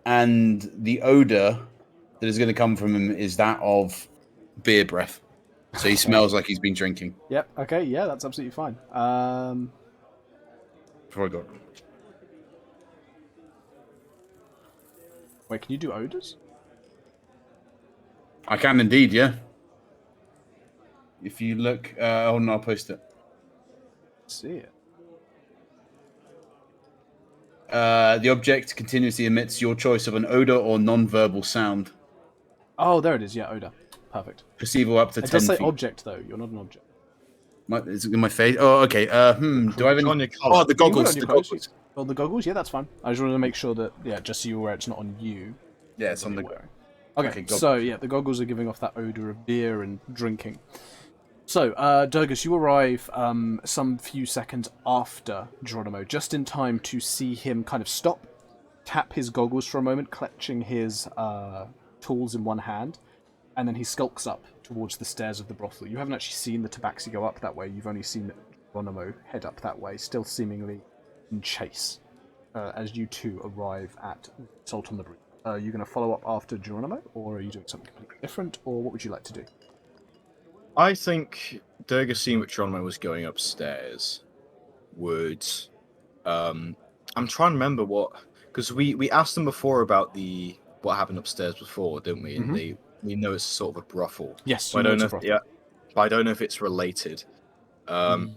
And the odor that is going to come from him is that of beer breath. So he smells like he's been drinking. Yep. Okay. Yeah, that's absolutely fine. Before I got. Wait, can you do odors? I can indeed, yeah. If you look, hold on, I'll post it. Let's see it. The object continuously emits your choice of an odor or non-verbal sound. Oh, there it is. Yeah, odor. Perfect. Perceivable up to It 10 does say feet. object though. You're not an object. Is it in my face? Oh, okay. Do I have any? On your collar. Oh, the You can put it goggles. on The your clothes. goggles. Oh, the goggles. Yeah, that's fine. I just wanted to make sure that just so you're aware it's not on you. Yeah, it's on the. Wearing. Okay, goggles. so yeah, the goggles are giving off that odor of beer and drinking. So, Durgus, you arrive some few seconds after Geronimo, just in time to see him kind of stop, tap his goggles for a moment, clutching his tools in one hand, and then he skulks up towards the stairs of the brothel. You haven't actually seen the tabaxi go up that way, you've only seen Geronimo head up that way, still seemingly in chase, as you two arrive at Salt on the Breeze. Are you going to follow up after Geronimo, or are you doing something completely different, or what would you like to do? I think Durga, seeing what Geronimo was going upstairs, would. I'm trying to remember what, because we asked them before about what happened upstairs before, didn't we? And we know it's sort of a brothel. Yes, But I don't know. But I don't know if it's related. Yeah,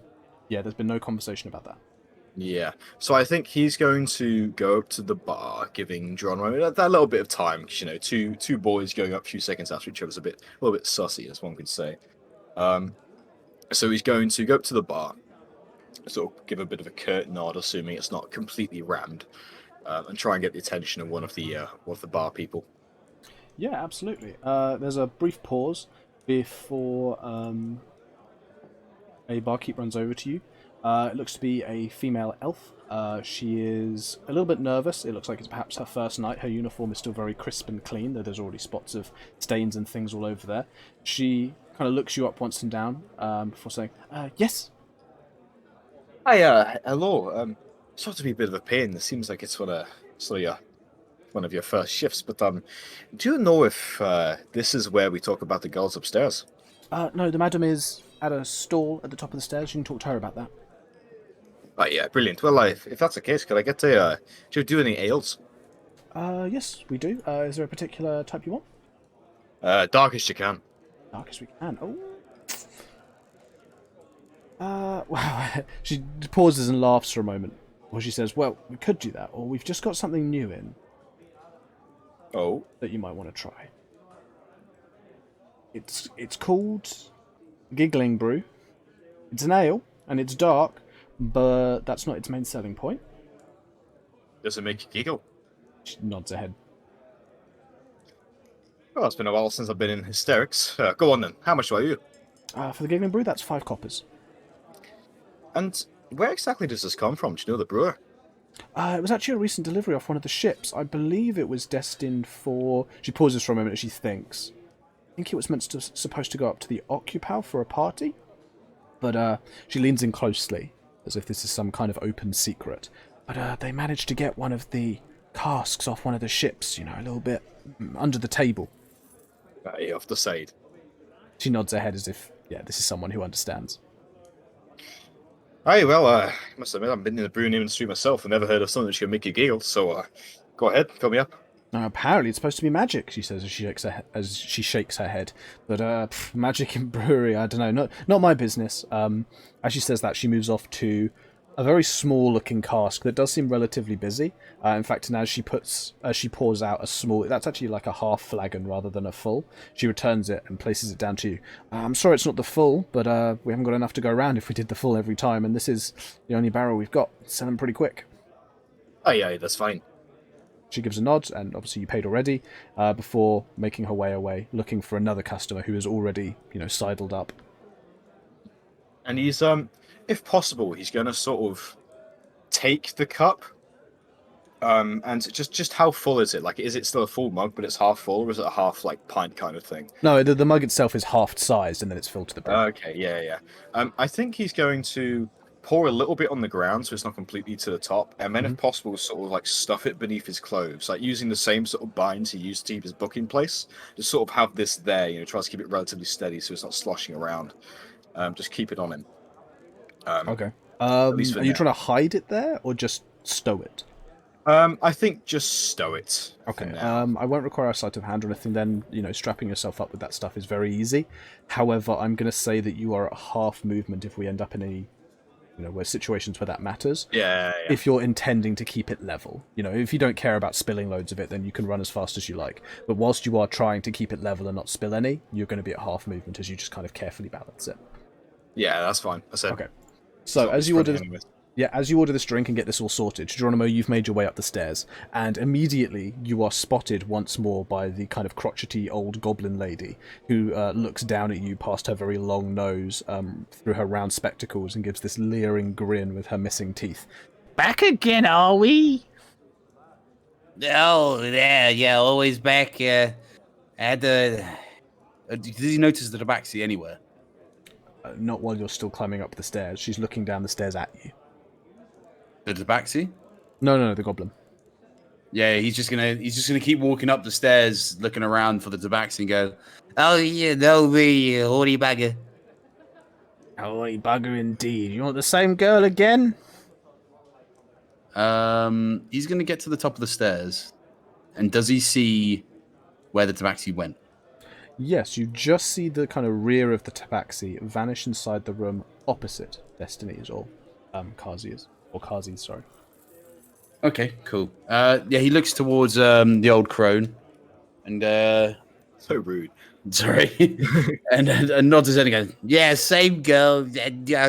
there's been no conversation about that. Yeah, so I think he's going to go up to the bar, giving Geronimo that little bit of time. 'Cause, two boys going up a few seconds after each other's a little bit sussy, as one could say. So he's going to go up to the bar, sort of give a bit of a curt nod, assuming it's not completely rammed, and try and get the attention of one of the bar people. Yeah, absolutely. There's a brief pause before a barkeep runs over to you. It looks to be a female elf. She is a little bit nervous. It looks like it's perhaps her first night. Her uniform is still very crisp and clean, though there's already spots of stains and things all over there. She kind of looks you up once and down before saying, yes? Hi, hello. Sorry to be a bit of a pain. It seems like it's one of your first shifts, but do you know if this is where we talk about the girls upstairs? No, the madam is at a stall at the top of the stairs. You can talk to her about that. Oh, yeah, brilliant. Well, if that's the case, could I get do you do any ales? Yes, we do. Is there a particular type you want? Darkest you can. Darkest we can. Oh. Wow. She pauses and laughs for a moment. Or she says, well, we could do that, or we've just got something new in. Oh? That you might want to try. It's called Giggling Brew. It's an ale, and it's dark, but that's not its main selling point. Does it make you giggle? She nods her head. Well, it's been a while since I've been in hysterics. Go on then. How much do I owe you? For the Giggling Brew, that's 5 coppers. And where exactly does this come from? Do you know the brewer? It was actually a recent delivery off one of the ships. I believe it was destined for... She pauses for a moment as she thinks. I think it was supposed to go up to the Occupal for a party. But she leans in closely, as if this is some kind of open secret. But they managed to get one of the casks off one of the ships, a little bit under the table. Off the side. She nods her head as if, this is someone who understands. Aye, well, I must admit, I've been in the brewing industry myself. I've never heard of something that can make you giggle, so go ahead, fill me up. Apparently it's supposed to be magic, she says as she shakes her head. But magic in brewery, I don't know, not my business. As she says that, she moves off to a very small-looking cask that does seem relatively busy. In fact, and as she pours out a small... That's actually like a half flagon rather than a full. She returns it and places it down to you. I'm sorry it's not the full, but we haven't got enough to go around if we did the full every time, and this is the only barrel we've got. Sell them pretty quick. Aye, that's fine. She gives a nod, and obviously you paid already, before making her way away, looking for another customer who is already, sidled up. And he's, if possible, he's going to sort of take the cup. And just how full is it? Like, is it still a full mug, but it's half full, or is it a half, pint kind of thing? No, the mug itself is half-sized, and then it's filled to the brim. Okay, yeah. I think he's going to pour a little bit on the ground so it's not completely to the top, and then if possible sort of stuff it beneath his clothes, using the same sort of binds he used to keep his book in place. Just sort of have this there, tries to keep it relatively steady so it's not sloshing around. Just keep it on him. Okay. Are you trying to hide it there or just stow it? I think just stow it. Okay. I won't require a sleight of hand or anything then. Strapping yourself up with that stuff is very easy. However, I'm going to say that you are at half movement if we end up in any where situations where that matters. Yeah. If you're intending to keep it level. If you don't care about spilling loads of it, then you can run as fast as you like. But whilst you are trying to keep it level and not spill any, you're going to be at half movement as you just kind of carefully balance it. Yeah, that's fine. I said. Okay. So as you order this drink and get this all sorted, Geronimo, you've made your way up the stairs, and immediately you are spotted once more by the kind of crotchety old goblin lady who looks down at you past her very long nose through her round spectacles and gives this leering grin with her missing teeth. Back again, are we? Oh, yeah, always back. Did you notice the tabaxi anywhere? Not while you're still climbing up the stairs. She's looking down the stairs at you. The tabaxi? No, the goblin. Yeah, he's just gonna keep walking up the stairs, looking around for the tabaxi and go, oh yeah, no, the horny bagger. Horny bugger indeed. You want the same girl again? He's gonna get to the top of the stairs, and does he see where the tabaxi went? Yes, you just see the kind of rear of the tabaxi vanish inside the room opposite Destiny's or Kazi's. Or Kazi's, sorry. Okay, cool. He looks towards the old crone, and so rude. Sorry, and nods his head and goes, "Yeah, same girl. Yeah,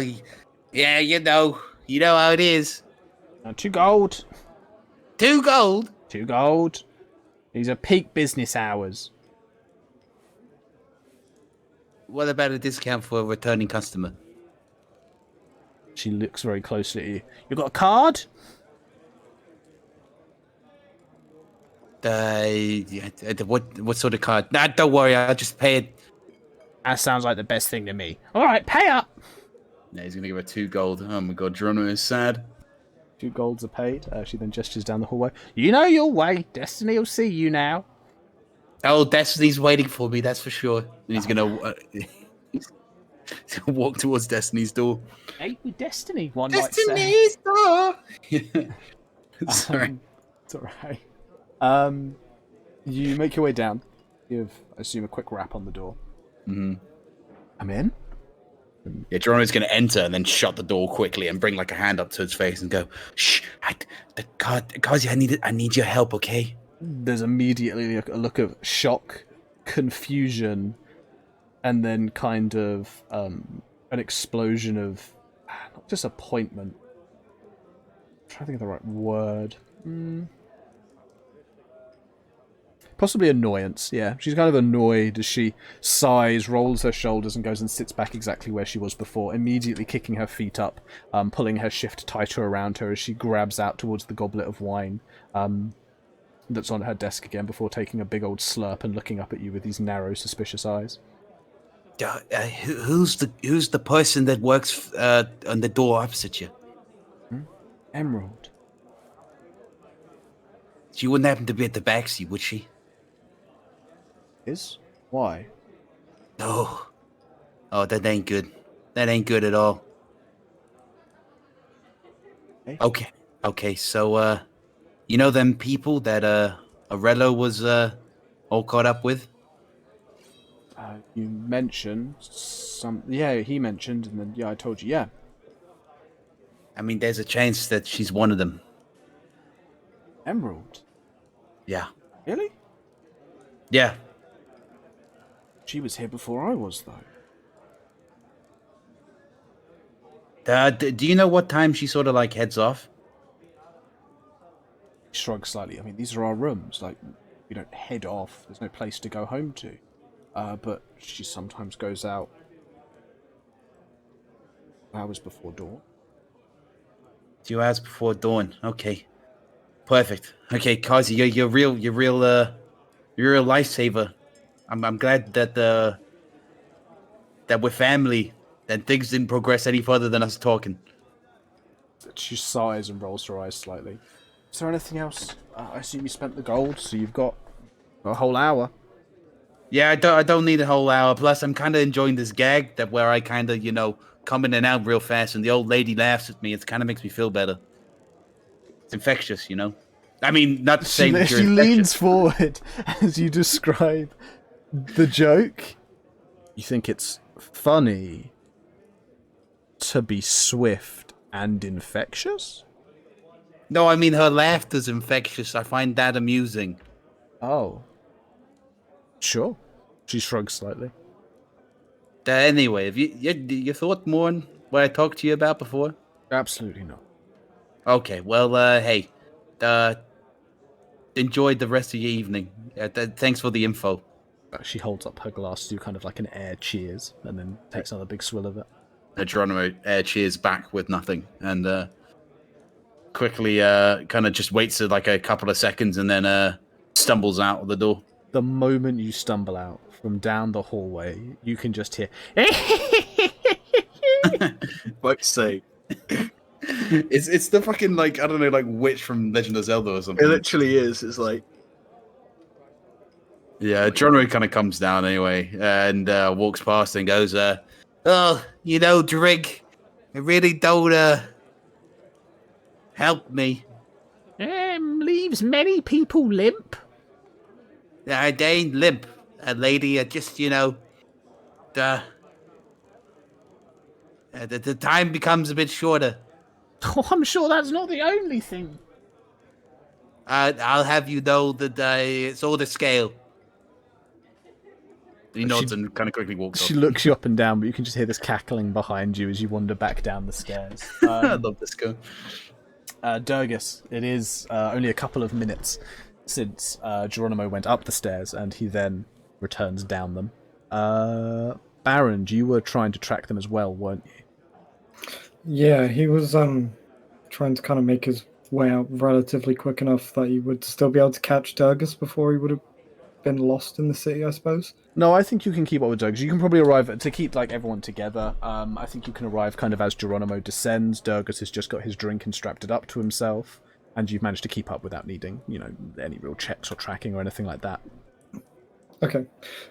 you know how it is. 2 gold. 2 gold. 2 gold. These are peak business hours. what about a discount for a returning customer? She looks very closely at you. You got a card? What sort of card? Nah, don't worry, I'll just pay it. That sounds like the best thing to me. All right, pay up. Yeah, he's gonna give her 2 gold. Oh my god, Geronimo is sad. 2 golds are paid. She then gestures down the hallway. You know your way. Destiny will see you now. Oh, Destiny's waiting for me, that's for sure. And he's gonna walk towards Destiny's door. Ate with Destiny, one Destiny's door! Sorry. It's alright. You make your way down. You have, I assume, a quick rap on the door. Mm-hmm. I'm in. Yeah, Geronimo's going to enter and then shut the door quickly and bring like a hand up to his face and go, "Shh, Kazi, I need your help, okay?" There's immediately a look of shock, confusion, and then kind of an explosion of not disappointment. I'm trying to think of the right word. Possibly annoyance, yeah. She's kind of annoyed as she sighs, rolls her shoulders, and goes and sits back exactly where she was before, immediately kicking her feet up, pulling her shift tighter around her as she grabs out towards the goblet of wine that's on her desk again before taking a big old slurp and looking up at you with these narrow, suspicious eyes. Who's the person that works on the door opposite you? Emerald. She wouldn't happen to be at the back seat, would she? Is? Why? No. Oh, that ain't good. That ain't good at all. Hey? Okay, so, you know them people that, Orello was, all caught up with? You mentioned some... Yeah, he mentioned, and then, yeah, I told you, yeah. I mean, there's a chance that she's one of them. Emerald? Yeah. Really? Yeah. She was here before I was, Do though. you know what time she sort of, like, heads off? He shrugs slightly. I mean, these are our rooms. Like, we don't head off. There's no place to go home to. But she sometimes goes out hours before dawn. 2 hours before dawn. Okay. Perfect. Okay, Kazi, you're real lifesaver. I'm glad that that we're family. That things didn't progress any further than us talking. She sighs and rolls her eyes slightly. Is there anything else? I assume you spent the gold, so you've got a whole hour. Yeah, I don't need a whole hour. Plus, I'm kind of enjoying this gag that where I kind of come in and out real fast, and the old lady laughs at me. It kind of makes me feel better. It's infectious, I mean, not the same. She leans forward as you describe the joke. You think it's funny to be swift and infectious? No, I mean her laughter's infectious. I find that amusing. Oh. Sure. She shrugs slightly. Anyway, have you thought more on what I talked to you about before? Absolutely not. Okay, well, hey, enjoy the rest of your evening. Thanks for the info. She holds up her glass to kind of like an air cheers, and then takes another big swill of it. Geronimo cheers back with nothing and quickly kind of just waits like a couple of seconds and then stumbles out of the door. The moment you stumble out from down the hallway, you can just hear... Fuck's sake. It's the fucking, like, I don't know, like witch from Legend of Zelda or something. It literally is. It's like... Yeah, Geronimo kind of comes down anyway and walks past and goes, Oh, Drink, it really don't, help me. Leaves many people limp. They ain't limp, lady. Just, the time becomes a bit shorter. Oh, I'm sure that's not the only thing. I'll have you know that it's all the scale. he nods and kind of quickly walks off. She looks you up and down, but you can just hear this cackling behind you as you wander back down the stairs. I love this guy. Durgus, it is only a couple of minutes since Geronimo went up the stairs, and he then returns down them. Baron, you were trying to track them as well, weren't you? Yeah, he was trying to kind of make his way out relatively quick enough that he would still be able to catch Durgus before he would have been lost in the city, I suppose. No, I think you can keep up with Durgus. You can probably arrive to keep like everyone together. I think you can arrive kind of as Geronimo descends. Durgus has just got his drink and strapped it up to himself, and you've managed to keep up without needing, any real checks or tracking or anything like that. Okay.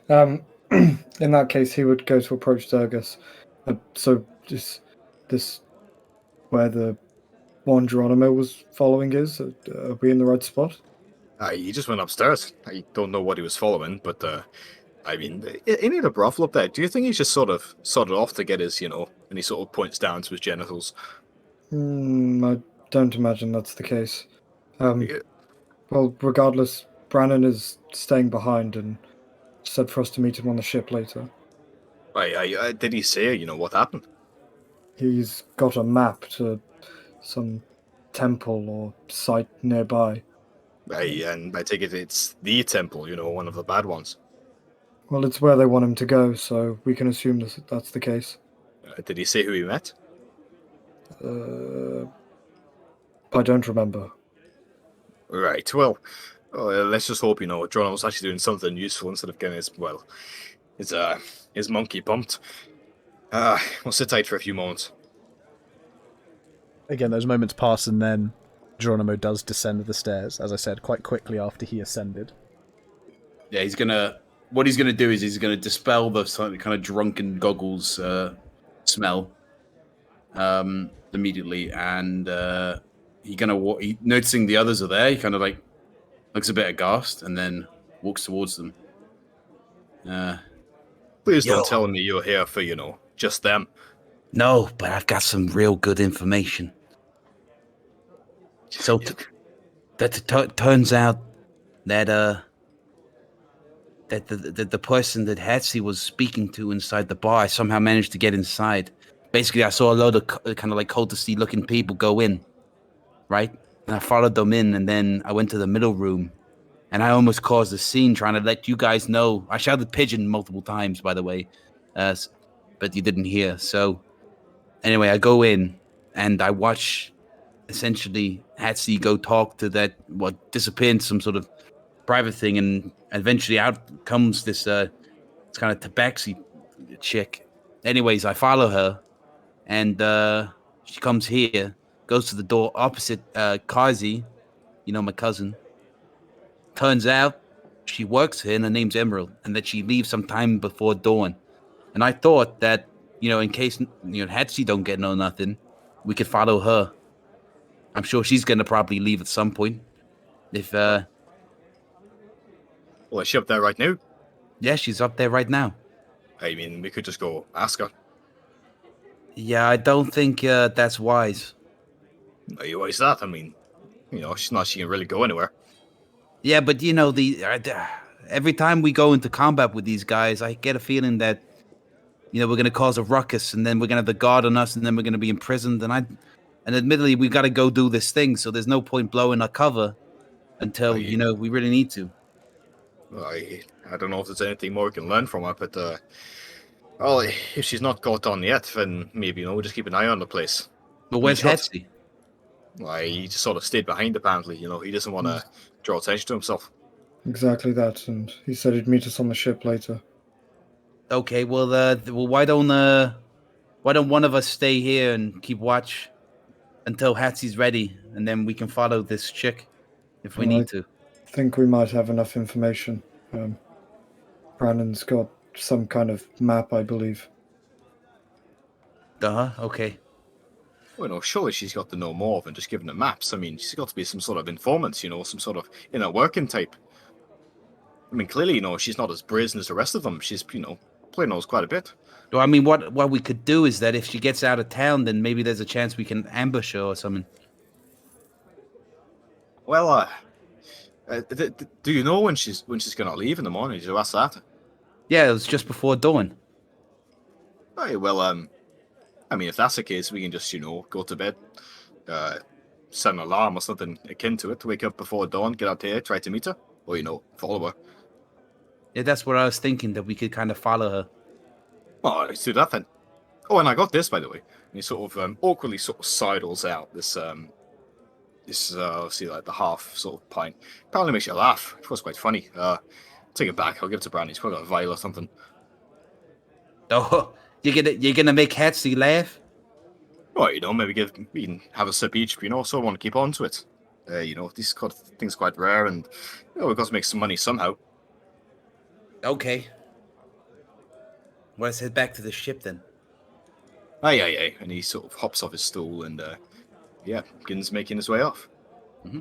In that case, he would go to approach Durgus. So this where the one Geronimo was following is. Are we in the right spot? He just went upstairs. I don't know what he was following, but I mean, any of the brothel up there, do you think he's just sort of off to get his, and he sort of points down to his genitals? I don't imagine that's the case. Yeah. Well, regardless, Brannon is staying behind and said for us to meet him on the ship later. Did he say, what happened? He's got a map to some temple or site nearby. And I take it it's the temple, one of the bad ones. Well, it's where they want him to go, so we can assume that's the case. Did he say who he met? I don't remember. Right, well, let's just hope, Geronimo's actually doing something useful instead of getting his monkey pumped. We'll sit tight for a few moments. Again, those moments pass, and then Geronimo does descend the stairs, as I said, quite quickly after he ascended. Yeah, what he's gonna do is he's gonna dispel the kind of drunken goggles smell immediately, and noticing the others are there, he kind of like looks a bit aghast and then walks towards them. Please don't tell me you're here for, just them. No, but I've got some real good information. So, turns out that the person that Hatsi was speaking to inside the bar, I somehow managed to get inside. Basically, I saw a load of kind of like cultisty-looking people go in, right? And I followed them in, and then I went to the middle room, and I almost caused a scene trying to let you guys know. I shouted pigeon multiple times, by the way, but you didn't hear. So, anyway, I go in, and I watch, essentially, Hatsi go talk to that, disappear into some sort of private thing, and eventually out comes this it's kind of tabaxi chick. Anyways, I follow her, and she comes here, goes to the door opposite Kazi, my cousin. Turns out she works here, and her name's Emerald, and that she leaves sometime before dawn. And I thought that, in case Hatsi don't get nothing, we could follow her. I'm sure she's gonna probably leave at some point. If Well, is she up there right now? yeah, she's up there right now. I mean, we could just go ask her. Yeah, I don't think that's wise. Why is that? I mean, she can really go anywhere. Yeah, but every time we go into combat with these guys, I get a feeling that we're going to cause a ruckus, and then we're going to have the guard on us, and then we're going to be imprisoned. And admittedly, we got to go do this thing, so there's no point blowing our cover until we really need to. I don't know if there's anything more we can learn from her, but well, if she's not caught on yet, then maybe we'll just keep an eye on the place. But where's Hatsi? He just sort of stayed behind, apparently. He doesn't want to draw attention to himself. Exactly that, and he said he'd meet us on the ship later. Okay, well, why don't one of us stay here and keep watch until Hatsi's ready, and then we can follow this chick if we need to. I think we might have enough information. Brandon's got some kind of map, I believe. Okay. Well, surely she's got to know more than just giving the maps. I mean, she's got to be some sort of informant, some sort of inner working type. I mean, clearly, she's not as brazen as the rest of them. She's, playing knows quite a bit. Well, I mean, what we could do is that if she gets out of town, then maybe there's a chance we can ambush her or something. Well, do you know when she's gonna leave in the morning? Did you ask that? Yeah, it was just before dawn. Right, well, I mean, if that's the case, we can just, go to bed, set an alarm or something akin to it to wake up before dawn, get out here, try to meet her, or, follow her. Yeah, that's what I was thinking, that we could kind of follow her. Oh, let's do that then. Oh, and I got this, by the way. And he sort of awkwardly sort of sidles out this see, like the half sort of pint. Apparently makes you laugh. It was quite funny. Take it back. I'll give it to Brandy. He's probably got a vial or something. Oh, you're gonna make Hatsy laugh? Well, maybe we can have a sip each, but so I want to keep on to it. These things are quite rare, and we've got to make some money somehow. Okay. Well, let's head back to the ship then. Aye. And he sort of hops off his stool and, begins making his way off. Mm-hmm.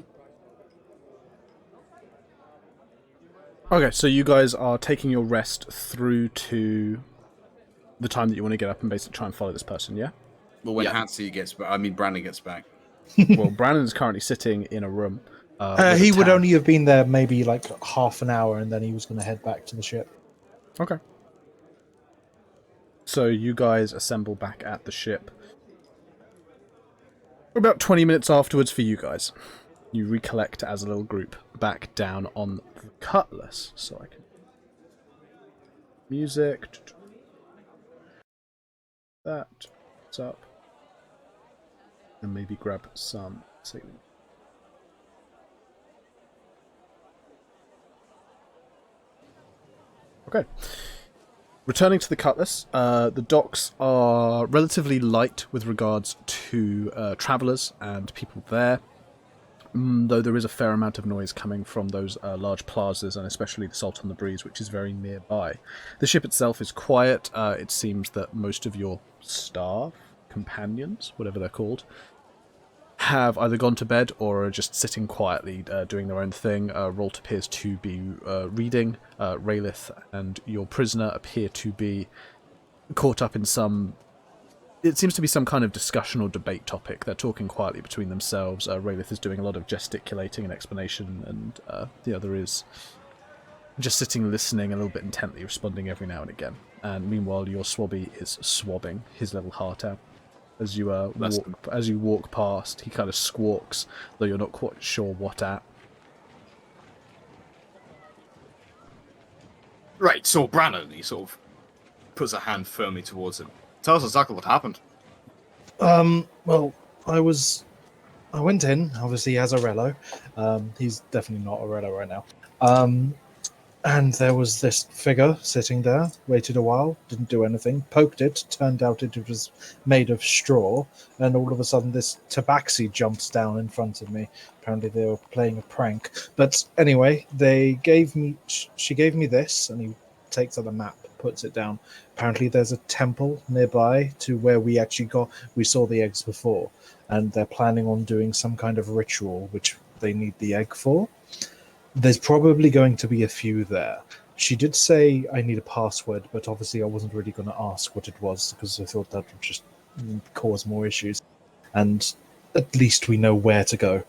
Okay, so you guys are taking your rest through to the time that you want to get up and basically try and follow this person, yeah? Well, when Hatsy gets back, Brandy gets back. Well, Brandon's currently sitting in a room. He would only have been there maybe like half an hour, and then he was going to head back to the ship. Okay. So you guys assemble back at the ship. About 20 minutes afterwards for you guys. You recollect as a little group back down on the Cutlass. So I can... Music. What's up? And maybe grab some... Okay. Returning to the Cutlass, the docks are relatively light with regards to travellers and people there, though there is a fair amount of noise coming from those large plazas, and especially the Salt on the Breeze, which is very nearby. The ship itself is quiet. It seems that most of your staff, companions, whatever they're called, have either gone to bed or are just sitting quietly doing their own thing. Rolt appears to be reading. Raelith and your prisoner appear to be caught up in some... It seems to be some kind of discussion or debate topic. They're talking quietly between themselves. Raelith is doing a lot of gesticulating and explanation, and the other is just sitting listening a little bit intently, responding every now and again. And meanwhile, your swabby is swabbing his little heart out. As you walk past, he kind of squawks, though you're not quite sure what at. Right, so Brannon, he sort of puts a hand firmly towards him. Tell us exactly what happened. Well, I went in, obviously, as Orello. He's definitely not Orello right now. And there was this figure sitting there, waited a while, didn't do anything, poked it, turned out it was made of straw, and all of a sudden this tabaxi jumps down in front of me. Apparently they were playing a prank. But anyway, she gave me this, and he takes out the map, puts it down. Apparently there's a temple nearby to where we saw the eggs before, and they're planning on doing some kind of ritual, which they need the egg for. There's probably going to be a few there. She did say I need a password, but obviously I wasn't really going to ask what it was because I thought that would just cause more issues. And at least we know where to go.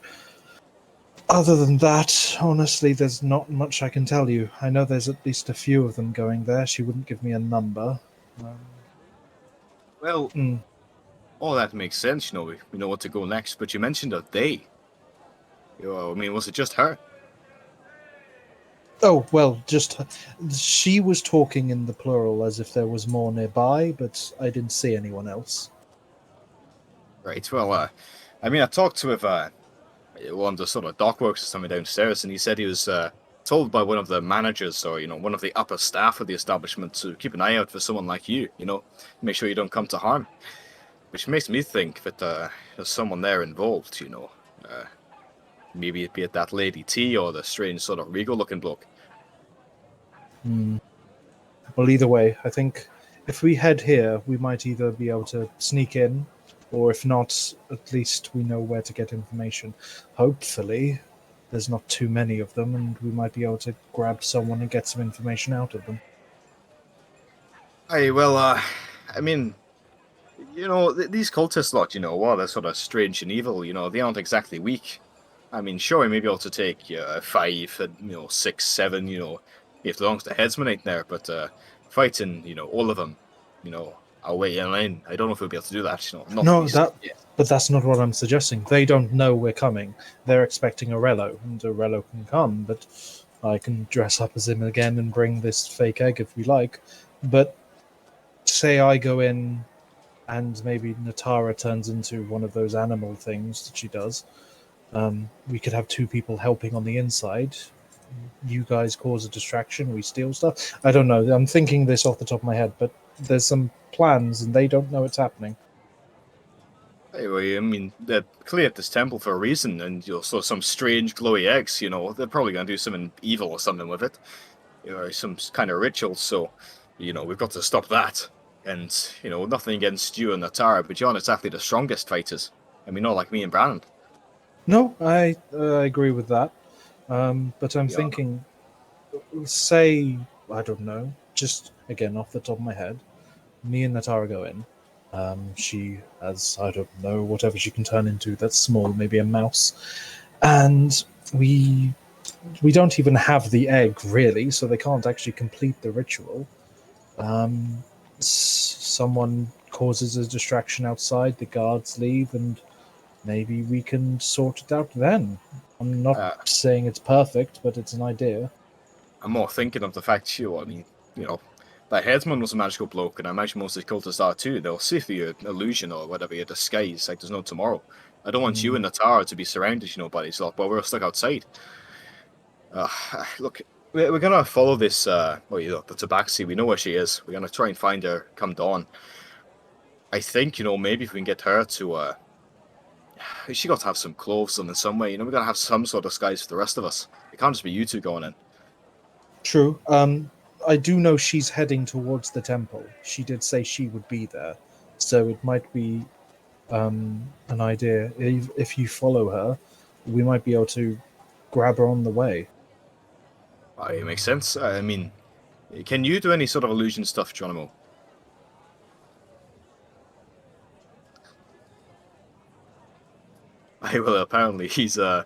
Other than that, honestly, there's not much I can tell you. I know there's at least a few of them going there. She wouldn't give me a number. All that makes sense, we know what to go next, but you mentioned a they. Was it just her? Oh, well, she was talking in the plural as if there was more nearby, but I didn't see anyone else. Right, well, I talked to one of the sort of dockworks or something downstairs, and he said he was told by one of the managers or, one of the upper staff of the establishment to keep an eye out for someone like you, make sure you don't come to harm. Which makes me think that there's someone there involved, maybe it be that Lady T or the strange sort of regal-looking bloke. Well, either way, I think if we head here, we might either be able to sneak in, or if not, at least we know where to get information. Hopefully, there's not too many of them, and we might be able to grab someone and get some information out of them. These cultist lot, while they're sort of strange and evil, they aren't exactly weak. Sure, we may be able to take 5 and, 6, 7, if long as the headsman ain't there, but fighting, all of them, our way in. I don't know if we'll be able to do that. But that's not what I'm suggesting. They don't know we're coming. They're expecting Orello, and Orello can come, but I can dress up as him again and bring this fake egg if we like. But say I go in, and maybe Natara turns into one of those animal things that she does. We could have two people helping on the inside. You guys cause a distraction, we steal stuff. I don't know. I'm thinking this off the top of my head, but there's some plans, and they don't know it's happening. Anyway, I mean, they're cleared this temple for a reason, and you saw some strange glowy eggs, they're probably going to do something evil or something with it. Some kind of ritual, so, we've got to stop that. And, nothing against you and Natara, but you're not exactly the strongest fighters. I mean, not like me and Brandon. No, I agree with that. But I'm thinking, say, I don't know, just again off the top of my head, me and Natara go in. She has, I don't know, whatever she can turn into that's small, maybe a mouse. And we don't even have the egg, really, so they can't actually complete the ritual. Someone causes a distraction outside, the guards leave, and maybe we can sort it out then. I'm not saying it's perfect, but it's an idea. I'm more thinking of the fact, that headsman was a magical bloke, and I imagine most of the cultists are too. They'll see through your illusion or whatever, your disguise, like there's no tomorrow. I don't want you and Natara to be surrounded, by these lot while we're stuck outside. Look, we're gonna follow this, the Tabaxi. We know where she is. We're gonna try and find her come dawn. I think, maybe if we can get her to, she got to have some clothes on in some way. We gotta have some sort of disguise for the rest of us. It can't just be you two going in. True. I do know she's heading towards the temple. She did say she would be there, so it might be an idea. If you follow her, we might be able to grab her on the way. It makes sense. I mean, can you do any sort of illusion stuff, Geronimo? Well, apparently he's very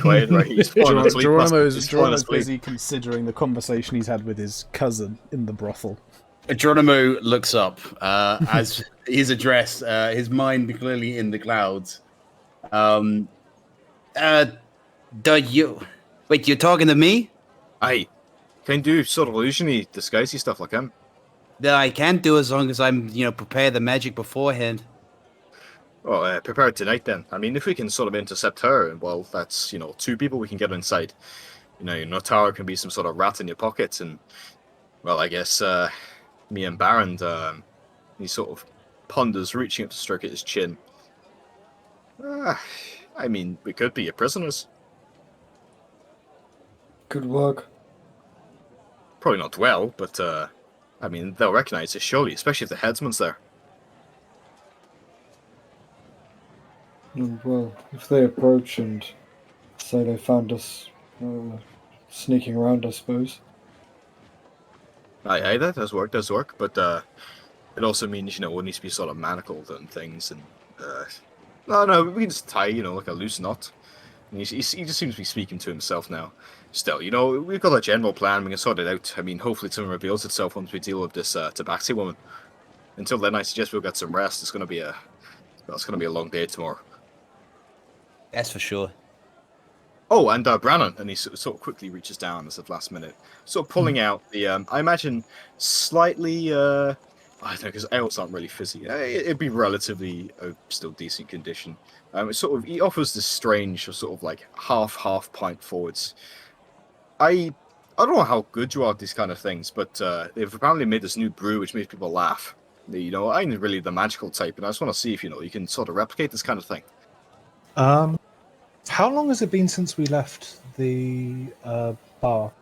quiet, right? He's falling asleep. Geronimo's busy considering the conversation he's had with his cousin in the brothel. Geronimo looks up as he's addressed, his mind clearly in the clouds. Wait, you're talking to me? Aye. Can do sort of illusion-y, disguisey stuff like him. That I can do as long as I'm, prepare the magic beforehand. Well, prepare it tonight then. I mean, if we can sort of intercept her, well, that's, two people we can get inside. Natara can be some sort of rat in your pocket, and, well, I guess, me and Baron, he sort of ponders, reaching up to stroke at his chin. I mean, we could be your prisoners. Good work. Probably not well, but, I mean, they'll recognize us surely, especially if the headsman's there. Well, if they approach and say they found us sneaking around, I suppose. Aye, that does work, but it also means, it needs to be sort of manacled and things, and, no, we can just tie, like a loose knot. And he just seems to be speaking to himself now. Still, we've got a general plan, we can sort it out. I mean, hopefully something reveals itself once we deal with this Tabaxi woman. Until then, I suggest we'll get some rest. It's gonna be a long day tomorrow. That's for sure. Oh, and Brannon, and he sort of quickly reaches down as of last minute, sort of pulling out the, I imagine, slightly, I don't know, because ales aren't really fizzy. It'd be relatively still decent condition. He offers this strange sort of like half pint forwards. I don't know how good you are at these kind of things, but they've apparently made this new brew which makes people laugh. I ain't really the magical type, and I just want to see if you can sort of replicate this kind of thing. How long has it been since we left the bar?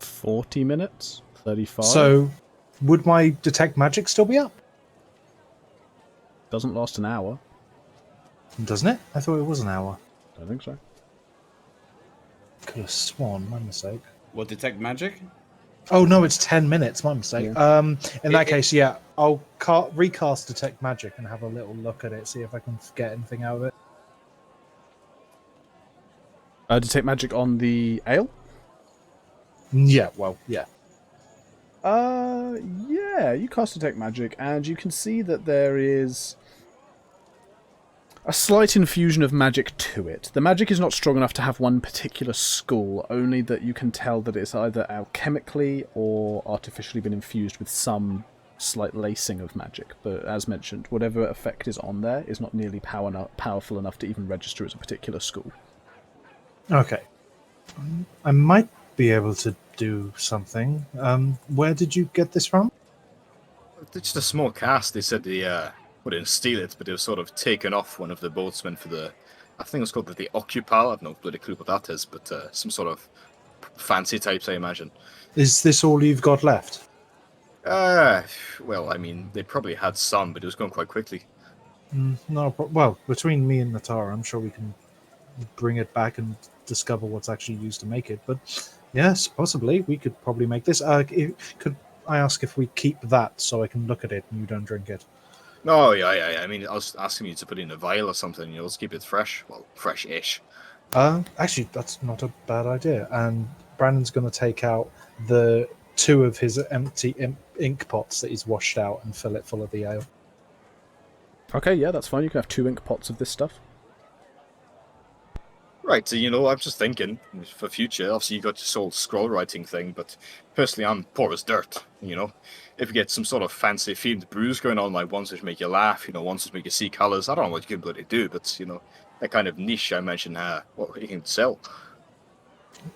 40 minutes? 35? So, would my detect magic still be up? Doesn't last an hour. Doesn't it? I thought it was an hour. I don't think so. Could have sworn, my mistake. What, detect magic? Oh no, it's 10 minutes, my mistake. Yeah. In that case, yeah, I'll recast detect magic and have a little look at it, see if I can get anything out of it. Detect magic on the ale? Yeah, well, yeah. Yeah, you cast detect magic, and you can see that there is a slight infusion of magic to it. The magic is not strong enough to have one particular school, only that you can tell that it's either alchemically or artificially been infused with some slight lacing of magic. But as mentioned, whatever effect is on there is not nearly powerful enough to even register as a particular school. Okay. I might be able to do something. Where did you get this from? It's just a small cast. They said they didn't steal it, but it was sort of taken off one of the boatsmen for the, I think it was called the Occupal. I've no bloody clue what that is, but some sort of fancy types, I imagine. Is this all you've got left? Well, I mean, they probably had some, but it was going quite quickly. Well, between me and Natara, I'm sure we can bring it back and discover what's actually used to make it. But yes, possibly we could probably make this. Could I ask if we keep that so I can look at it and you don't drink it? Oh, yeah. I mean, I was asking you to put it in a vial or something. Let's keep it fresh. Well, fresh-ish. Actually, that's not a bad idea. And Brandon's going to take out the 2 of his empty ink pots that he's washed out and fill it full of the ale. Okay, yeah, that's fine. You can have 2 ink pots of this stuff. Right, so, I'm just thinking, for future, obviously you got this whole scroll writing thing, but personally I'm poor as dirt, If you get some sort of fancy themed brews going on, like ones which make you laugh, ones which make you see colours, I don't know what you can bloody do, but, that kind of niche I mentioned, what you can sell.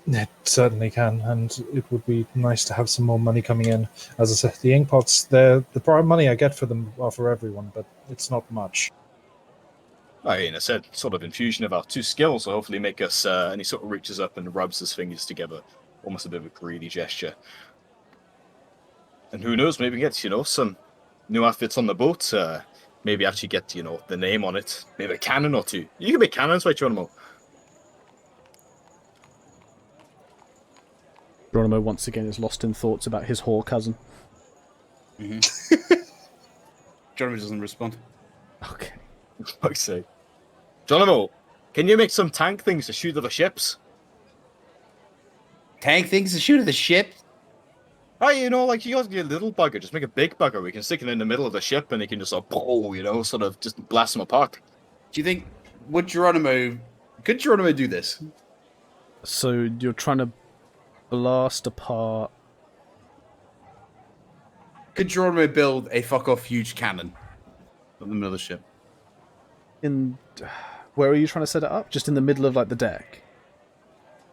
It certainly can, and it would be nice to have some more money coming in. As I said, the ink pots, the money I get for them are for everyone, but it's not much. I mean, I said sort of infusion of our 2 skills, so hopefully make us, and he sort of reaches up and rubs his fingers together, almost a bit of a greedy gesture. And who knows, maybe get, some new outfits on the boat, maybe actually get, the name on it, maybe a cannon or 2. You can make cannons, right, Geronimo? Geronimo once again is lost in thoughts about his whore cousin. Mm-hmm. Geronimo doesn't respond. Okay. For fuck's sake. Geronimo, can you make some tank things to shoot at the ships? Tank things to shoot at the ship? Oh, like you got a little bugger, just make a big bugger. We can stick it in the middle of the ship and it can just sort of just blast them apart. Do you think, could Geronimo do this? So you're trying to blast apart... Could Geronimo build a fuck-off huge cannon in the middle of the ship? Where are you trying to set it up? Just in the middle of, like, the deck?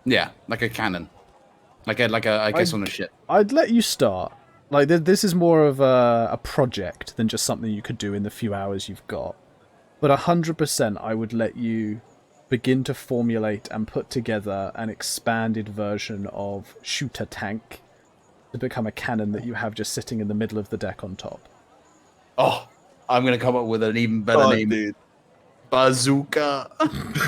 Yeah, like a cannon. I guess on a ship. I'd let you start. Like, this is more of a project than just something you could do in the few hours you've got. But 100% I would let you begin to formulate and put together an expanded version of shooter tank to become a cannon that you have just sitting in the middle of the deck on top. Oh, I'm going to come up with an even better name. Dude. Bazooka.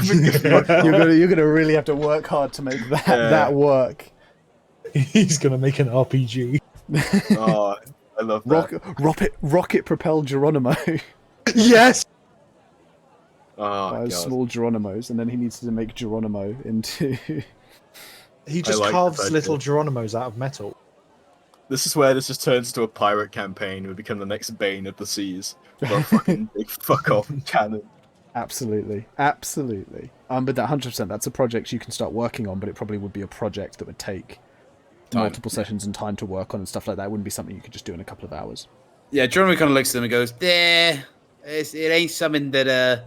You're gonna really have to work hard to make that work. He's gonna make an RPG. Oh, I love that. Rocket propelled Geronimo. Yes. Oh, small Geronimos, and then he needs to make Geronimo into. He just carves little Geronimos out of metal. This is where this just turns into a pirate campaign. We become the next Bane of the Seas. With our fucking big fuck off cannon. Absolutely. But that 100%, that's a project you can start working on, but it probably would be a project that would take multiple sessions and time to work on and stuff like that. It wouldn't be something you could just do in a couple of hours. Yeah, Geronimo kind of looks at them and goes, it ain't something that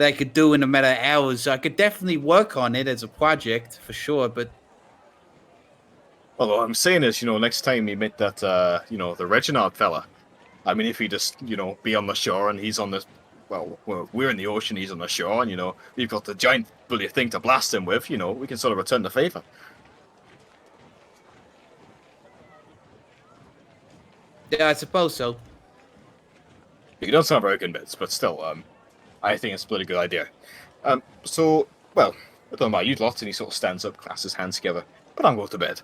I could do in a matter of hours. I could definitely work on it as a project, for sure, but... Well, what I'm saying is, next time we meet that, the Reginald fella, I mean, if he just, be on the shore and he's on the... Well, we're in the ocean, he's on the shore, and, we've got the giant bully thing to blast him with, we can sort of return the favour. Yeah, I suppose so. You don't sound very convinced, but still, I think it's a pretty good idea. So, well, I don't know about you lot, and he sort of stands up, clasps his hands together, but I'm going to bed.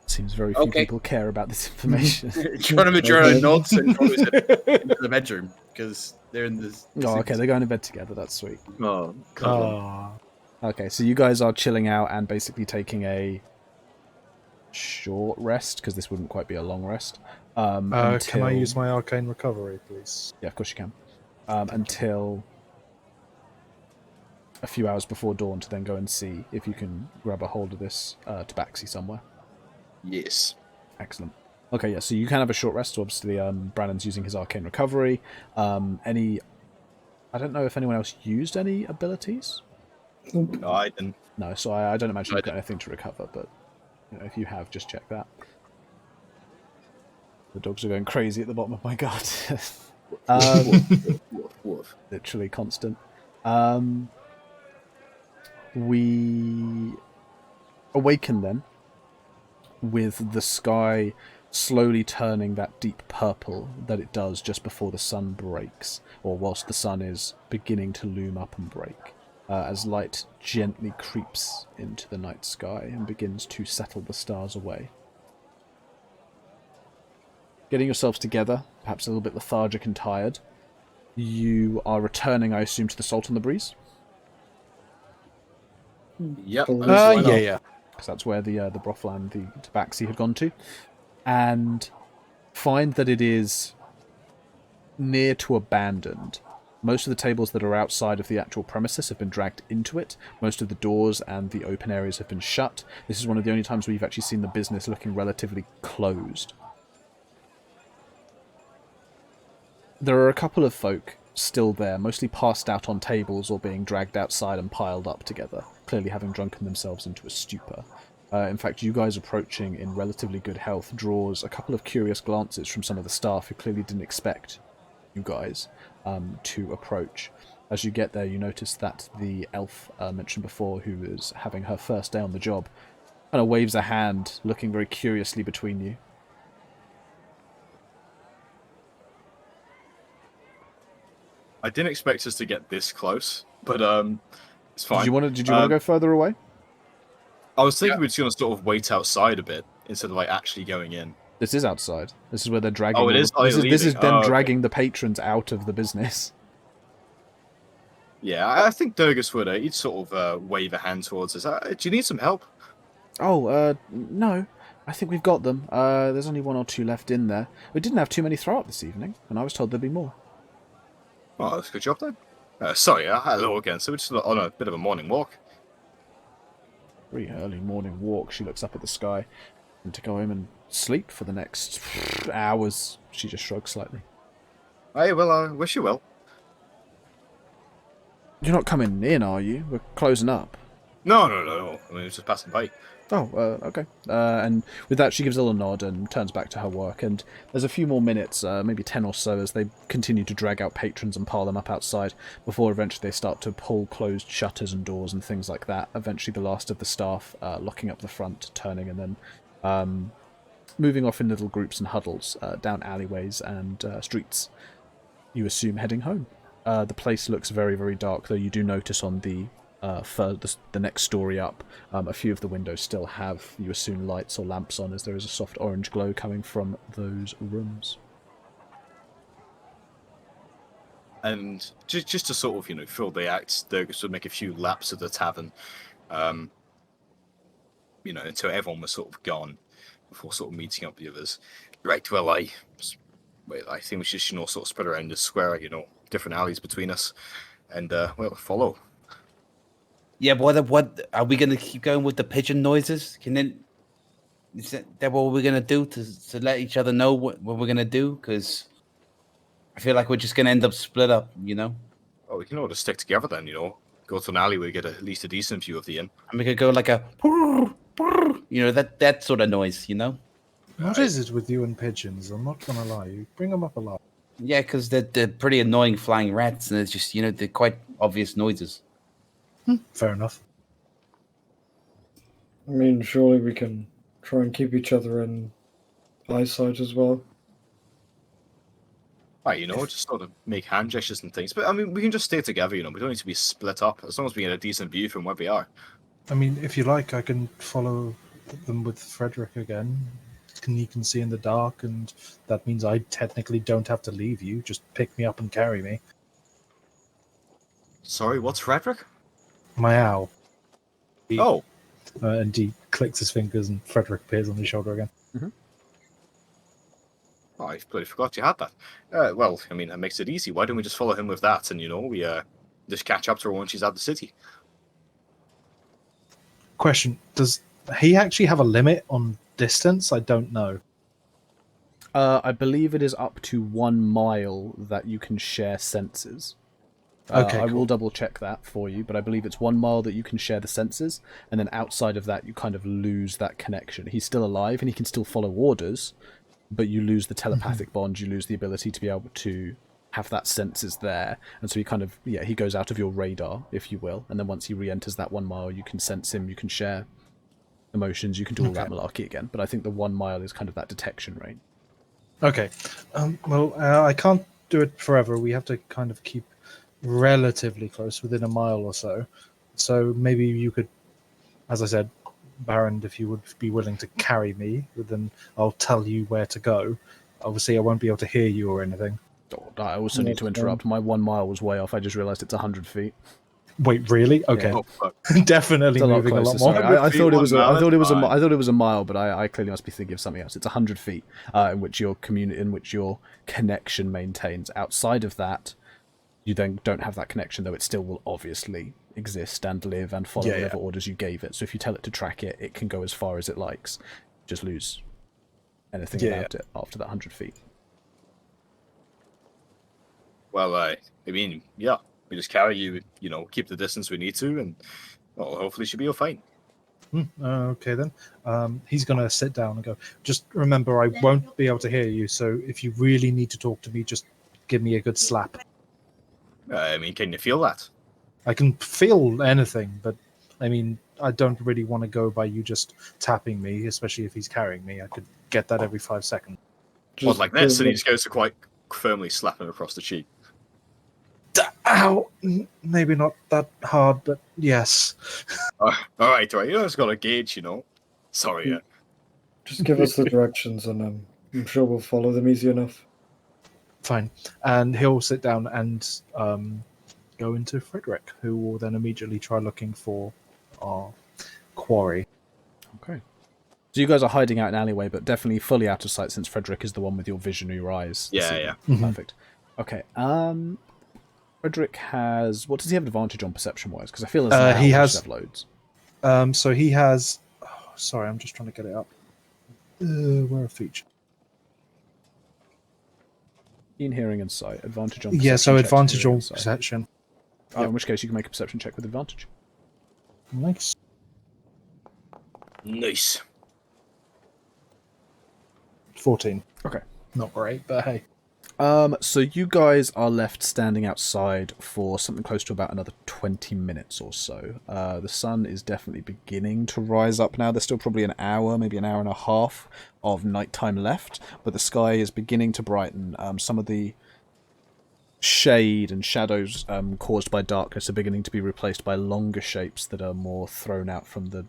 Seems very few people care about this information. Geronimo nods and goes into the bedroom because they're in this. Oh, okay, they're going to bed together. That's sweet. Oh, God. Okay, so you guys are chilling out and basically taking a short rest because this wouldn't quite be a long rest. Can I until- use my arcane recovery, please? Yeah, of course you can. Until a few hours before dawn to then go and see if you can grab a hold of this tabaxi somewhere. Yes. Excellent. Okay, yeah, so you can have a short rest. Obviously, Brandon's using his arcane recovery. I don't know if anyone else used any abilities. No, I didn't. No, so I don't imagine I you've got anything to recover, but if you have, just check that. The dogs are going crazy at the bottom of my garden. Woof. Literally constant. We awaken then with the sky slowly turning that deep purple that it does just before the sun breaks, or whilst the sun is beginning to loom up and break, as light gently creeps into the night sky and begins to settle the stars away. Getting yourselves together, perhaps a little bit lethargic and tired, you are returning, I assume, to the Salt on the Breeze? Yep. Yeah. Because that's where the brothel and the tabaxi had gone to, and find that it is near to abandoned. Most of the tables that are outside of the actual premises have been dragged into it. Most of the doors and the open areas have been shut. This is one of the only times we've actually seen the business looking relatively closed. There are a couple of folk still there, mostly passed out on tables or being dragged outside and piled up together, clearly having drunken themselves into a stupor. In fact, you guys approaching in relatively good health draws a couple of curious glances from some of the staff who clearly didn't expect you guys to approach. As you get there, you notice that the elf mentioned before, who is having her first day on the job, kind of waves a hand, looking very curiously between you. I didn't expect us to get this close, but it's fine. Did you want to go further away? I was thinking we were just gonna sort of wait outside a bit instead of like actually going in. This is outside. This is where they're dragging. Oh, it is? Oh, This is leaving. them Oh, okay. dragging the patrons out of the business. Yeah, I think Durgus would. He'd sort of wave a hand towards us. Do you need some help? Oh, no. I think we've got them. There's only one or two left in there. We didn't have too many throw up this evening, and I was told there'd be more. Oh, that's a good job then. Sorry, hello again. So we're just on a bit of a morning walk. Very early morning walk. She looks up at the sky, and to go home and sleep for the next hours. She just shrugs slightly. Hey, well, I wish you well. You're not coming in, are you? We're closing up. No. I mean, it's just passing by. Oh, okay. And with that, she gives a little nod and turns back to her work. And there's a few more minutes, maybe 10 or so, as they continue to drag out patrons and pile them up outside, before eventually they start to pull closed shutters and doors and things like that. Eventually the last of the staff locking up the front, turning, and then moving off in little groups and huddles down alleyways and streets. You assume heading home. The place looks very, very dark, though you do notice on the next story up, a few of the windows still have, you assume, lights or lamps on, as there is a soft orange glow coming from those rooms. And just to sort of, fill the act, Durgus would make a few laps of the tavern, until everyone was sort of gone, before sort of meeting up with the others. Right, well, I think we should, sort of spread around the square, different alleys between us, and, follow. Yeah, what are we gonna keep going with the pigeon noises? Is that what we're gonna do to let each other know what we're gonna do? Because I feel like we're just gonna end up split up, Oh, we can all just stick together then, Go to an alley where we get at least a decent view of the inn. And we could go like a, that sort of noise, What is it with you and pigeons? I'm not gonna lie, you bring them up a lot. Yeah, because they're pretty annoying flying rats, and it's just they're quite obvious noises. Fair enough. I mean, surely we can try and keep each other in eyesight as well. Right, just sort of make hand gestures and things. But I mean, we can just stay together, We don't need to be split up as long as we get a decent view from where we are. I mean, if you like, I can follow them with Frederick again. He can see in the dark, and that means I technically don't have to leave you. Just pick me up and carry me. Sorry, what's Frederick? My owl. Oh. And he clicks his fingers, and Frederick appears on his shoulder again. Oh, I bloody forgot you had that. Well, I mean, that makes it easy. Why don't we just follow him with that, and we just catch up to her when she's out the city? Question: does he actually have a limit on distance? I don't know. I believe it is up to 1 mile that you can share senses. Okay, I will cool. double check that for you, but I believe it's 1 mile that you can share the senses, and then outside of that, you kind of lose that connection. He's still alive, and he can still follow orders, but you lose the telepathic bond, you lose the ability to be able to have that senses there, and so he kind of, he goes out of your radar, if you will, and then once he re-enters that 1 mile, you can sense him, you can share emotions, you can do all that malarkey again, but I think the 1 mile is kind of that detection range. Okay. Well, I can't do it forever. We have to kind of keep relatively close, within a mile or so. So maybe you could, as I said, Baron, if you would be willing to carry me, then I'll tell you where to go. Obviously, I won't be able to hear you or anything. I also need to interrupt. My 1 mile was way off. I just realised it's 100 feet. Wait, really? Okay. Yeah. Oh, fuck. Definitely It's a lot moving closer. a lot more. Sorry, I thought it was. I thought it was. fine. I thought it was a mile, but I clearly must be thinking of something else. It's 100 feet in which your connection maintains. Outside of that, you then don't have that connection, though it still will obviously exist and live and follow whatever orders you gave it. So if you tell it to track it, it can go as far as it likes. Just lose anything about it after that 100 feet. Well, I mean, yeah, we just carry you, keep the distance we need to, and well, hopefully she'll be all fine. Okay then. He's gonna sit down and go. Just remember, I won't be able to hear you. So if you really need to talk to me, just give me a good slap. I mean, can you feel that? I can feel anything, but I mean, I don't really want to go by you just tapping me, especially if he's carrying me. I could get that every 5 seconds. Well, like this, and he just goes to quite firmly slap him across the cheek. Ow! Maybe not that hard, but yes. All right. You just got to gauge, Sorry. Just give us the directions, and I'm sure we'll follow them easy enough. Fine. And he'll sit down and go into Frederick, who will then immediately try looking for our quarry. Okay. So you guys are hiding out in an alleyway, but definitely fully out of sight since Frederick is the one with your visionary eyes. Yeah. Perfect. Okay. Frederick has... What does he have advantage on perception-wise? Because I feel as he has have loads. So he has... Oh, sorry, I'm just trying to get it up. Where are features? Keen hearing and sight. Advantage on perception. Yeah, so checks, advantage hearing on and sight. perception. In which case you can make a perception check with advantage. Nice. Nice. 14. Okay. Not great, but hey. So you guys are left standing outside for something close to about another 20 minutes or so. The sun is definitely beginning to rise up now. There's still probably an hour, maybe an hour and a half of nighttime left, but the sky is beginning to brighten. Some of the shade and shadows caused by darkness are beginning to be replaced by longer shapes that are more thrown out from the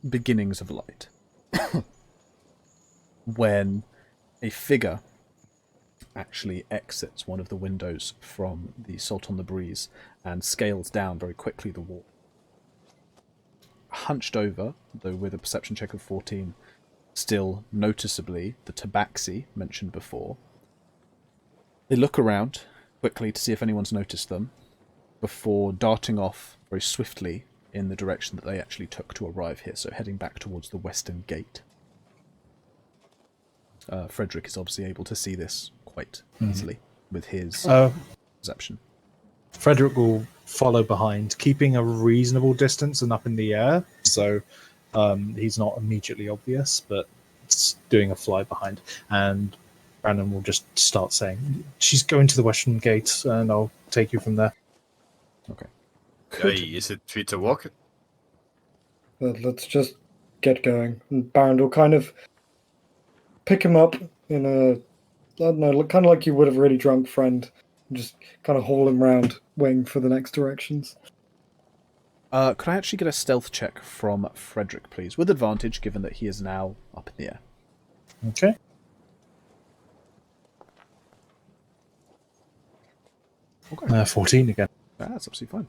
beginnings of light. When a figure actually exits one of the windows from the Salt on the Breeze and scales down very quickly the wall. Hunched over, though with a perception check of 14, still noticeably the tabaxi mentioned before. They look around quickly to see if anyone's noticed them before darting off very swiftly in the direction that they actually took to arrive here, so heading back towards the western gate. Frederick is obviously able to see this quite easily with his perception. Frederick will follow behind, keeping a reasonable distance and up in the air, so he's not immediately obvious, but it's doing a fly behind. And Brandon will just start saying, she's going to the western gate, and I'll take you from there. Okay. Hey, is it free to walk? Let's just get going. And Baron will kind of pick him up in a, I don't know, kind of like you would have a really drunk friend, and just kind of haul him round, waiting for the next directions. Could I actually get a stealth check from Frederick, please? With advantage, given that he is now up in the air. Okay. Okay. 14 again. That's absolutely fine.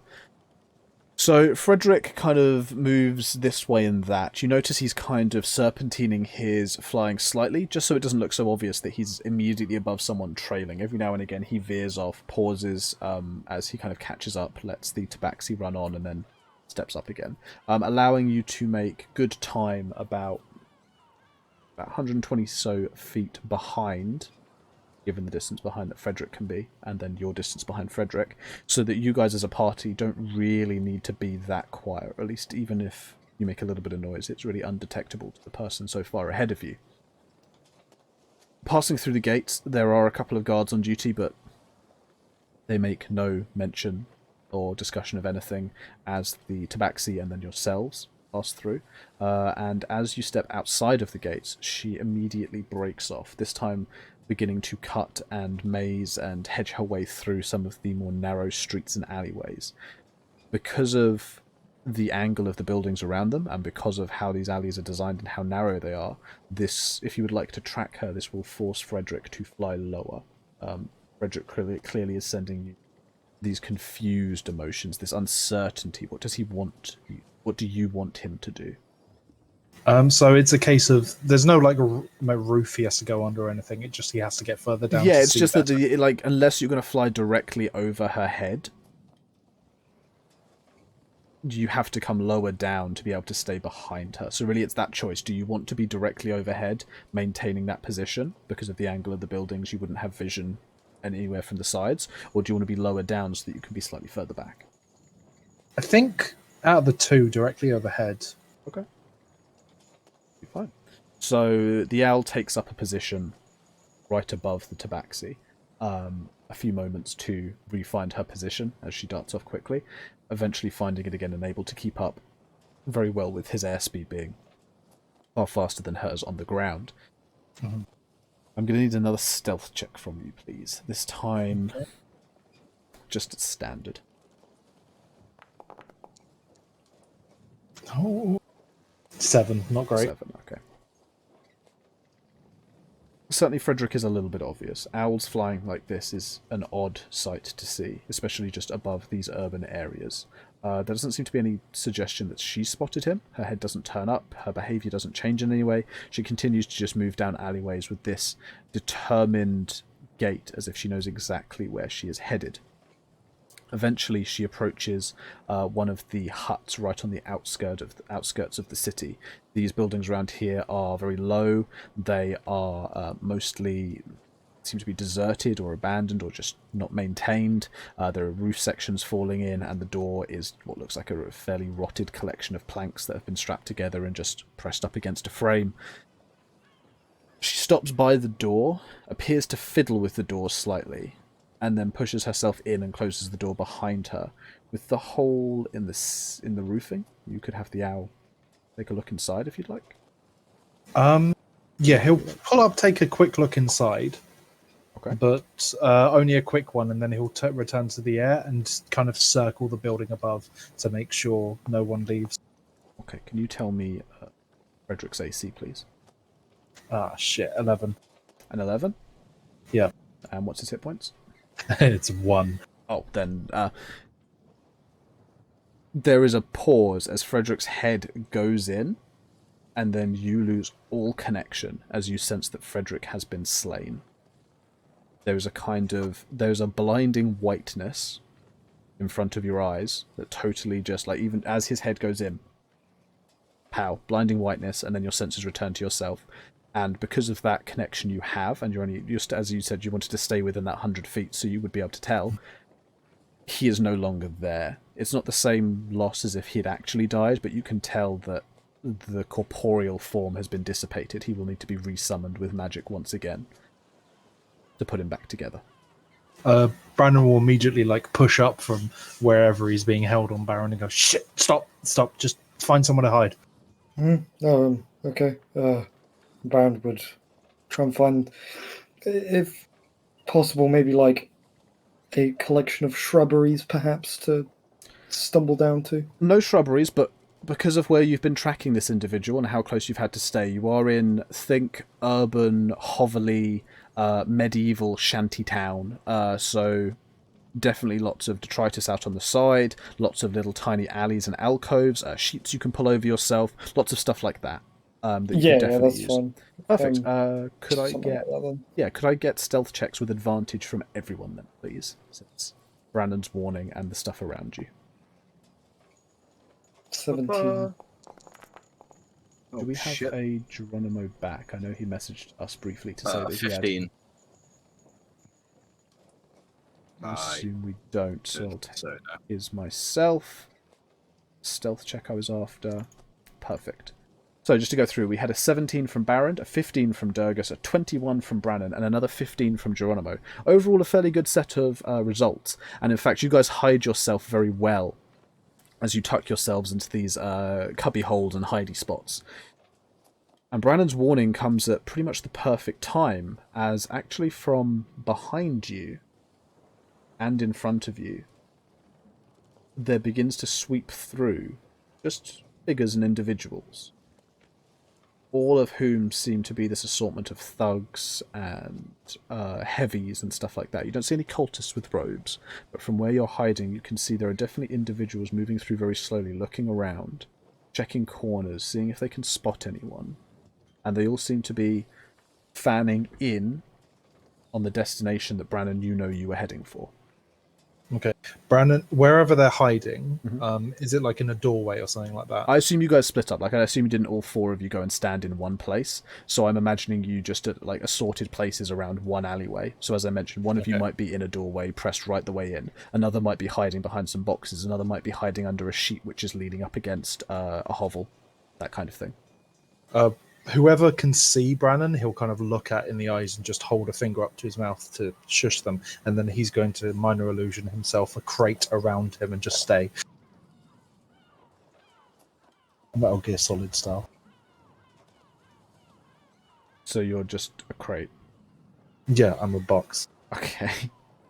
So Frederick kind of moves this way and that. You notice he's kind of serpentining his flying slightly, just so it doesn't look so obvious that he's immediately above someone trailing. Every now and again he veers off, pauses as he kind of catches up, lets the tabaxi run on, and then steps up again, allowing you to make good time about 120 so feet behind, given the distance behind that Frederick can be, and then your distance behind Frederick, so that you guys as a party don't really need to be that quiet, or at least even if you make a little bit of noise, it's really undetectable to the person so far ahead of you. Passing through the gates, there are a couple of guards on duty, but they make no mention or discussion of anything as the tabaxi and then yourselves pass through. And as you step outside of the gates, she immediately breaks off, this time beginning to cut and maze and hedge her way through some of the more narrow streets and alleyways. Because of the angle of the buildings around them, and because of how these alleys are designed and how narrow they are, this, if you would like to track her, this will force Frederick to fly lower. Frederick clearly is sending you these confused emotions, this uncertainty. What does he want? What do you want him to do? So it's a case of there's no like roof he has to go under or anything. It just he has to get further down. Yeah, it's just that unless you're going to fly directly over her head, you have to come lower down to be able to stay behind her. So really, it's that choice. Do you want to be directly overhead, maintaining that position because of the angle of the buildings? You wouldn't have vision anywhere from the sides, or do you want to be lower down so that you can be slightly further back? I think out of the two, directly overhead. Okay. Fine. So the owl takes up a position right above the tabaxi. A few moments to re-find her position as she darts off quickly, eventually finding it again and able to keep up very well with his airspeed being far faster than hers on the ground. Mm-hmm. I'm going to need another stealth check from you, please. This time, just at standard. Oh. 7, not great. 7, okay. Certainly Frederick is a little bit obvious. Owls flying like this is an odd sight to see, especially just above these urban areas. There doesn't seem to be any suggestion that she spotted him. Her head doesn't turn up, her behaviour doesn't change in any way. She continues to just move down alleyways with this determined gait, as if she knows exactly where she is headed. Eventually, she approaches one of the huts right on the outskirts of the city. These buildings around here are very low. They are mostly seem to be deserted or abandoned or just not maintained. There are roof sections falling in, and the door is what looks like a fairly rotted collection of planks that have been strapped together and just pressed up against a frame. She stops by the door, appears to fiddle with the door slightly, and then pushes herself in and closes the door behind her. With the hole in the roofing, you could have the owl take a look inside if you'd like. Yeah, he'll pull up, take a quick look inside. Okay. But only a quick one, and then he'll return to the air and kind of circle the building above to make sure no one leaves. Okay, can you tell me Frederick's AC, please? Ah, shit, 11. An 11? Yeah. And what's his hit points? It's 1. Oh, then there is a pause as Frederick's head goes in, and then you lose all connection as you sense that Frederick has been slain. There's a blinding whiteness in front of your eyes that totally just, like, even as his head goes in, pow, blinding whiteness, and then your senses return to yourself. And because of that connection you have, and you're as you said, you wanted to stay within that 100 feet so you would be able to tell, he is no longer there. It's not the same loss as if he had actually died, but you can tell that the corporeal form has been dissipated. He will need to be resummoned with magic once again to put him back together. Brandon will immediately push up from wherever he's being held on Baron and go, shit, stop, just find somewhere to hide. Okay. Baron would try and find, if possible, maybe a collection of shrubberies perhaps to stumble down to. No shrubberies, but because of where you've been tracking this individual and how close you've had to stay, you are in, think, urban, hovelly, medieval shanty town. So definitely lots of detritus out on the side, lots of little tiny alleys and alcoves, sheets you can pull over yourself, lots of stuff like that. That you Yeah, can yeah, definitely that's use. fine. Perfect. Could I Something get like that, then. could I get stealth checks with advantage from everyone then, please? Since Brandon's warning and the stuff around you. 17. Do Oh, we have shit. a Geronimo back? I know he messaged us briefly to say that he had. 15. I I assume we don't, so I'll take so no. his myself. Stealth check I was after. Perfect. So just to go through, we had a 17 from Baron, a 15 from Durgus, a 21 from Brannon, and another 15 from Geronimo. Overall, a fairly good set of results. And in fact, you guys hide yourself very well as you tuck yourselves into these cubby holes and hidey spots. And Brannon's warning comes at pretty much the perfect time, as actually from behind you and in front of you, there begins to sweep through just figures and individuals, all of whom seem to be this assortment of thugs and heavies and stuff like that. You don't see any cultists with robes, but from where you're hiding, you can see there are definitely individuals moving through very slowly, looking around, checking corners, seeing if they can spot anyone. And they all seem to be fanning in on the destination that Brannon, you know you were heading for. Okay. Brandon, wherever they're hiding, Mm-hmm. is it like in a doorway or something like that? I assume you guys split up. Like, I assume you didn't all four of you go and stand in one place. So I'm imagining you just at like assorted places around one alleyway. So as I mentioned, one of you might be in a doorway, pressed right the way in. Another might be hiding behind some boxes. Another might be hiding under a sheet which is leaning up against a hovel. That kind of thing. Whoever can see Brannon, he'll kind of look at in the eyes and just hold a finger up to his mouth to shush them. And then he's going to minor illusion himself a crate around him and just stay. Metal Gear Solid style. So you're just a crate. Yeah, I'm a box. Okay.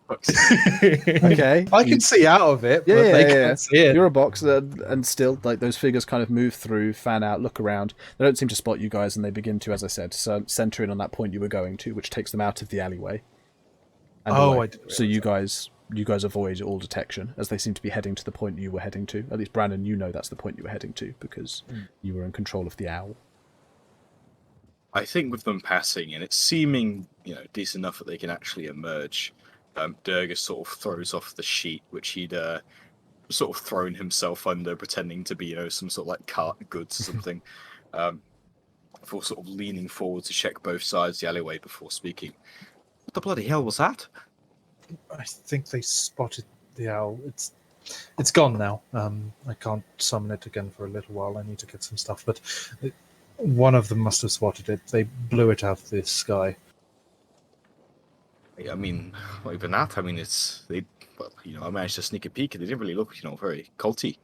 Okay. Okay. I can see out of it, Yeah, but they yeah. can't see it. You're a box, and still, like, those figures kind of move through, fan out, look around. They don't seem to spot you guys, and they begin to, as I said, center in on that point you were going to, which takes them out of the alleyway. And Oh, away. I didn't So you guys avoid all detection, as they seem to be heading to the point you were heading to. At least, Brandon, you know that's the point you were heading to, because you were in control of the owl. I think with them passing and it's seeming, decent enough that they can actually emerge, Durgus sort of throws off the sheet which he'd sort of thrown himself under, pretending to be, some sort of like cart goods or something, before sort of leaning forward to check both sides of the alleyway before speaking. What the bloody hell was that? I think they spotted the owl. It's gone now. I can't summon it again for a little while. I need to get some stuff, but one of them must have spotted it. They blew it out of the sky. I mean, not even that. I mean, I managed to sneak a peek. They didn't really look, very culty.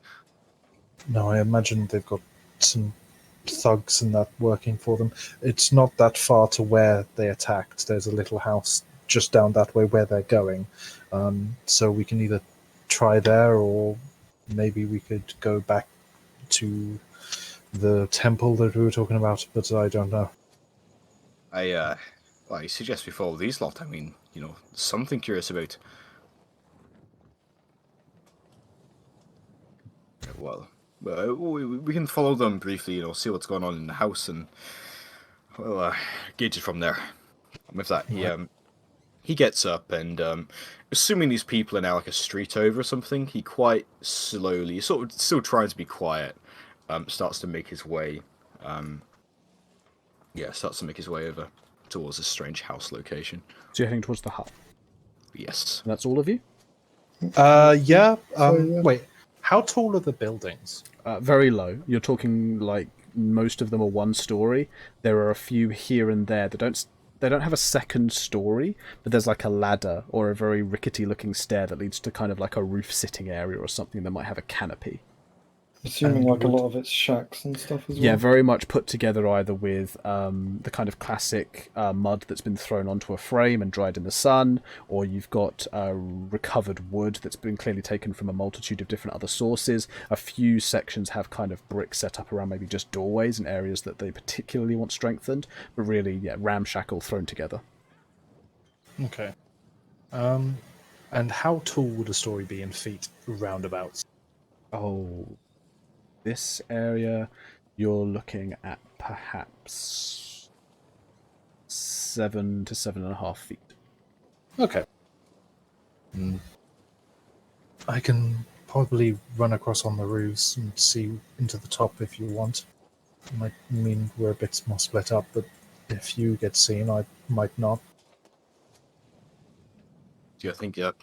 No, I imagine they've got some thugs and that working for them. It's not that far to where they attacked. There's a little house just down that way where they're going. So we can either try there, or maybe we could go back to the temple that we were talking about, but I don't know. I suggest we follow these lot. I mean, something curious about. Well, we can follow them briefly, see what's going on in the house, and gauge it from there. And with that, he gets up, and assuming these people are now like a street over or something, he quite slowly, sort of still trying to be quiet, starts to make his way. Starts to make his way over towards this strange house location. So you're heading towards the hut. Yes. And that's all of you? Yeah. yeah. Wait, how tall are the buildings? Very low. You're talking like most of them are one story. There are a few here and there that don't have a second story, but there's like a ladder or a very rickety looking stair that leads to kind of like a roof sitting area or something that might have a canopy. Assuming like a lot of it's shacks and stuff as well. Yeah, very much put together either with the kind of classic mud that's been thrown onto a frame and dried in the sun, or you've got recovered wood that's been clearly taken from a multitude of different other sources. A few sections have kind of brick set up around maybe just doorways and areas that they particularly want strengthened, but really, ramshackle thrown together. Okay. And how tall would a story be in feet roundabouts? Oh, this area, you're looking at perhaps 7 to 7.5 feet. Okay. I can probably run across on the roofs and see into the top if you want. It might mean we're a bit more split up, but if you get seen, I might not. Do you think you're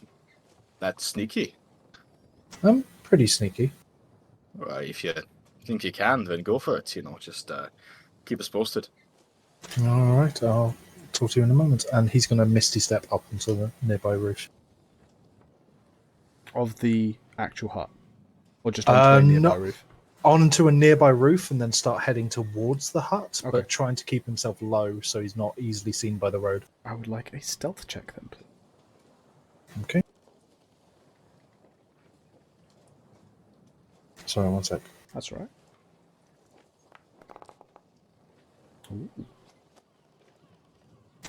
that sneaky? I'm pretty sneaky. Well, if you think you can, then go for it. Just keep us posted. All right, I'll talk to you in a moment. And he's going to misty step up onto the nearby roof. Of the actual hut? Or just onto a nearby not roof? onto a nearby roof and then start heading towards the hut, Okay. but trying to keep himself low so he's not easily seen by the road. I would like a stealth check then, please. Okay. Sorry, one sec. That's all right. Ooh.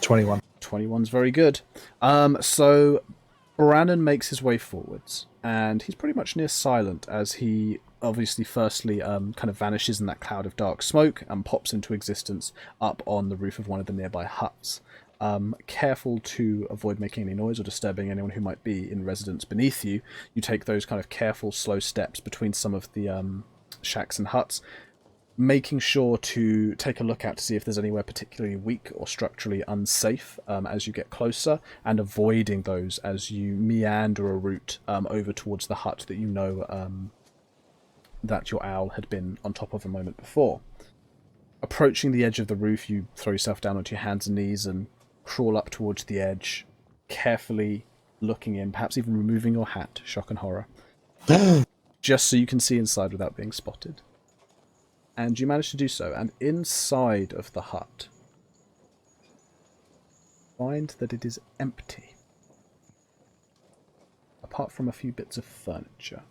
21. 21's very good. So Brannon makes his way forwards, and he's pretty much near silent as he obviously firstly kind of vanishes in that cloud of dark smoke and pops into existence up on the roof of one of the nearby huts. Careful to avoid making any noise or disturbing anyone who might be in residence beneath you, you take those kind of careful, slow steps between some of the shacks and huts, making sure to take a look out to see if there's anywhere particularly weak or structurally unsafe as you get closer, and avoiding those as you meander a route over towards the hut that you know that your owl had been on top of a moment before. Approaching the edge of the roof, you throw yourself down onto your hands and knees and crawl up towards the edge, carefully looking in, perhaps even removing your hat, shock and horror, just so you can see inside without being spotted. And you manage to do so, and inside of the hut, find that it is empty, apart from a few bits of furniture.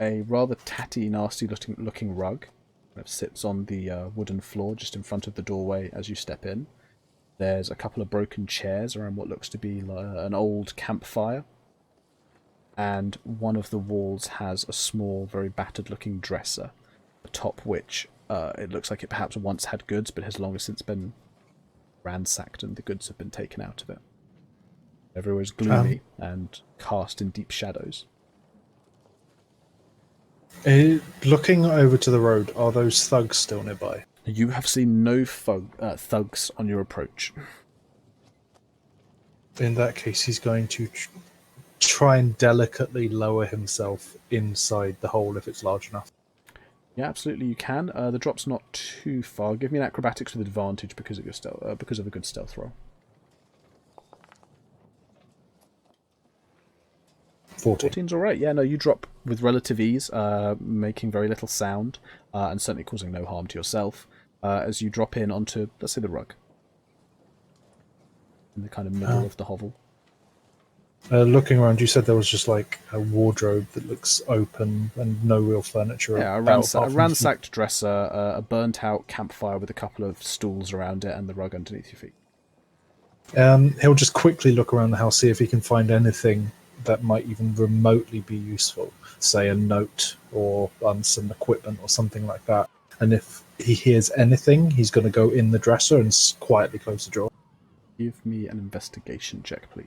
A rather tatty, nasty looking rug kind of sits on the wooden floor just in front of the doorway as you step in. There's a couple of broken chairs around what looks to be an old campfire, and one of the walls has a small, very battered-looking dresser, atop which it looks like it perhaps once had goods, but has long since been ransacked and the goods have been taken out of it. Everywhere is gloomy and cast in deep shadows. Looking over to the road, are those thugs still nearby? You have seen no thugs on your approach. In that case, he's going to try and delicately lower himself inside the hole if it's large enough. Yeah, absolutely you can. The drop's not too far. Give me an acrobatics with advantage because of your stealth, because of a good stealth roll. 14. 14's alright. Yeah, no, you drop with relative ease, making very little sound, and certainly causing no harm to yourself, as you drop in onto, let's say, the rug. In the kind of middle of the hovel. Looking around, you said there was just like a wardrobe that looks open and no real furniture. Yeah, a ransacked dresser, a burnt-out campfire with a couple of stools around it, and the rug underneath your feet. He'll just quickly look around the house, see if he can find anything that might even remotely be useful. Say a note or some equipment or something like that. And if he hears anything, he's going to go in the dresser and quietly close the door. Give me an investigation check, please.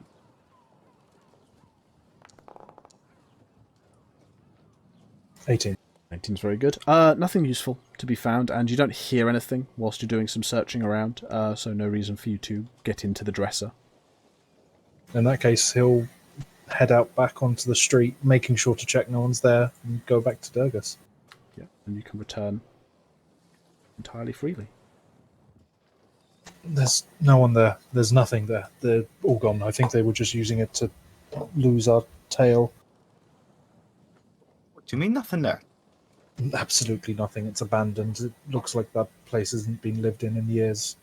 18. 19's very good. Nothing useful to be found, and you don't hear anything whilst you're doing some searching around, so no reason for you to get into the dresser. In that case, he'll head out back onto the street, making sure to check no one's there, and go back to Durgus. Yeah, and you can return entirely freely. There's no one there. There's nothing there. They're all gone. I think they were just using it to lose our tail. What do you mean nothing there? Absolutely nothing. It's abandoned. It looks like that place hasn't been lived in years.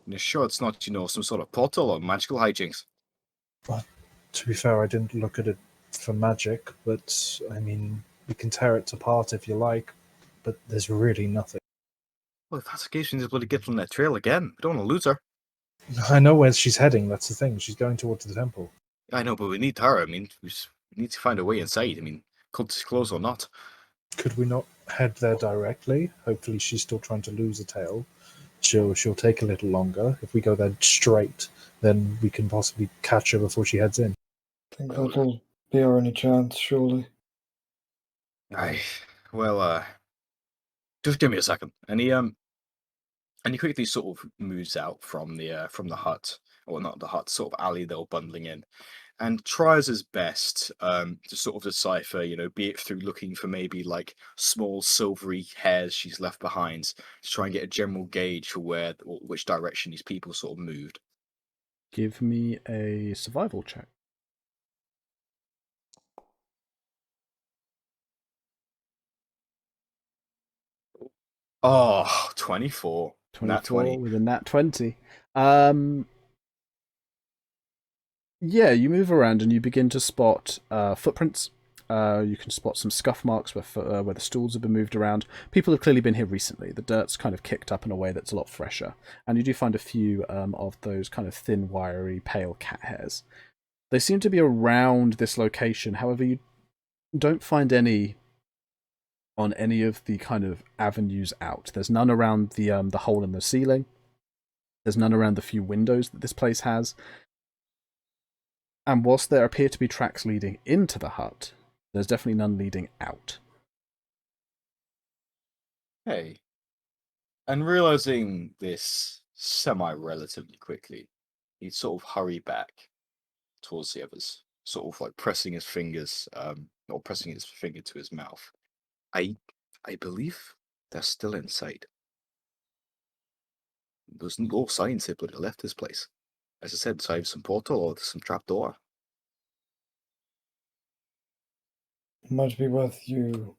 You're sure it's not, some sort of portal or magical hijinks? Well, to be fair, I didn't look at it for magic, but I mean, we can tear it apart if you like, but there's really nothing. Well, if that's the case, we need to bloody get on that trail again. We don't want to lose her. I know where she's heading, that's the thing. She's going towards the temple. I know, but we need her. I mean, we need to find a way inside. I mean, cult is close or not. Could we not head there directly? Hopefully she's still trying to lose a tail. She'll take a little longer. If we go there straight, then we can possibly catch her before she heads in. I think that'll be our only chance, surely. Well, just give me a second. And he quickly sort of moves out from the hut, or not the hut, sort of alley they were bundling in, and tries his best to sort of decipher, be it through looking for maybe like small silvery hairs she's left behind, to try and get a general gauge for where or which direction these people sort of moved. Give me a survival check. Oh, 24. 24 Nat 20. with a nat 20. Yeah, you move around and you begin to spot footprints. You can spot some scuff marks where the stools have been moved around. People have clearly been here recently. The dirt's kind of kicked up in a way that's a lot fresher. And you do find a few of those kind of thin, wiry, pale cat hairs. They seem to be around this location. However, you don't find any on any of the kind of avenues out. There's none around the hole in the ceiling. There's none around the few windows that this place has. And whilst there appear to be tracks leading into the hut, there's definitely none leading out. Hey. And realizing this semi-relatively quickly, he'd sort of hurry back towards the others, sort of like pressing his fingers, or pressing his finger to his mouth. I believe they're still inside. There's no signs they would have left this place. As I said, it's either some portal or some trapdoor. Might be worth you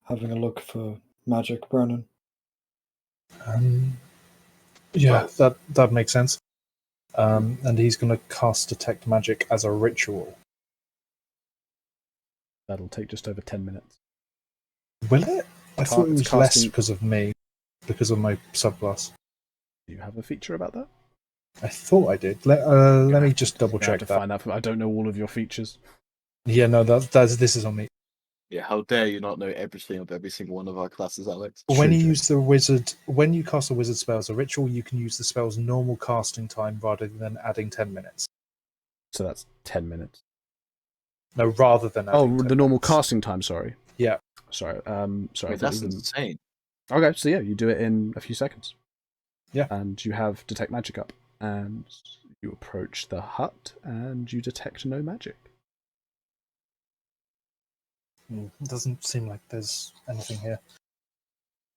having a look for magic, Brennan. Yeah, that makes sense. And he's going to cast Detect Magic as a ritual. That'll take just over 10 minutes. Will it? I thought it was casting- less because of me, because of my subclass. Do you have a feature about that? I thought I did. Let me just double I have check to that. find out. I don't know all of your features. Yeah, no, this is on me. Yeah, how dare you not know everything of every single one of our classes, Alex? When you True. use the wizard, when you cast a wizard spell as a ritual, you can use the spell's normal casting time rather than adding 10 minutes. So that's 10 minutes. No, rather than adding 10 the normal minutes. casting time, sorry. Yeah. Sorry, I I mean, thought that's it was insane. Okay, so yeah, you do it in a few seconds. Yeah. And you have Detect Magic up, and you approach the hut, and you detect no magic. It doesn't seem like there's anything here.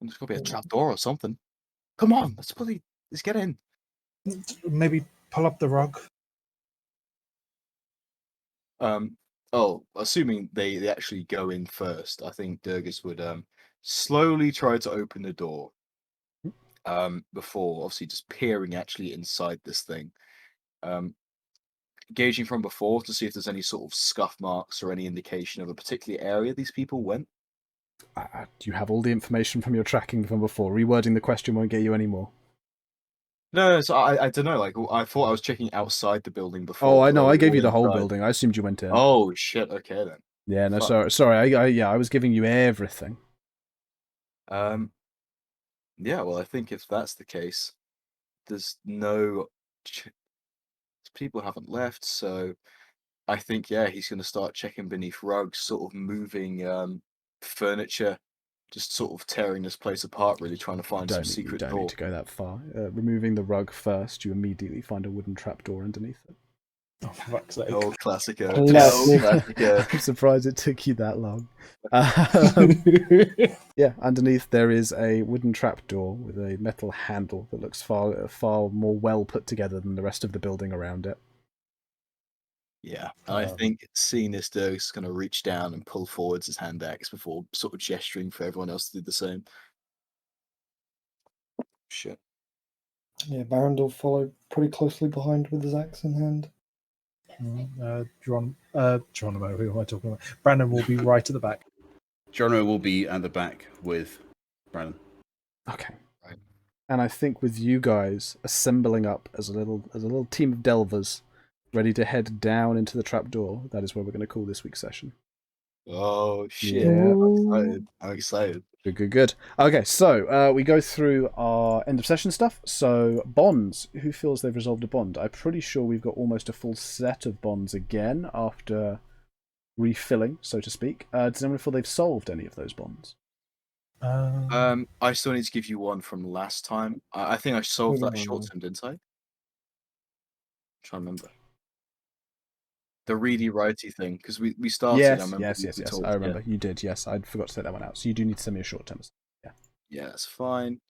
There's got to be a trapdoor or something. Come on, let's get in. Maybe pull up the rug. Assuming they actually go in first, I think Durgus would slowly try to open the door. Before obviously just peering actually inside this thing. Gauging from before to see if there's any sort of scuff marks or any indication of a particular area these people went. Do you have all the information from your tracking from before? Rewording the question won't get you any more. No, so I don't know. Like I thought I was checking outside the building before. Oh, I know. but I gave you all the whole inside. building. I assumed you went in. Oh shit. Okay then. Yeah, no, Fuck. sorry. I was giving you everything. Yeah. Well, I think if that's the case, there's no people haven't left, so I think he's going to start checking beneath rugs, sort of moving furniture, just sort of tearing this place apart, really trying to find some You secret don't door. need to go that far. Removing the rug first, you immediately find a wooden trapdoor underneath it. Oh, for fuck's sake. Oh, classico. Classic. Oh, classico. I'm surprised it took you that long. Yeah, underneath there is a wooden trapdoor with a metal handle that looks far more well put together than the rest of the building around it. Yeah, and I think seeing this, Dirk's going to reach down and pull forwards his hand axe before sort of gesturing for everyone else to do the same. Shit. Yeah, Baron will follow pretty closely behind with his axe in hand. Geronimo, who am I talking about? Brandon will be right at the back. Jono will be at the back with Brandon. Okay. Right. And I think with you guys assembling up as a little team of delvers, ready to head down into the trapdoor. That is where we're going to call this week's session. Oh shit! Yeah. I'm excited. I'm excited. Good. Okay, so we go through our end of session stuff. So bonds. Who feels they've resolved a bond? I'm pretty sure we've got almost a full set of bonds again after refilling, so to speak. Does anyone feel they've solved any of those bonds? I still need to give you one from last time. I think I solved that short term, didn't I? Trying to remember. The ready righty thing, because we started. I Yes. remember we told, I remember. You did. Yes, I forgot to take that one out. So you do need to send me a short term. Yeah, that's fine.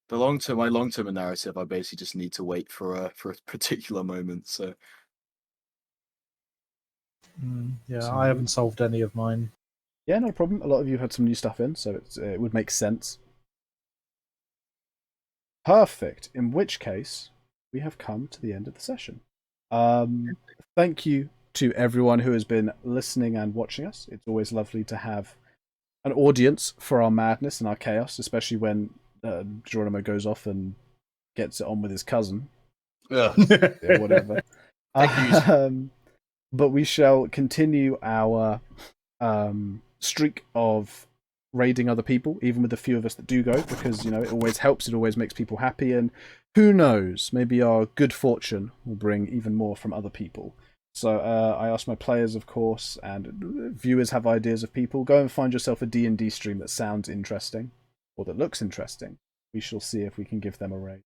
My long term narrative, I basically just need to wait for a particular moment. So Yeah, I haven't solved any of mine. Yeah, no problem. A lot of you have had some new stuff in, so it would make sense. Perfect. In which case, we have come to the end of the session. Thank you to everyone who has been listening and watching us. It's always lovely to have an audience for our madness and our chaos, especially when Geronimo goes off and gets it on with his cousin. Ugh. Yeah, whatever. But we shall continue our streak of raiding other people, even with the few of us that do go, because it always helps. It always makes people happy, and who knows, maybe our good fortune will bring even more from other people. So I ask my players, of course, and viewers have ideas of people. Go and find yourself a D&D stream that sounds interesting or that looks interesting. We shall see if we can give them a raid.